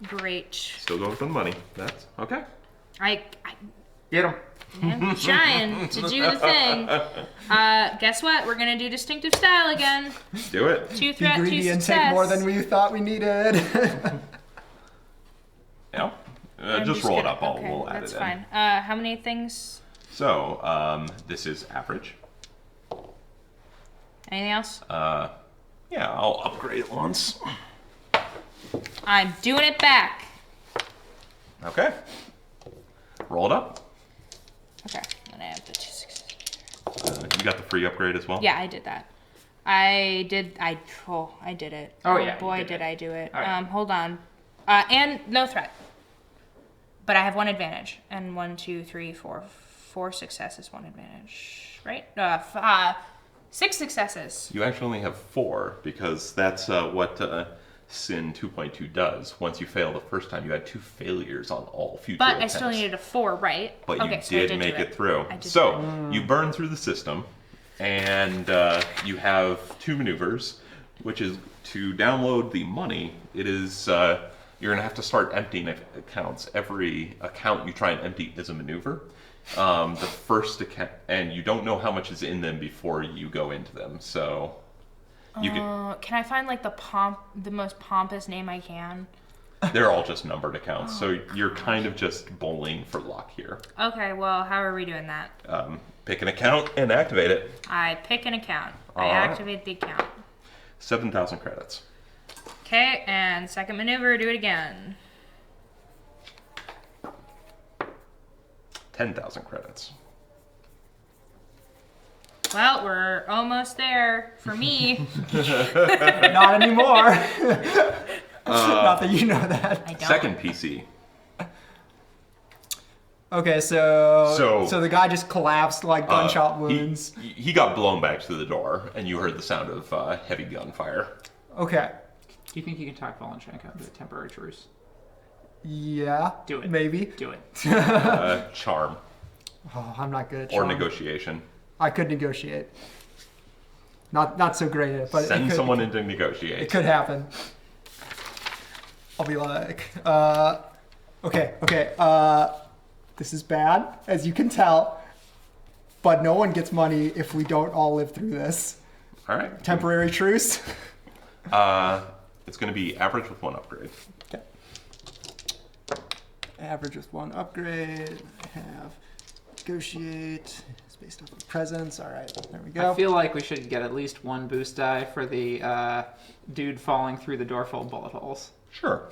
Great. Still going for the money. That's okay. I Get him. am trying to do the thing. Guess what? We're gonna do distinctive style again. Do it. 2 Be threat, 2 greedy and success. take more than we thought we needed. Yeah. I'm Just roll it gonna- up. okay, We'll add that's it in. fine. How many things? So, this is average. Anything else? Yeah, I'll upgrade it once. I'm doing it back. Okay. Roll it up. Okay, then I have the 2 successes. You got the free upgrade as well? Yeah, I did that. I did it. Oh, yeah, you boy, did did it. I do it. Oh, yeah. Hold on. And no threat. But I have 1 advantage. And 1, 2, 3, 4. 4 successes, 1 advantage. Right? 6 successes. You actually only have 4 because that's what Sin 2.2 does. Once you fail the first time, you had 2 failures on all future But attempts. I still needed a 4, right? But okay, you so I did make do it through. I did So do you burn through the system, and you have 2 maneuvers, which is to download the money. It is you're gonna have to start emptying accounts. Every account you try and empty is a maneuver. The first account, and you don't know how much is in them before you go into them. So you can. Can I find like the most pompous name I can? They're all just numbered accounts, so you're kind of just bowling for luck here. Okay, well, how are we doing that? Pick an account and activate it. I pick an account. I All right. activate the account. 7,000 credits. Okay, and second maneuver, do it again. 10,000 credits. Well, we're almost there for me. Not anymore. Not that you know that. I don't. Second PC. Okay, so So- the guy just collapsed like gunshot wounds. He got blown back through the door, and you heard the sound of heavy gunfire. Okay. Do you think you can talk Valenchenko into a temporary truce? Yeah. Do it. Maybe. Do it. Charm Oh, I'm not good at or charm. negotiation. I could negotiate. Not so great at it, but Send it could, someone in to negotiate. It could happen. I'll be like, okay, this is bad, as you can tell. but no one gets money if we don't all live through this. All right. Temporary truce. It's going to be average with 1 upgrade. Okay. Average with 1 upgrade. I have negotiate. It's based off of presence. All right, there we go. I feel like we should get at least 1 boost die for the dude falling through the door full of bullet holes. Sure.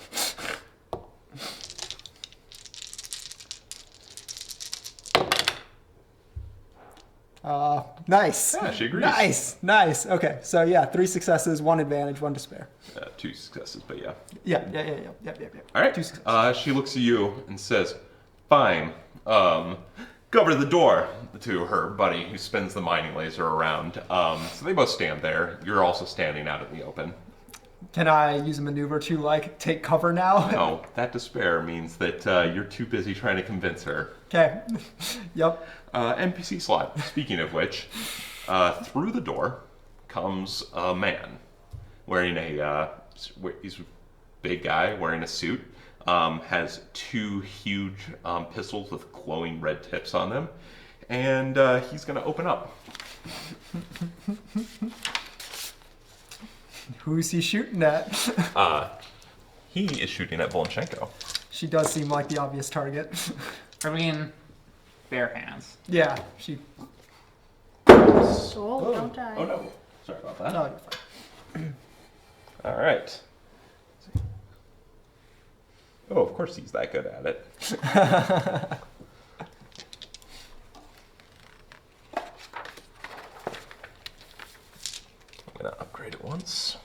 Nice. Yeah, she agrees. Nice. Okay, so yeah, 3 successes, 1 advantage, 1 despair. 2 successes, but yeah. Yeah. All right. 2 successes. She looks at you and says, "Fine. Cover the door," to her buddy who spins the mining laser around. So they both stand there. You're also standing out in the open. Can I use a maneuver to like take cover now? No, that despair means that you're too busy trying to convince her. Okay. Yep. NPC slot. Speaking of which, through the door comes a man wearing he's a big guy wearing a suit. Has 2 huge pistols with glowing red tips on them, and he's going to open up. Who's he shooting at? He is shooting at Volenchenko. She does seem like the obvious target. I mean, bare hands. Yeah, she. Soul, don't die. Oh no, sorry about that. No, you're fine. All right. Oh, of course he's that good at it. I'm gonna upgrade it once.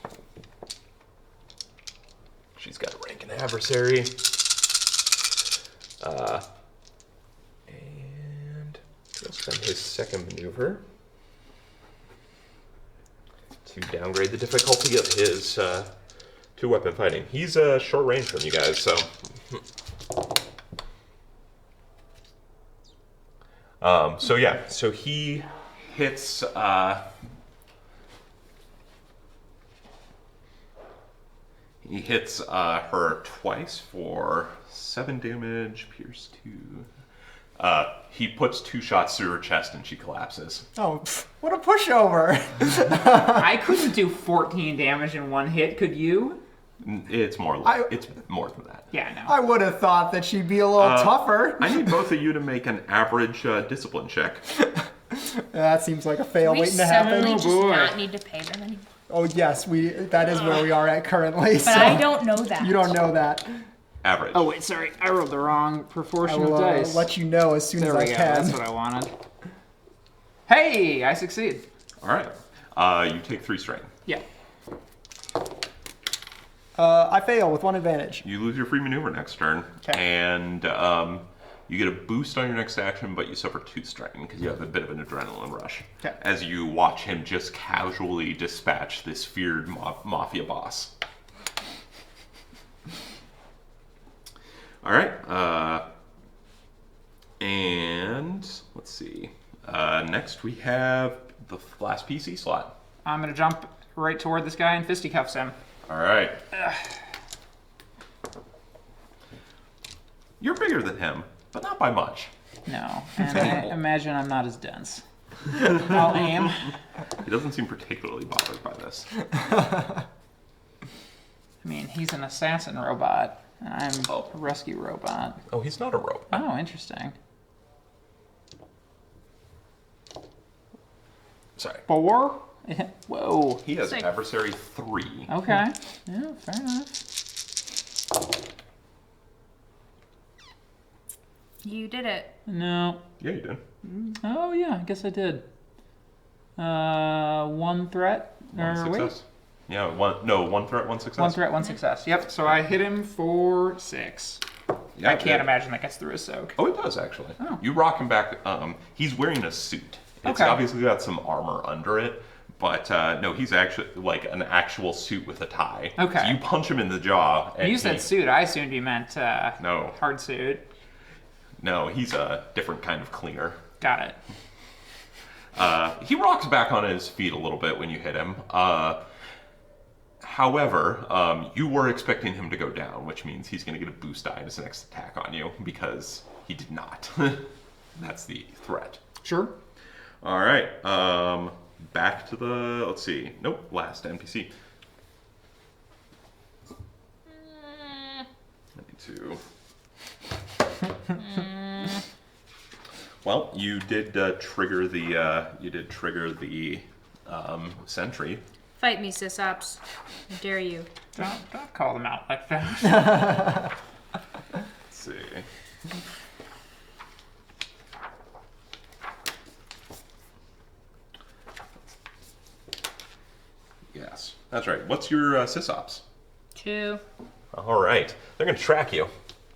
She's got a rank in adversary. And he'll spend his second maneuver to downgrade the difficulty of his 2-weapon fighting. He's short range from you guys, so. So he hits. He hits her twice for 7 damage. Pierce 2. He puts 2 shots through her chest and she collapses. Oh, what a pushover! I couldn't do 14 damage in 1 hit, could you? It's more it's more than that. Yeah, no. I would have thought that she'd be a little tougher. I need both of you to make an average discipline check. That seems like a fail We waiting to happen. suddenly just boy. not need to pay them anymore. Oh yes, that is where we are at currently. But So I don't know that. you don't know that. Average. Oh, wait, sorry. I rolled the wrong I proportion will of dice. let you know as soon There as we I go. can. That's what I wanted. Hey, I succeed. All right. You take 3 strain. Yeah. I fail with 1 advantage. You lose your free maneuver next turn, Okay. and you get a boost on your next action, but you suffer 2 strain because you have a bit of an adrenaline rush. Okay. As you watch him just casually dispatch this feared mafia boss. All right. And let's see. Next we have the last PC slot. I'm going to jump right toward this guy and fisticuffs him. All right. You're bigger than him, but not by much. No. And I imagine I'm not as dense. I'll aim. He doesn't seem particularly bothered by this. I mean, he's an assassin robot. And I'm a rescue robot. Oh, he's not a robot. Oh, interesting. Sorry. 4? Whoa. He has Sick. adversary 3. Okay. Yeah, fair enough. You did it. No. Yeah, you did. Oh, yeah, I guess I did. 1 threat. One Or wait. success. Yeah, 1 threat, 1 success. 1 threat, 1 success. Yep, so I hit him for 6. Yeah, I can't good. imagine that gets through a soak. Oh, it does actually. Oh. You rock him back. He's wearing a suit. It's Okay. obviously got some armor under it, but no, he's actually like an actual suit with a tie. Okay. So you punch him in the jaw. And You said suit. I assumed you meant No. hard suit. No, he's a different kind of cleaner. Got it. He rocks back on his feet a little bit when you hit him. However, you were expecting him to go down, which means he's going to get a boost die in his next attack on you because he did not. That's the threat. Sure. All right. Back to the. Let's see. Nope. Last NPC. I need to. Well, you did trigger the. Sentry. Fight me, sysops. I dare you. Don't call them out like that. Let's see. Yes, that's right. What's your sysops? 2. All right. They're going to track you.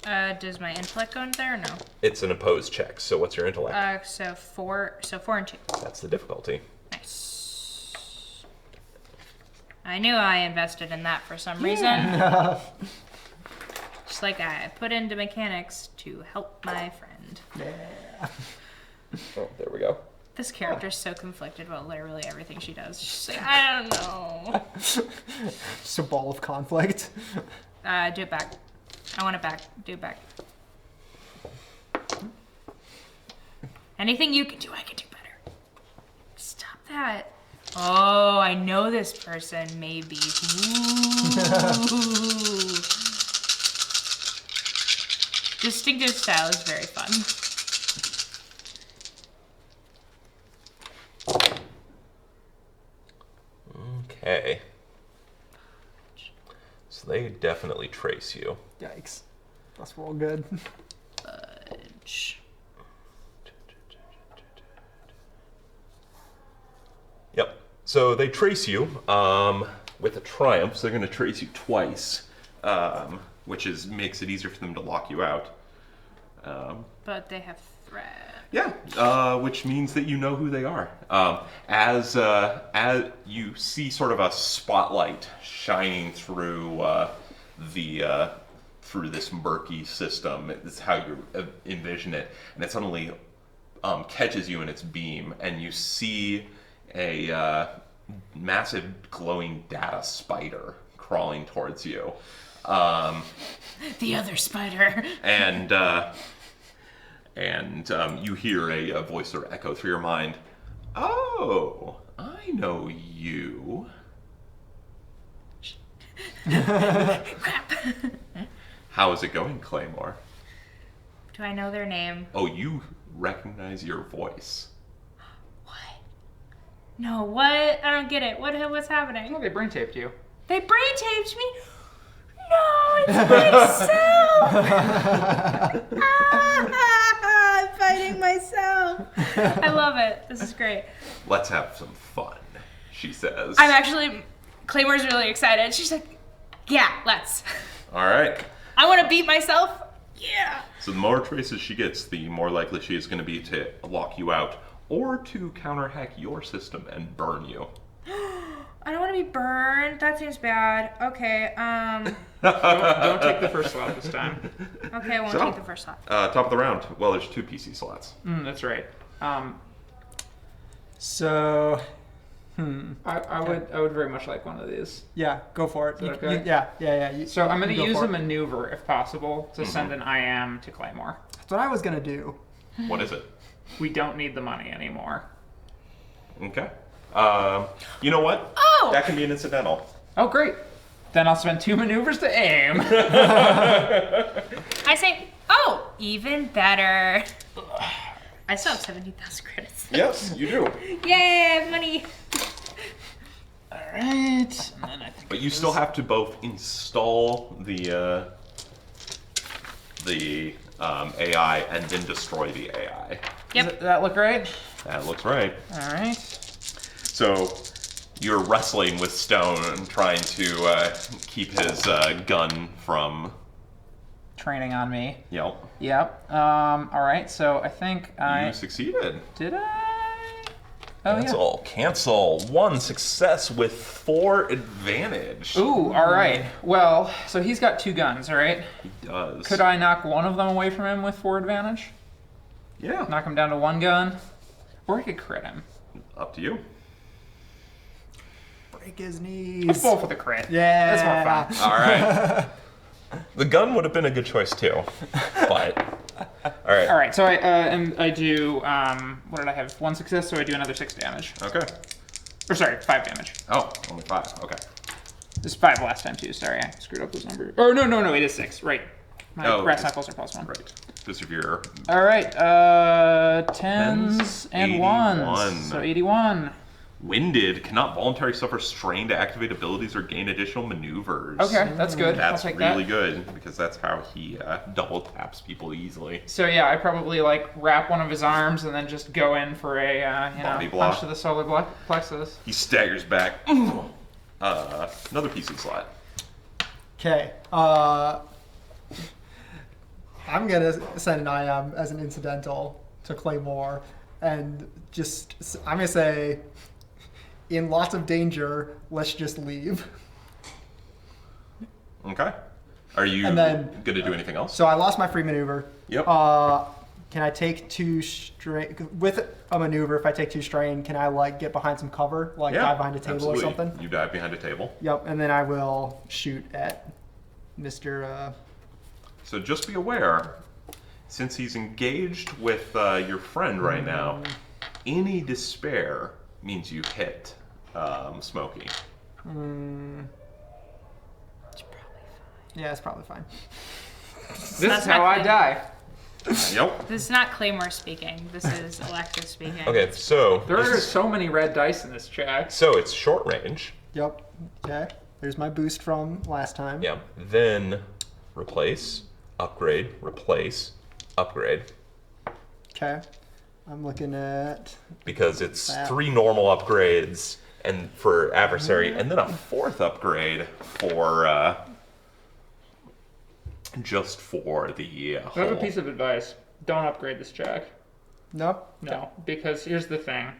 Does my intellect go in there or no? It's an opposed check, so what's your intellect? So 4 and 2. That's the difficulty. Nice. I knew I invested in that for some reason. Just like I put into mechanics to help my friend. Yeah. Oh, there we go. This character's so conflicted about literally everything she does. She's like, I don't know. Just a ball of conflict. Do it back. I want it back. Do it back. Anything you can do, I can do better. Stop that. Oh, I know this person, maybe. Ooh. Distinctive style is very fun. Okay. So they definitely trace you. Yikes. That's all good. Fudge. Yep. So they trace you with a triumph. So they're going to trace you twice, which makes it easier for them to lock you out. But they have threat. Yeah, which means that you know who they are. As you see sort of a spotlight shining through through this murky system, it's how you envision it, and it suddenly catches you in its beam, and you see a massive glowing data spider crawling towards you. The other spider. And you hear a voice sort of echo through your mind. Oh, I know you. Crap. How is it going, Claymore? Do I know their name? Oh, you recognize your voice. What? No, what? I don't get it. What's happening? Oh, they brain taped you. They brain taped me? No, it's myself! I'm fighting myself. I love it. This is great. Let's have some fun, she says. I'm actually, Claymore's really excited. She's like, yeah, let's. All right. I want to beat myself. Yeah. So the more traces she gets, the more likely she is going to be to lock you out or to counterhack your system and burn you. I don't want to be burned. That seems bad. Okay, Don't take the first slot this time. okay, I won't So, take the first shot. Top of the round. Well, there's 2 PC slots. That's right. So, I would very much like one of these. yeah, go for it. Is that okay? Yeah. So I'm going to go use for a it. maneuver, if possible, to send an IM to Claymore. That's what I was gonna do. What is it? We don't need the money anymore. Okay. You know what? Oh! That can be an incidental. Oh, great. Then I'll spend 2 maneuvers to aim. I say, oh, even better. I still have 17,000 credits. Yes, you do. Yay, money. All right. And then I think But you still have to both install the AI and then destroy the AI. Yep. Does that look right? That looks right. All right. So you're wrestling with Stone, trying to keep his gun from. Training on me. Yep. Yep. All right. So I think You succeeded. did. I? Oh Cancel. Cancel. 1 success with 4 Advantage. yeah. Ooh. All right. Well, so he's got 2 guns, right? He does. Could I knock one of them away from him with 4 advantage? Yeah. Knock him down to 1 gun, or I could crit him. Up to you. Break his knees. Let's both with a crit. Yeah. That's more fun. All right. The gun would have been a good choice too, but All right. All right, so I do what did I have? 1 success, so I do another 6 damage. Okay. Or sorry, 5 damage. Oh, only 5. Okay. This is 5 last time too. Sorry, I screwed up those numbers. Oh no, it is 6. Right. My brass knuckles are +1. Right. Because of your... All right, 10s and 1s. So 81. Winded cannot voluntarily suffer strain to activate abilities or gain additional maneuvers. Okay, that's good. That's I'll take really that. good because that's how he double taps people easily. So yeah, I probably like wrap one of his arms and then just go in for a Body block. punch to the solar plexus. He staggers back. Another PC slot. Okay. I'm gonna send an IM as an incidental to Claymore, and I'm gonna say, in lots of danger, let's just leave. Okay. Are you And then- gonna do anything else? So I lost my free maneuver. Yep. Can I take 2 strain with a maneuver? If I take 2 strain, can I like get behind some cover, like Yeah, dive behind a table absolutely. or something? You dive behind a table. Yep. And then I will shoot at Mr. So just be aware, since he's engaged with your friend right now, any despair means you hit Smokey. Yeah, it's probably fine. This That's is how not I fair. die. Yep. This is not Claymore speaking. This is Alexis speaking. Okay, so There are so many red dice in this check. so it's short range. Yep. Okay. There's my boost from last time. Yeah. Then replace, upgrade, replace, upgrade. Okay. I'm looking at. Because it's Wow. 3 normal upgrades and for adversary, and then a 4th upgrade for just for the I have whole. a piece of advice. Don't upgrade this check. Nope. No, because here's the thing.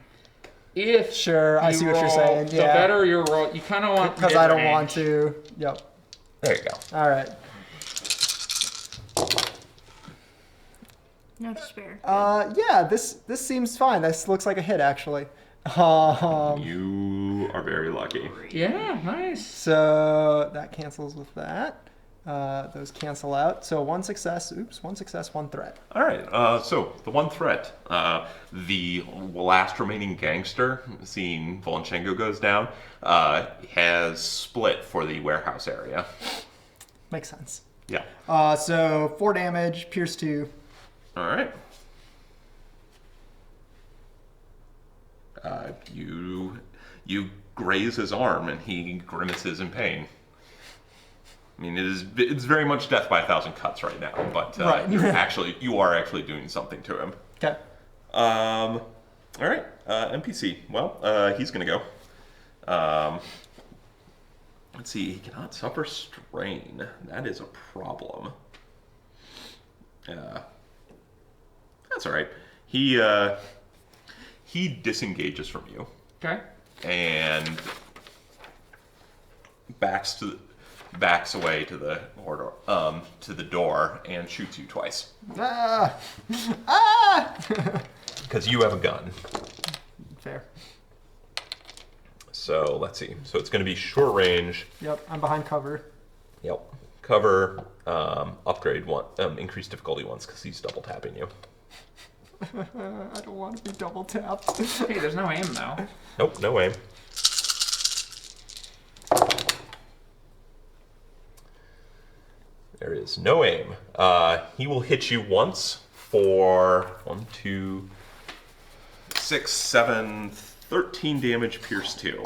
If Sure, I you see what you're roll, saying. the Yeah. better your roll, you kind of want Because I don't mid-range. want to. Yep. there you go. All right. No despair. Yeah. This seems fine. This looks like a hit actually. You are very lucky. Yeah, nice. So that cancels with that. Those cancel out. So 1 success. Oops. 1 success. 1 threat. All right. So the one threat, the last remaining gangster, seeing Volonchenko goes down, has split for the warehouse area. Makes sense. Yeah. So 4 damage. Pierce 2. All right. You graze his arm and he grimaces in pain. I mean, it's very much death by 1,000 cuts right now, but Right. you are actually doing something to him. Okay. All right, NPC. Well, he's gonna go. Let's see. He cannot suffer strain. That is a problem. That's all right. He disengages from you Okay. and backs away to the door and shoots you twice. Ah! Ah! Because you have a gun. Fair. So let's see. So it's going to be short range. Yep. I'm behind cover. Yep. Cover, upgrade 1, increase difficulty once because he's double tapping you. I don't want to be double tapped. Hey, there's no aim though. Nope, no aim. There is no aim. He will hit you once for 1, 2, 6, 7, 13 damage, pierce 2.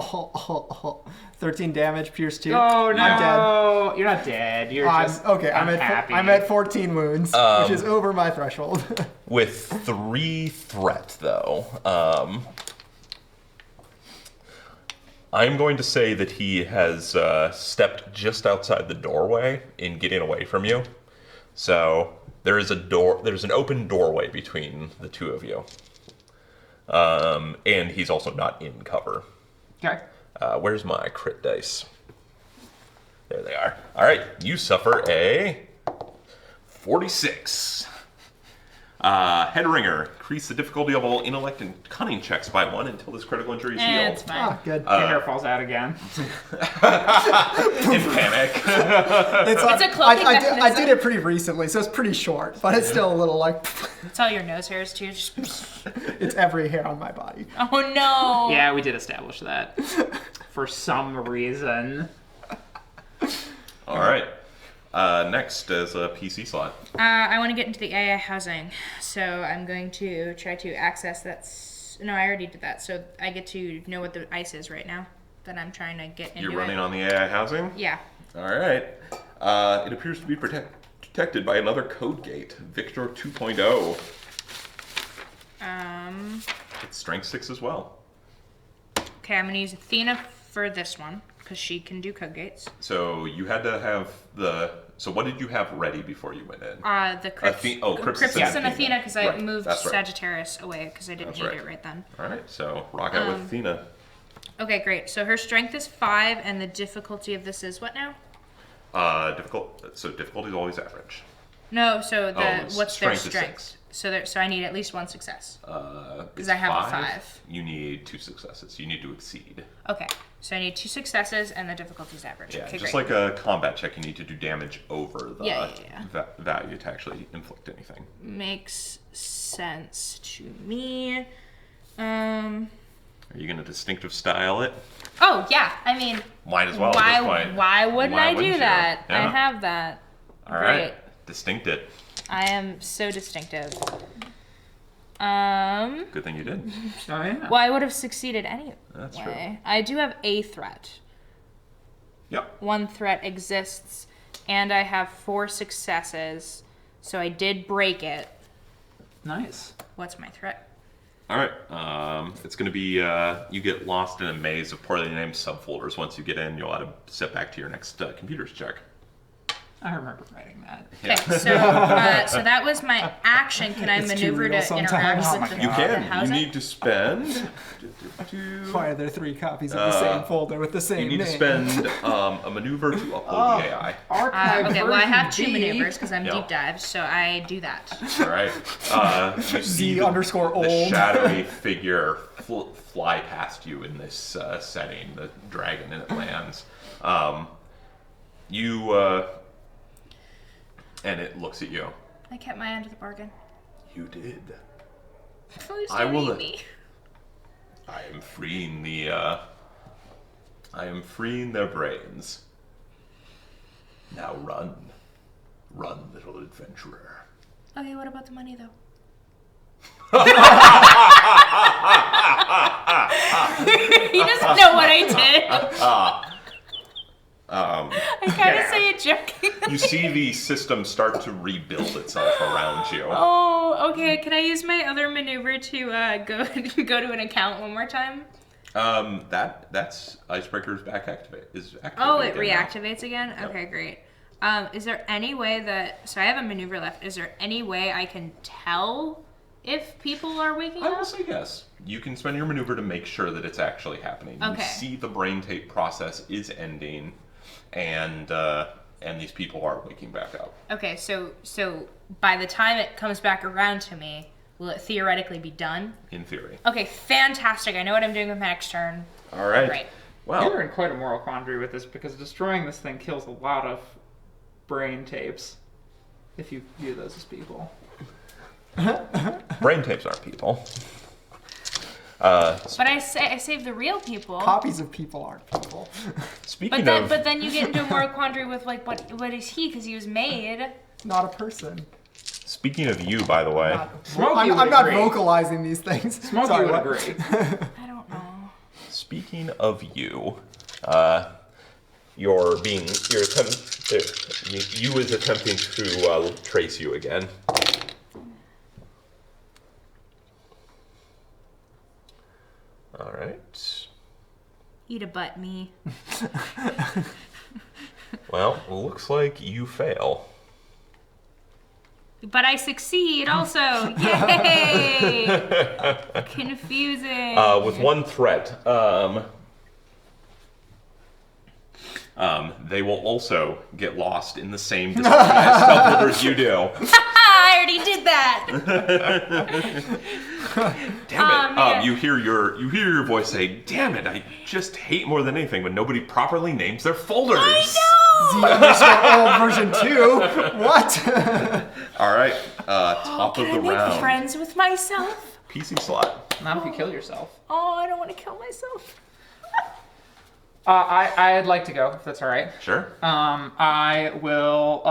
13 damage, pierce 2. Oh no! I'm dead. You're not dead. You're just unhappy. I'm at 14 wounds, which is over my threshold. with 3 threat, though. I'm going to say that he has stepped just outside the doorway in getting away from you. So there is there's an open doorway between the two of you. And he's also not in cover. Okay. Where's my crit dice? There they are. All right, you suffer a 46. Headringer, increase the difficulty of all intellect and cunning checks by 1 until this critical injury is healed. It's fine. Ah, good. Your hair falls out again. In panic. It's a cloaking I mechanism. did it pretty recently, so it's pretty short, but it's still a little like It's all your nose hairs too. Just... it's every hair on my body. Oh no. Yeah, we did establish that. For some reason. All right. Next is a PC slot. I want to get into the AI housing, so I'm going to try to access that. No, I already did that, so I get to know what the ice is right now that I'm trying to get into. You're running on the AI housing? Yeah. All right. It appears to be protected by another code gate, Victor 2.0. It's strength 6 as well. Okay, I'm going to use Athena for this one, because she can do code gates. So you had to have the... So what did you have ready before you went in? The Crypts. Crypts and Athena, because I Right, moved that's right. Sagittarius away, because I didn't That's need right. it right then. All right, so rock out with Athena. Okay, great. So her strength is 5, and the difficulty of this is what now? Difficulty is always average. No, so it's what's their strength is strength? 6. So I need at least 1 success. Because I have a 5. You need 2 successes. You need to exceed. Okay, so I need 2 successes, and the difficulty is average. Yeah, Okay, just great. like a combat check, you need to do damage over the Yeah. value to actually inflict anything. Makes sense to me. Are you going to distinctive style it? Oh yeah, I mean, Might as well. at this why point. wouldn't Why I do wouldn't you? that? Yeah. I have that. All Great. right, distinct it. I am so distinctive. Good thing you did. Oh, yeah. Well, I would have succeeded anyway. That's true. I do have a threat. Yep. 1 threat exists, and I have 4 successes, so I did break it. Nice. What's my threat? All right. It's going to be you get lost in a maze of poorly named subfolders. Once you get in, you'll have to step back to your next computers check. I remember writing that. Okay, so that was my action. Can I It's too maneuver real to interact sometimes. with the You can. housing? You need to spend. Why are there 3 copies of the same folder with the same You need to name? spend a maneuver to upload the AI. Archive Okay, well I have 2 version B. maneuvers because I'm Yep. deep dive, so I do that. All right. You see Z_old. the shadowy figure fly past you in this setting. The dragon, and it lands. And it looks at you. I kept my end of the bargain. You did. Please I don't will- eat me. I am freeing their brains. Now run. Run, little adventurer. Okay, what about the money though? He doesn't know what I did. I kind of say it joking. You see the system start to rebuild itself around you. Oh, okay. Can I use my other maneuver to go to an account one more time? That's Icebreaker's back activate. Oh, it again now. reactivates again? Yep. Okay, great. Is there any way that... So I have a maneuver left. Is there any way I can tell if people are waking I will up? say yes. You can spend your maneuver to make sure that it's actually happening. Okay. You see the brain tape process is ending, and these people are waking back up. Okay, so by the time it comes back around to me, will it theoretically be done? In theory. Okay, fantastic. I know what I'm doing with my next turn. All right. Great. Well, You're in quite a moral quandary with this because destroying this thing kills a lot of brain tapes. If you view those as people. Brain tapes aren't people. But I save the real people. Copies of people aren't people. Speaking But then you get into a moral quandary with like what is he? Because he was made. Not a person. speaking of you, by the way, Smokey I'm would not agree. vocalizing these things. Smokey Sorry, would what? agree. I don't know. speaking of you, you is attempting to trace you again. All right. Eat a butt, me. Well, looks like you fail. But I succeed also. Yay! Confusing. With one threat. they will also get lost in the same disorganized stealth as you do. I already did that. Damn it! Man. You hear your voice say, "Damn it! I just hate more than anything when nobody properly names their folders." I know. Z_old version 2. What? All right, top Can of I the make round. friends with myself? PC slot. Not if you kill yourself. Oh, I don't want to kill myself. I'd like to go, if that's all right. Sure. I will.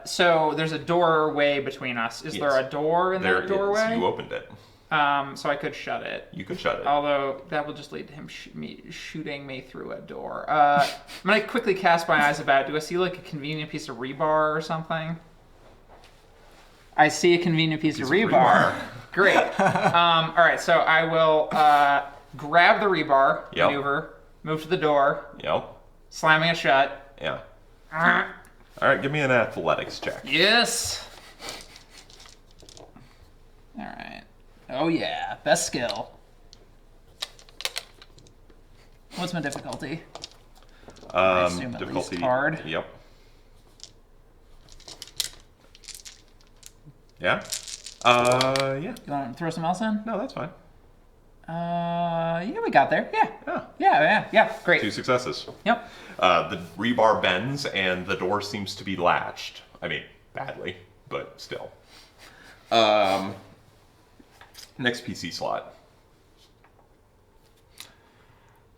So there's a doorway between us. Is there a door in There that doorway? is. You opened it. So I could shut it. You could shut it. Although that will just lead to him shooting me through a door. I'm gonna quickly cast my eyes about. Do I see like a convenient piece of rebar or something? I see a convenient piece of rebar. Great. All right, so I will grab the rebar, Yep. maneuver, move to the door, Yep. slamming it shut. Yeah. All right, give me an athletics check. Yes. All right. Oh yeah, best skill. What's my difficulty? assume at least Difficulty. hard. Yep. Yeah. Yeah. You want to throw some else in? No, that's fine. Yeah, we got there. Yeah. Yeah. Yeah. Great. 2 successes. Yep. The rebar bends and the door seems to be latched. I mean, badly, but still. Next PC slot.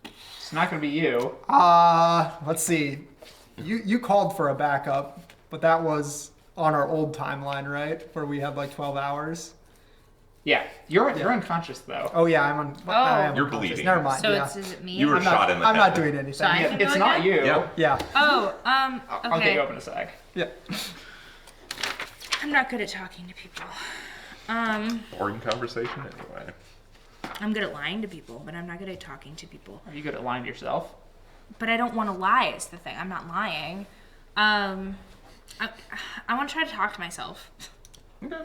It's not going to be you. Let's see. You called for a backup, but that was on our old timeline, right? Where we had like 12 hours. Yeah. You're unconscious though. Oh yeah, I'm on. I am You're unconscious. bleeding. Never mind. So yeah. is it me? You were I'm shot not, in the I'm head. not doing anything. So I can It's go not again? you. Yeah. Yeah. Oh, I'll get you okay. up in a sec. Yeah. I'm not good at talking to people. Boring conversation anyway. I'm good at lying to people, but I'm not good at talking to people. Are you good at lying to yourself? But I don't want to lie is the thing. I'm not lying. I want to try to talk to myself. Okay.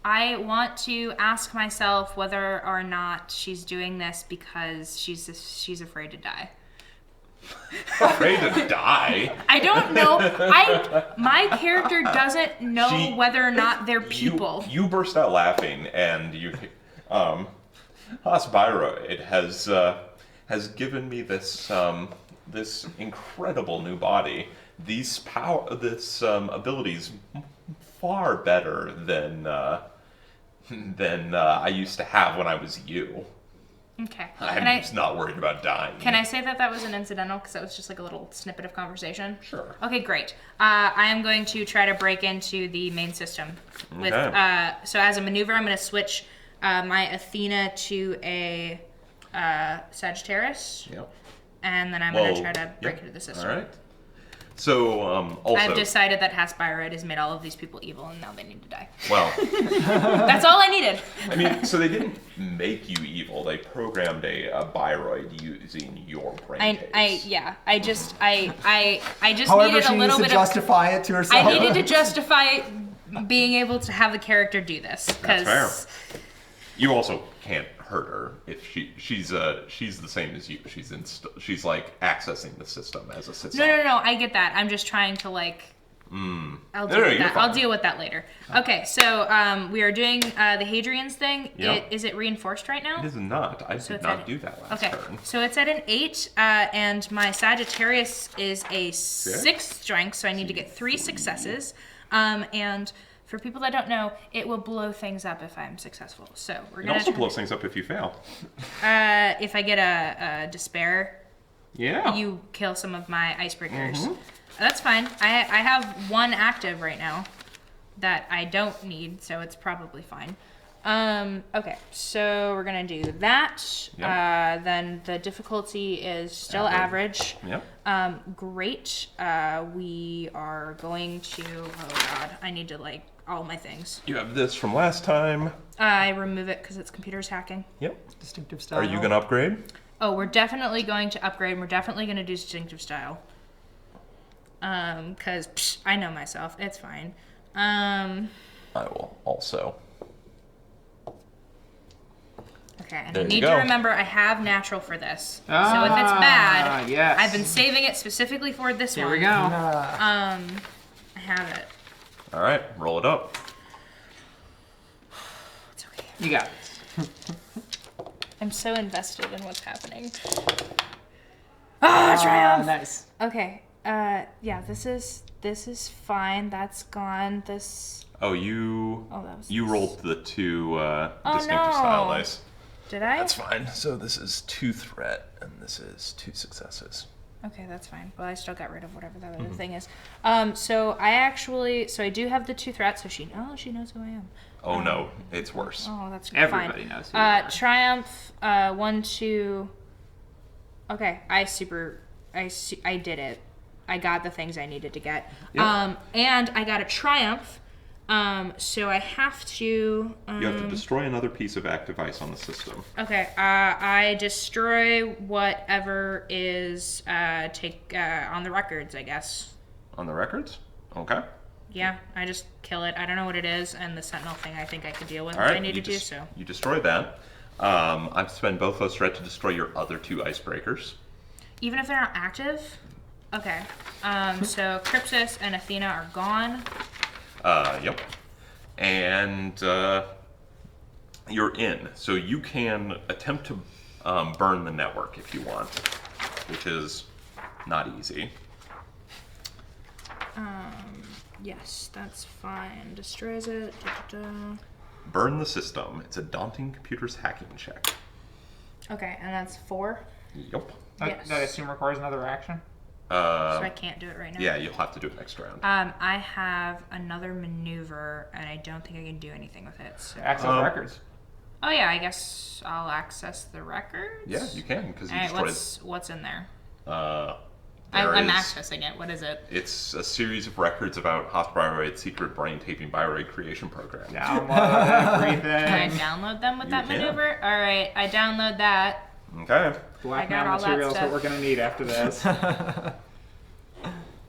I want to ask myself whether or not she's doing this because she's afraid to die. Afraid to die? I don't know. My character doesn't know She- whether or not they're people. You burst out laughing, and you, Hasbyroid has given me this this incredible new body. These abilities far better than I used to have when I was you. Okay. I'm just not worried about dying. Can I say that was an incidental because that was just like a little snippet of conversation? Sure. Okay, great. I am going to try to break into the main system with. Okay. So as a maneuver, I'm going to switch my Athena to a Sagittarius, Yep. and then I'm going to try to break into the system. All right. So, also, I've decided that Hasbyroid has made all of these people evil, and now they need to die. well, That's all I needed. I mean, so they didn't make you evil. They programmed a Byroid using your brain tapes. I just However, needed she a needs little to bit justify it to herself. I needed to justify being able to have the character do this That's because fair. You also can't hurt her if she's the same as you. She's like accessing the system as a system. No, I get that. I'm just trying to like. I'll deal No, with you're that. fine. I'll deal with that later. Okay, so we are doing the Hadrian's thing. Yep. Is it reinforced right now? It is not. I did it's not at- do that last Okay, turn. so it's at an 8, and my Sagittarius is a 6th strength, so I need to get 3 successes. And for people that don't know, it will blow things up if I'm successful. So we're It gonna. also blows things up if you fail. If I get a despair, Yeah. you kill some of my icebreakers. That's fine. I have 1 active right now that I don't need, so it's probably fine. Okay, so we're gonna do that. Yep. Then the difficulty is still average. Yep. Great. We are going to. Oh God, I need to like all my things. You have this from last time. I remove it because it's computer's hacking. Yep. Distinctive style. Are you gonna upgrade? Oh, we're definitely going to upgrade. We're definitely going to do distinctive style. Because I know myself. It's fine. I will also. Okay, and There I you need go. to remember I have natural for this. So if it's bad, yes. I've been saving it specifically for this Here one. we go. I have it. All right. Roll it up. You got this. I'm so invested in what's happening. Ah, triumph! Nice. Okay. Yeah, this is fine. That's gone. This. Oh, you that was. you rolled the 2 distinctive no. style dice. Did I? That's fine. So this is 2 threat, and this is 2 successes. Okay, that's fine. Well, I still got rid of whatever that other thing is. So I do have the 2 threats. So she knows who I am. Oh no, it's worse. Oh, that's Everybody fine. knows who you are. Triumph. 1, 2. Okay, I did it. I got the things I needed to get. Yep. And I got a triumph. So I have to. You have to destroy another piece of active ice on the system. Okay. I destroy whatever is on the records, I guess. On the records? Okay. Yeah, I just kill it. I don't know what it is, and the sentinel thing I think I could deal with All if right. I needed to. So. You destroy that. I've spent both those threat to destroy your other 2 icebreakers. Even if they're not active. Okay. So Crypsis and Athena are gone. Yep. And you're in. So you can attempt to burn the network if you want, which is not easy. Yes, that's fine. Destroys it. Burn the system. It's a daunting computer's hacking check. Okay, and that's 4. Yep. Yes. That I assume requires another action. So I can't do it right now. Yeah, you'll have to do it next round. I have another maneuver, and I don't think I can do anything with it. So. Access records. Oh yeah, I guess I'll access the records. Yeah, you can because you All right, destroyed. what's in there? There I'm is- accessing it. What is it? It's a series of records about Hospirate's secret brain taping bioray creation program. Download everything. Can I download them with You that can. maneuver? All right, I download that. Okay. Black I got mail all that material is what stuff. we're gonna need after this.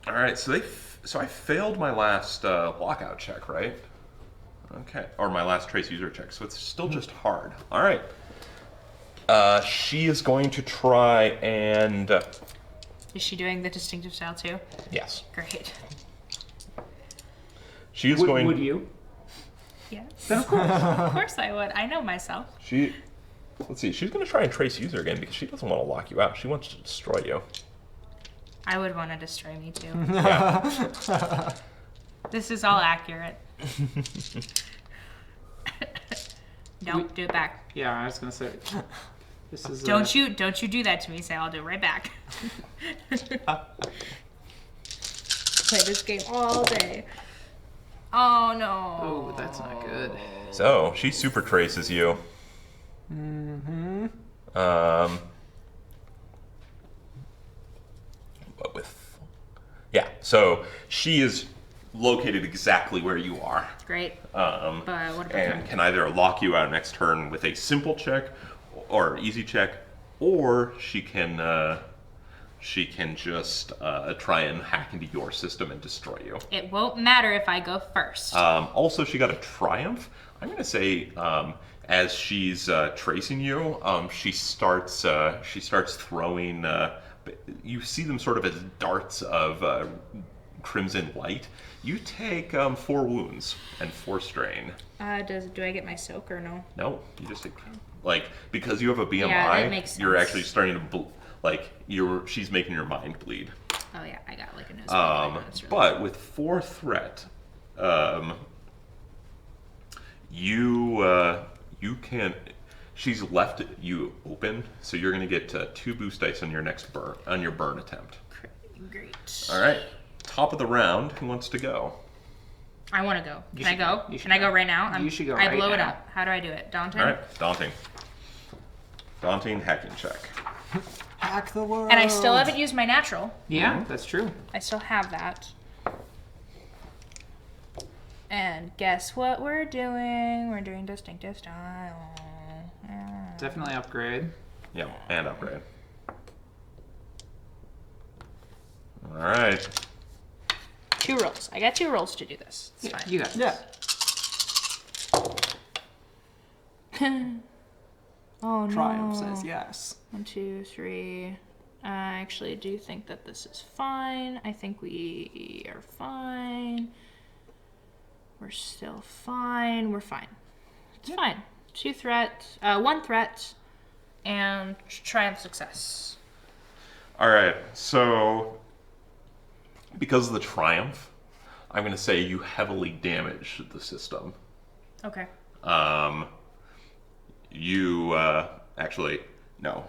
All right. So so I failed my last lockout check, right? Okay. Or my last trace user check. So it's still just hard. All right. She is going to try and Is she doing the distinctive style too? Yes. Great. She is going. Would you? Yes. Then of course. Of course I would. I know myself. She. Let's see. She's going to try and trace user again because she doesn't want to lock you out. She wants to destroy you. I would want to destroy me too. Yeah. This is all accurate. Don't do it back. Yeah, I was gonna say. This is. Don't you do that to me, Say I'll do it right back. Play this game all day. Oh no. Oh, that's not good. So she super traces you. But with. Yeah. So she is located exactly where you are. Great. But what about and can either lock you out next turn with a simple check or easy check, or she can just try and hack into your system and destroy you. It won't matter if I go first. Also, she got a triumph. I'm gonna say as she's tracing you, she starts throwing. You see them sort of as darts of crimson light. You take 4 wounds and 4 strain. Do I get my soak or no? No, you just take because you have a BMI. Yeah, that makes You're sense. actually starting to she's making your mind bleed. Oh yeah, I got like a nose. But with 4 threat, you can. She's left you open, so you're going to get 2 boost dice on your next burn attempt. Great. All right, top of the round. Who wants to go? I want to go. You Can I should go? go. You should Can I go go. right now? You should go I right blow it now. up. How do I do it? Daunting? All right, daunting. Daunting hacking check. Hack the world. And I still haven't used my natural. Yeah, that's true. I still have that. And guess what we're doing? We're doing distinctive style. Definitely upgrade. Yeah, and upgrade. All right. 2 rolls. I got 2 rolls to do this. It's fine. You got this. Yeah. Oh no. Triumph says yes. 1, 2, 3. I actually do think that this is fine. I think we are fine. We're still fine. We're fine. It's fine. 2 threat, 1 threat, and triumph success. All right, so because of the triumph, I'm going to say you heavily damaged the system. Okay. You actually no.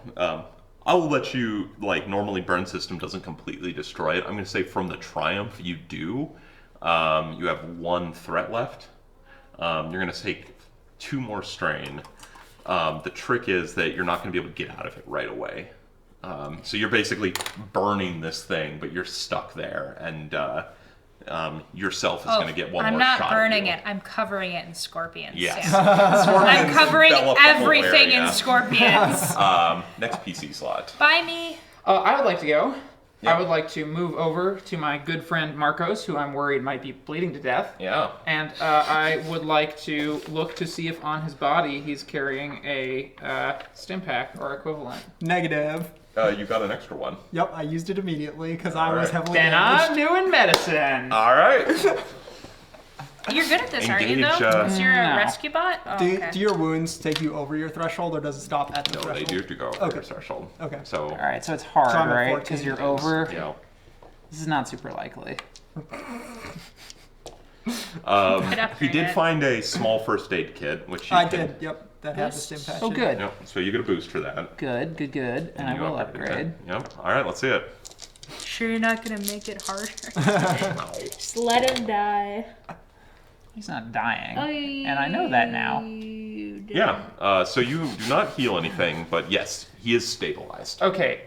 I'll let you normally burn system doesn't completely destroy it. I'm going to say from the triumph you do. You have 1 threat left. You're going to take 2 more strain. The trick is that you're not going to be able to get out of it right away. So you're basically burning this thing, but you're stuck there, and yourself is going to get one more shot. I'm not burning it. I'm covering it in scorpions. Yes. I'm covering envelop the whole everything area. in scorpions. Next PC slot. Bye, me. I would like to go. Yep. I would like to move over to my good friend Marcos, who I'm worried might be bleeding to death. Yeah. And I would like to look to see if on his body he's carrying a stim pack or equivalent. Negative. You got an extra one. Yep, I used it immediately because I was right. heavily Then damaged. I'm doing medicine. All right. You're good at this, aren't you, Engage, though? Because you're a no. rescue bot? Oh, Do, okay. do your wounds take you over your threshold, or does it stop at the No, threshold? they do have to go over your threshold. Okay. So, All right, so it's hard, So I'm at right? 14 Because you're things. over. yeah. This is not super likely. He did find a small first aid kit, which you I can- did, yep. That had the stim patch. Oh, in it. good. Yep. So you get a boost for that. Good. And I You will upgraded upgrade. that. Yep. All right. Let's see it. Sure you're not going to make it harder? Just let him die. He's not dying. Oh, and I know that now. Yeah. So you do not heal anything, but yes, he is stabilized. Okay,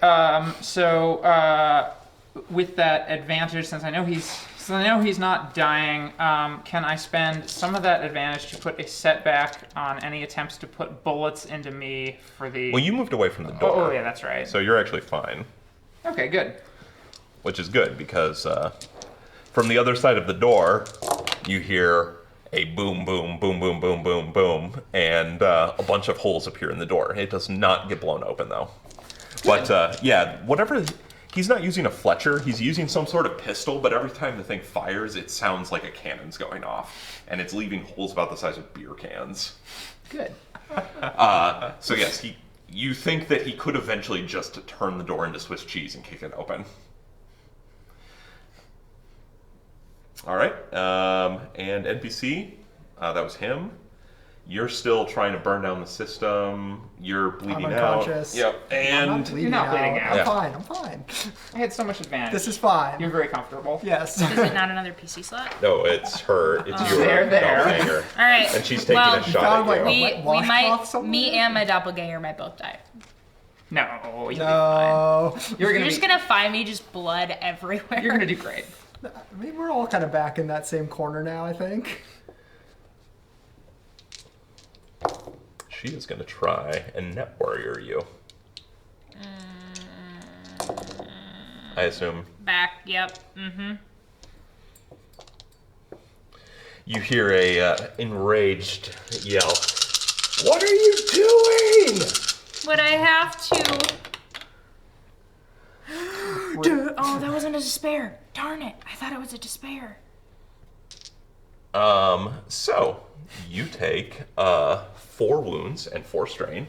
with that advantage, since I know he's not dying, can I spend some of that advantage to put a setback on any attempts to put bullets into me for the... Well, you moved away from the door. Oh, yeah, that's right. So you're actually fine. Okay, good. Which is good, because from the other side of the door, you hear a boom, boom, boom, boom, boom, boom, boom, and a bunch of holes appear in the door. It does not get blown open, though. But, yeah, whatever... He's not using a Fletcher, he's using some sort of pistol, but every time the thing fires, it sounds like a cannon's going off. And it's leaving holes about the size of beer cans. Good. So yes, you think that he could eventually just turn the door into Swiss cheese and kick it open. All right, and NPC, that was him. You're still trying to burn down the system. You're bleeding I'm out. unconscious. Yep, I'm not and bleeding You're not bleeding out. I'm Yeah. fine, I'm fine. I had so much advantage. This is fine. You're very comfortable. Yes. Is it not another PC slot? No, it's her. It's your There. doppelganger. All right. And she's taking well, a shot found, at like, you. a we washcloth might, somewhere? me and my doppelganger might both die. No, you'll be fine. No. You're You're just gonna find me just blood everywhere. You're gonna do great. I mean, we're all kind of back in that same corner now, I think. She is going to try and net warrior you. I assume. Back. Yep. Mm-hmm. You hear a enraged yell. What are you doing? Would I have to? Dude, oh, that wasn't a despair. Darn it! I thought it was a despair. So you take 4 wounds and 4 strain.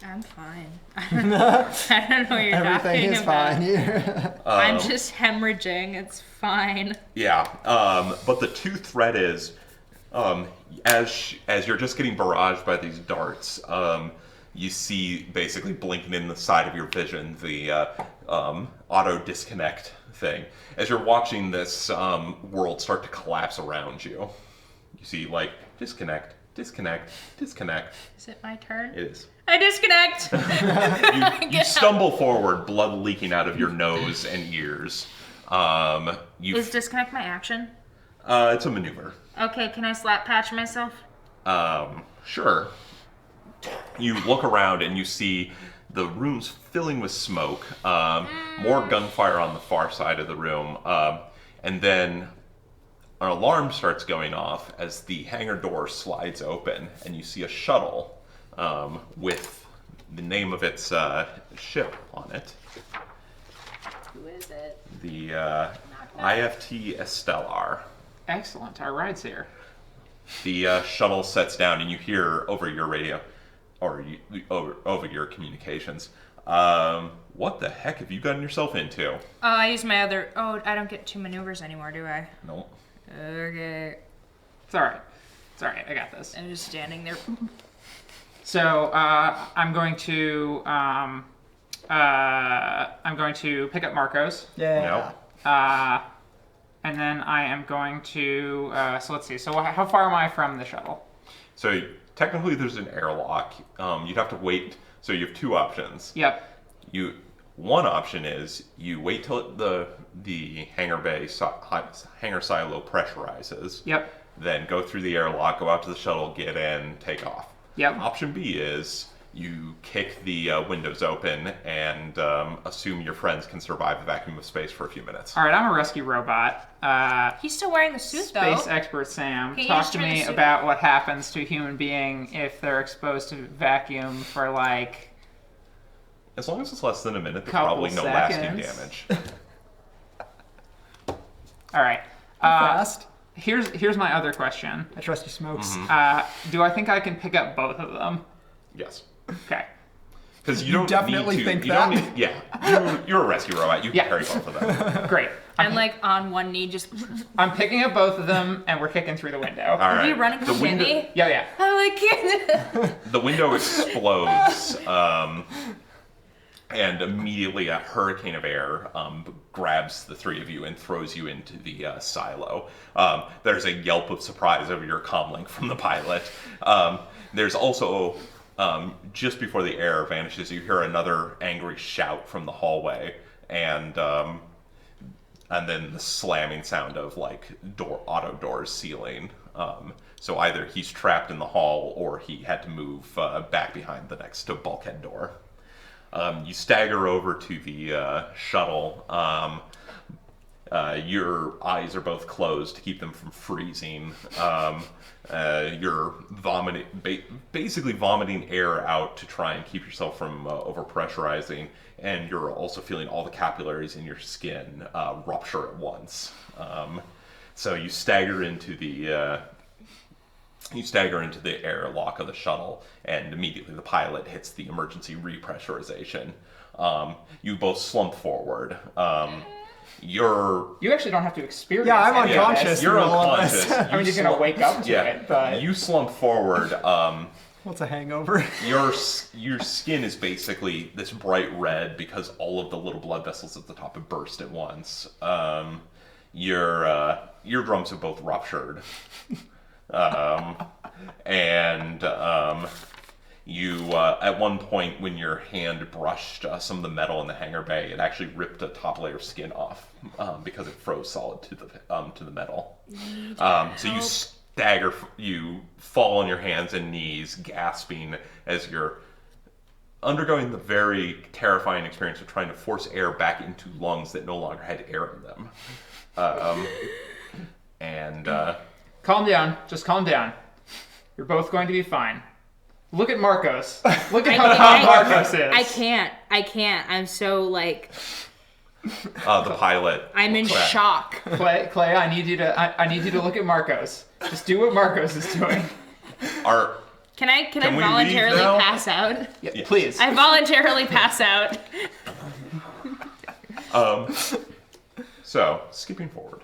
I'm fine. I don't know what you're Everything talking is about. fine here. I'm just hemorrhaging. It's fine. yeah. But the 2 threat is, as you're just getting barraged by these darts, you see basically blinking in the side of your vision the auto disconnect thing. As you're watching this world start to collapse around you, you see disconnect, disconnect, disconnect. Is it my turn? It is. I disconnect. You stumble forward, blood leaking out of your nose and ears. Is disconnect my action? It's a maneuver. Okay, can I slap patch myself? Sure. You look around and you see the room's filling with smoke, more gunfire on the far side of the room, and then an alarm starts going off as the hangar door slides open, and you see a shuttle with the name of its ship on it. Who is it? The IFT Estelar. Excellent. Our ride's here. The shuttle sets down, and you hear over your radio, or over your communications. What the heck have you gotten yourself into? I use my other... Oh, I don't get 2 maneuvers anymore, do I? No. Okay. It's all right. It's all right. I got this. I'm just standing there. So I'm going to pick up Marcos. Yeah. No. And then I am going to. So let's see. So how far am I from the shuttle? So technically, there's an airlock. You'd have to wait. So you have 2 options. Yep. One option is you wait till the hangar bay hangar silo pressurizes. Yep. Then go through the airlock, go out to the shuttle, get in, take off. Yep. Option B is you kick the windows open and assume your friends can survive the vacuum of space for a few minutes. All right. I'm a rescue robot. He's still wearing the suit, Space though. expert Sam, Can you talk just to turn the me suit about what happens to a human being if they're exposed to vacuum for like. As long as it's less than a minute, there's Couple probably no lasting seconds. damage. All right. Fast. Here's my other question. I trust you, Smokes. Do I think I can pick up both of them? Yes. Okay. Because you don't definitely need to. think you that? Don't need, yeah. You're a rescue robot. You can Yeah. carry both of them. Great. I'm like on one knee, just. I'm picking up both of them, and we're kicking through the window. All right. Are you running the from window, me? Yeah. I'm like. the window explodes, and immediately a hurricane of air grabs the 3 of you and throws you into the silo. There's a yelp of surprise over your comlink from the pilot. There's also, just before the air vanishes, you hear another angry shout from the hallway, and then the slamming sound of like auto doors sealing. So either he's trapped in the hall or he had to move back behind the next bulkhead door. You stagger over to the shuttle. Your eyes are both closed to keep them from freezing. You're vomiting, basically vomiting air out to try and keep yourself from overpressurizing, and you're also feeling all the capillaries in your skin rupture at once. So you stagger into the airlock of the shuttle, and immediately the pilot hits the emergency repressurization. You both slump forward. You actually don't have to experience. Yeah, I'm any of unconscious. this. You're through all of unconscious. this. I mean, you're gonna wake up to it, but You slump forward. What's a hangover? Your skin is basically this bright red because all of the little blood vessels at the top have burst at once. Your eardrums have both ruptured. You at one point, when your hand brushed some of the metal in the hangar bay, it actually ripped a top layer of skin off because it froze solid to the metal. So you stagger, you fall on your hands and knees, gasping as you're undergoing the very terrifying experience of trying to force air back into lungs that no longer had air in them. calm down. Just calm down. You're both going to be fine. Look at Marcos. Look at how calm Marcos is. I can't. I'm so like. The pilot. I'm in shock. Clay, I need you to look at Marcos. Just do what Marcos is doing. Can I we leave voluntarily now? pass out? Yeah, Yes. please. I voluntarily pass out. So, skipping forward.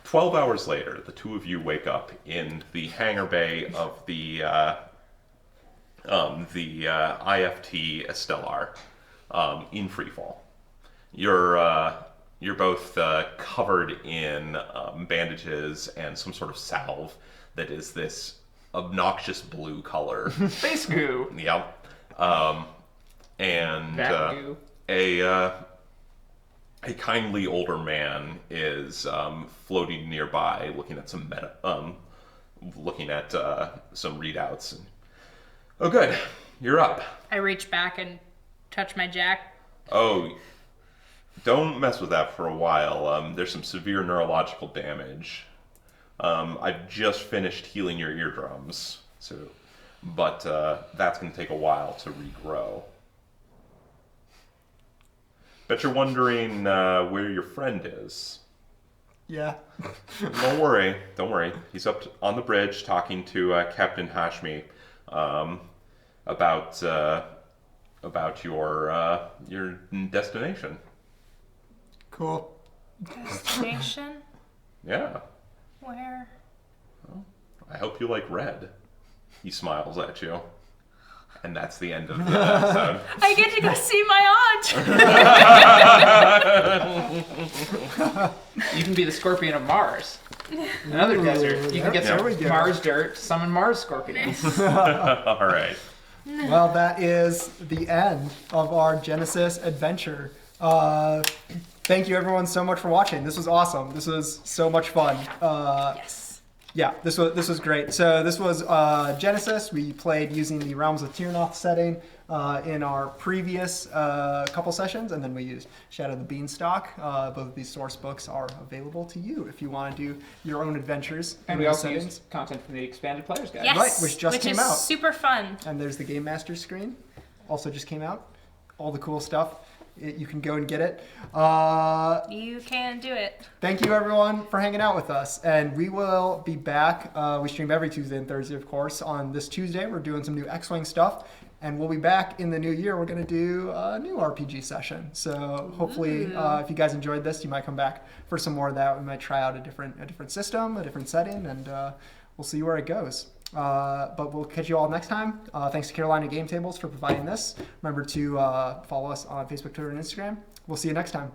12 hours later, the 2 of you wake up in the hangar bay of the IFT Estelar in freefall. You're both covered in bandages and some sort of salve that is this obnoxious blue color. Space goo. Yep. And That goo. a kindly older man is floating nearby, looking at some some readouts. And, oh, good, you're up. I reach back and touch my jack. Oh, don't mess with that for a while. There's some severe neurological damage. I've just finished healing your eardrums, but that's going to take a while to regrow. Bet you're wondering where your friend is. Yeah. Don't worry. He's up on the bridge talking to Captain Hashmi about your destination. Cool. Destination? Yeah. Where? I hope you like red. He smiles at you. And that's the end of the episode. I get to go see my aunt. You can be the scorpion of Mars. Another desert. You can get there we some go. Mars dirt, summon Mars scorpions. All right. Well, that is the end of our Genesys adventure. Thank you everyone so much for watching. This was awesome. This was so much fun. Yes. Yeah, this was great. So this was Genesys. We played using the Realms of Tyrnoth setting in our previous couple sessions, and then we used Shadow of the Beanstalk. Both of these source books are available to you if you want to do your own adventures. And in we those also settings. used content from the Expanded Player's Guide. Yes. Right, which just came is out. super fun. And there's the Game Master screen. Also just came out. All the cool stuff. You can go and get it. You can do it. Thank you everyone for hanging out with us, and we will be back. We stream every Tuesday and Thursday, of course. On this Tuesday, we're doing some new X-Wing stuff, and we'll be back in the new year. We're going to do a new RPG session. So hopefully, if you guys enjoyed this, you might come back for some more of that. We might try out a different system, a different setting, and we'll see where it goes. But we'll catch you all next time. Thanks to Carolina Game Tables for providing this. Remember to follow us on Facebook, Twitter, and Instagram. We'll see you next time.